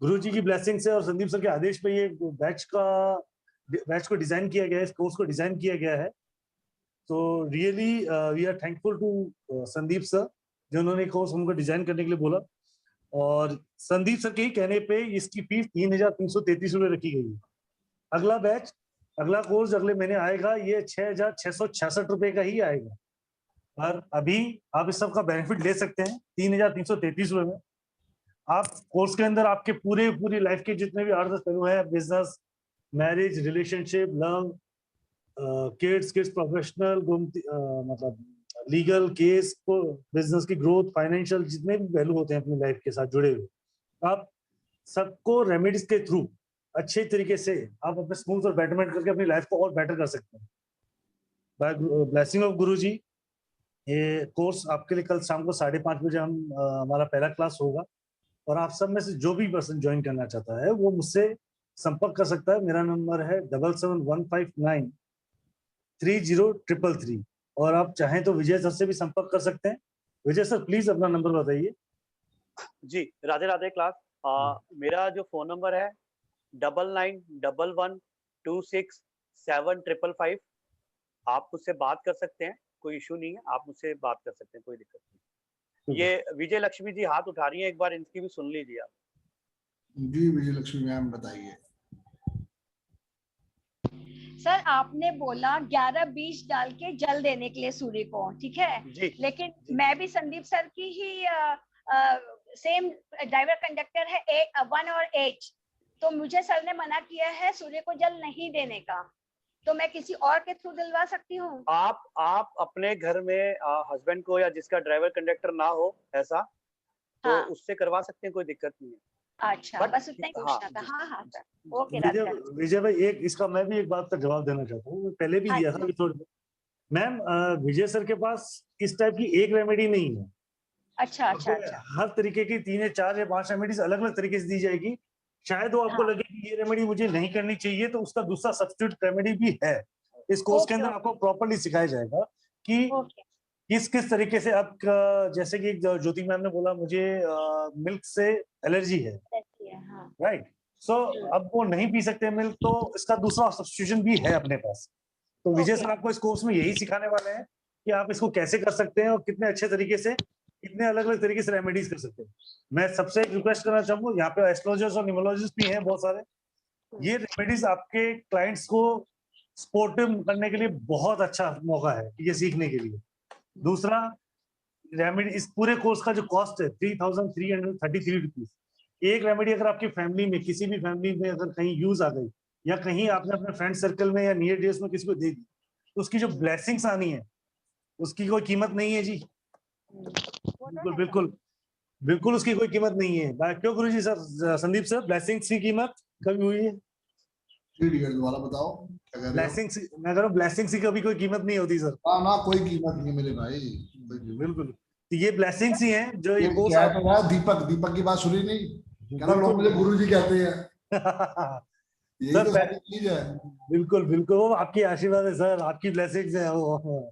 गुरु जी की ब्लेसिंग से और संदीप सर के आदेश पे ये बैच का बैच को डिजाइन किया गया है, इस कोर्स को डिजाइन किया गया है। तो really we are thankful to Sandeep sir, जिन्होंने कोर्स हमको डिजाइन करने के लिए बोला। और संदीप सर के ही कहने पे इसकी फीस 3,333 रुपये रखी गई है। अगला बैच, अगला कोर्स अगले महीने आएगा, ये 6,666 रुपये का ही आएगा। और अभी आप इस सब का बेनिफिट ले सकते हैं 3,333 रुपये में। आप कोर्स के अंदर आपके पूरी लाइफ के जितने भी 8-10 पहलू है, business, marriage, relationship, love, kids, professional, मतलब लीगल केस, बिजनेस की ग्रोथ, फाइनेंशियल, जितने भी पहलू होते हैं अपनी लाइफ के साथ जुड़े हुए, आप सबको रेमेडीज के थ्रू अच्छे तरीके से आप अपने स्मूथ और बेटरमेंट करके अपनी लाइफ को और बेटर कर सकते हैं। बाय ब्लेसिंग ऑफ गुरुजी, ये कोर्स आपके लिए कल शाम को 5:30 बजे हमारा पहला क्लास होगा। और आप सब में से जो भी पर्सन ज्वाइन करना चाहता है वो मुझसे संपर्क कर सकता है। मेरा नंबर है 7715930333। और आप चाहें तो विजय सर से भी संपर्क कर सकते हैं। विजय सर प्लीज अपना नंबर बताइए। जी राधे राधे क्लास। मेरा जो फोन नंबर है 9911267555। आप मुझसे बात कर सकते हैं, कोई इशू नहीं है, आप मुझसे बात कर सकते हैं, कोई दिक्कत नहीं। ये विजय लक्ष्मी जी हाथ उठा रही हैं, एक बार इनकी भी सुन लीजिए आप। जी विजय लक्ष्मी मैम बताइए। सर आपने बोला 11-20 डाल के जल देने के लिए सूर्य को, ठीक है जी, लेकिन मैं भी संदीप सर की ही सेम ड्राइवर कंडक्टर है 1 और 8, तो मुझे सर ने मना किया है सूर्य को जल नहीं देने का, तो मैं किसी और के थ्रू दिलवा सकती हूँ? आप अपने घर में हस्बैंड को या जिसका ड्राइवर कंडक्टर ना हो ऐसा, तो हाँ। उससे करवा सकते हैं, कोई दिक्कत नहीं है। अच्छा बस उतना ही पूछना था। हाँ हाँ सर, ओके। विजय भाई, एक इसका मैं भी एक बात का जवाब देना चाहता हूँ, पहले भी दिया था अभी थोड़ी। मैम विजय सर के पास इस टाइप की एक रेमेडी नहीं है। अच्छा। हर तरीके की 3 या 4 या 5 रेमेडीज अलग अलग तरीके से दी जाएगी। शायद वो आपको लगे कि ये रेमेडी मुझे नहीं करनी चाहिए, तो उसका दूसरा सब्स्टिट्यूट रेमेडी भी है। इस कोर्स के अंदर आपको प्रॉपर्ली सिखाया जाएगा कि किस तरीके से आप, जैसे कि ज्योति मैम ने बोला मुझे मिल्क से एलर्जी है, राइट, सो अब वो नहीं पी सकते मिल्क, तो इसका दूसरा सब्स्टिट्यूशन भी है अपने पास। तो विजय सर आपको इस कोर्स में यही सिखाने वाले हैं कि आप इसको कैसे कर सकते हैं और कितने अच्छे तरीके से, कितने अलग अलग तरीके से रेमेडीज कर सकते हैं। मैं सबसे एक रिक्वेस्ट करना चाहूंगा, यहाँ पे एस्ट्रोलॉजर्स और न्यूमरोलॉजिस्ट भी हैं बहुत सारे। ये रेमेडीज आपके क्लाइंट्स को सपोर्टिव करने के लिए बहुत अच्छा मौका है ये सीखने के लिए। दूसरा रेमेडी, इस पूरे कोर्स का जो कॉस्ट है 3,333 रुपीज। एक रेमेडी अगर आपकी फैमिली में, किसी भी फैमिली में अगर कहीं यूज आ गई या कहीं आपने अपने फ्रेंड सर्कल में या नियर डेज में किसी को दे दी, तो उसकी जो ब्लेसिंग्स आनी है उसकी कोई कीमत नहीं है जी। बिल्कुल उसकी कोई कीमत नहीं है। क्यों गुरुजी सर, संदीप सर, ब्लेसिंग्स की कीमत कभी हुई है? दोबारा बताओ क्या कह रहे हो? ब्लेसिंग्स, मैं कह रहा हूं ब्लेसिंग्स की कभी कोई कीमत नहीं होती सर। ना कोई कीमत नहीं मेरे भाई, बिल्कुल। तो ये ब्लेसिंग्स ही हैं जो ये कोर्स। दीपक की बात सुनी नहीं, कह रहा लोग मुझे गुरुजी कहते हैं। सर तो चीज है। बिल्कुल वो आपकी आशीर्वाद है सर, आपकी ब्लेसिंग्स है वो।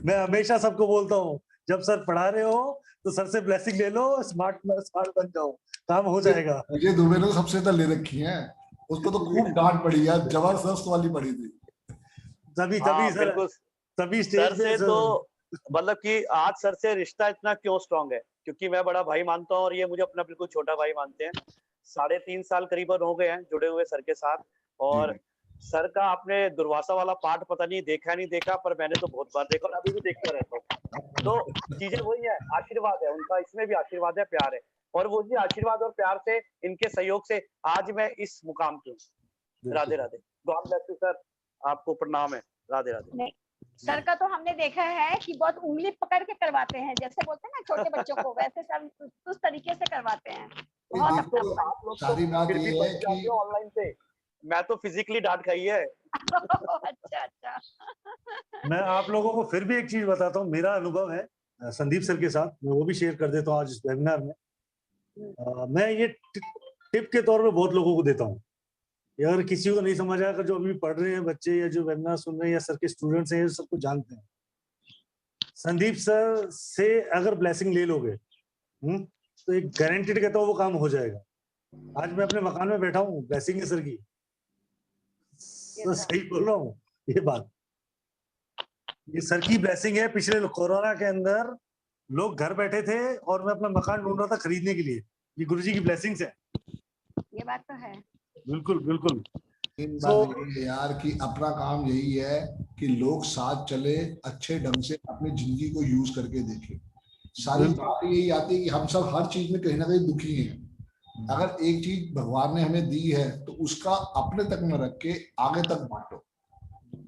मैं हमेशा सबको बोलता हूँ, जब सर पढ़ा रहे हो तो सर से ब्लेसिंग ले लो, स्मार्ट बन जाओ, काम हो जाएगा। ये दुबे ने सबसे तो ले रखी है, उसको तो खूब डांट पड़ी यार, जबरदस्त वाली पड़ी थी। तभी स्टेज से तो मतलब कि आज सर से रिश्ता इतना क्यों स्ट्रांग है, क्योंकि मैं बड़ा भाई मानता हूँ और ये मुझे अपना बिल्कुल छोटा भाई मानते हैं। 3.5 साल करीबन हो गए हैं जुड़े हुए सर के साथ, और सर का आपने दुर्वासा वाला पाठ पता नहीं देखा, पर मैंने तो बहुत बार देखा और अभी भी देखता रहता हूँ। तो चीजें वही है, आशीर्वाद है उनका, इसमें भी आशीर्वाद है, प्यार है, और वो जी आशीर्वाद और प्यार से, इनके सहयोग से आज मैं इस मुकाम पे हूँ। Radhe Radhe, God bless you sir, आपको प्रणाम है। राधे राधे। सर का तो हमने देखा है कि बहुत उंगली पकड़ के करवाते हैं, जैसे बोलते हैं ना छोटे बच्चों को, वैसे सर उस तरीके से करवाते हैं। बहुत आप लोग सारी बात ये है कि ऑनलाइन से, मैं तो फिजिकली डांट खाई है। अच्छा। मैं आप लोगों को फिर भी एक चीज बताता हूँ, मेरा अनुभव है संदीप सर के साथ, मैं वो भी शेयर कर देता हूँ आज इस वेबिनार में। मैं ये टिप के तौर पे बहुत लोगों को देता हूँ, अगर किसी को नहीं समझ आया, जो अभी पढ़ रहे हैं बच्चे या जो वेबिनार सुन रहे हैं या सर के स्टूडेंट्स हैं, ये सबको जानते हैं। संदीप सर से अगर ब्लेसिंग ले लोगे तो एक गारंटेड कहता हूँ वो काम हो जाएगा। आज मैं अपने मकान में बैठा हूँ, ब्लेसिंग है सर की, तो सही बोल रहा हूँ ये बात। ये सर की ब्लेसिंग है। पिछले कोरोना के अंदर लोग घर बैठे थे और मैं अपना मकान ढूंढ रहा था खरीदने के लिए। ये गुरुजी की ब्लेसिंग्स है। ये बात तो है। बिल्कुल बिल्कुल। बात ये यार कि अपना काम यही है कि लोग साथ चले, अच्छे ढंग से अपनी जिंदगी को यूज करके देखें। सारी बात यही आती है कि हम सब हर चीज में कहीं ना कहीं दुखी हैं। अगर एक चीज भगवान ने हमें दी है तो उसका अपने तक में रख के आगे तक बांटो।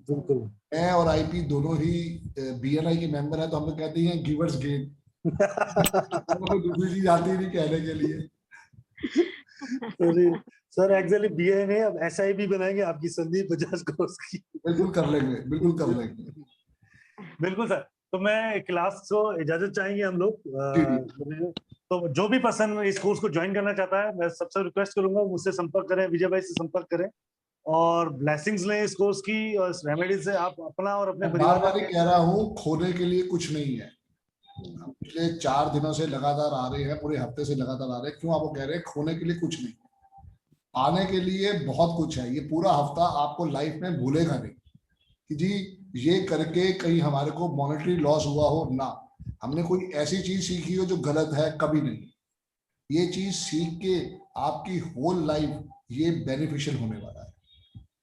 बिल्कुल। मैं और आईपी दोनों ही बीएनआई के मेंबर हैं, तो हम लोग कहते हैं गिवर्स गेन। दूसरी चीज आती नहीं कहने के लिए। सर एक्चुअली बीए ने अब एसआईबी बनाएंगे आपकी संदीप बजाज कोर्स की। बिल्कुल कर लेंगे, बिल्कुल कर लेंगे। बिल्कुल सर। तो मैं क्लास को इजाजत चाहेंगे हम लोग। तो जो भी पर्सन इस कोर्स को ज्वाइन करना चाहता है, मैं सबसे रिक्वेस्ट करूंगा मुझसे संपर्क करें, विजय भाई से संपर्क करें और ब्लेसिंग्स लें इस कोर्स की और रेमेडीज से आप अपना और अपने परिवार बार कह रहा हूँ, खोने के लिए कुछ नहीं है। हम पिछले 4 दिनों से लगातार आ रहे हैं, पूरे हफ्ते से लगातार आ रहे हैं। क्यों आपको कह रहे हैं खोने के लिए कुछ नहीं, आने के लिए बहुत कुछ है। ये पूरा हफ्ता आपको लाइफ में भूलेगा नहीं कि जी ये करके कहीं हमारे को मॉनेटरी लॉस हुआ हो ना, हमने कोई ऐसी चीज सीखी हो जो गलत है, कभी नहीं। ये चीज सीख के आपकी होल लाइफ ये बेनिफिशियल होने वाला है।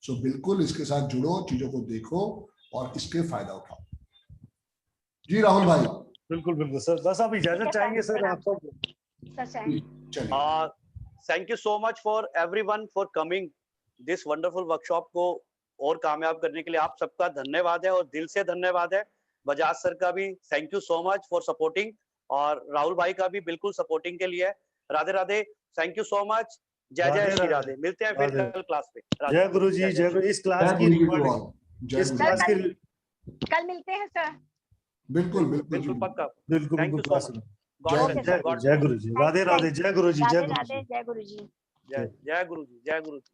सो बिल्कुल इसके साथ जुड़ो, चीजों को देखो और इसके फायदा उठाओ। जी राहुल भाई। बिल्कुल बिल्कुल सर, बस आप इजाजत चाहेंगे सर आपको। Thank you so much for everyone for coming this wonderful workshop को और कामयाब करने के लिए आप सबका धन्यवाद है और दिल से धन्यवाद है। बजाज सर का भी thank you so much for supporting और राहुल भाई का भी बिल्कुल सपोर्टिंग के लिए। Radhe Radhe, thank you so much. जय जय श्री राधे। मिलते हैं फिर कल क्लास पे। जय गुरु जी, जय गुरु। इस क्लास की कल मिलते हैं सर। बिल्कुल बिल्कुल बिल्कुल पक्का। बिल्कुल थैंक यू सो मच। जय गुरु जी। राधे राधे। जय गुरु जी। जय गुरु जी। जय गुरु जी। जय गुरु जी। जय गुरु जी।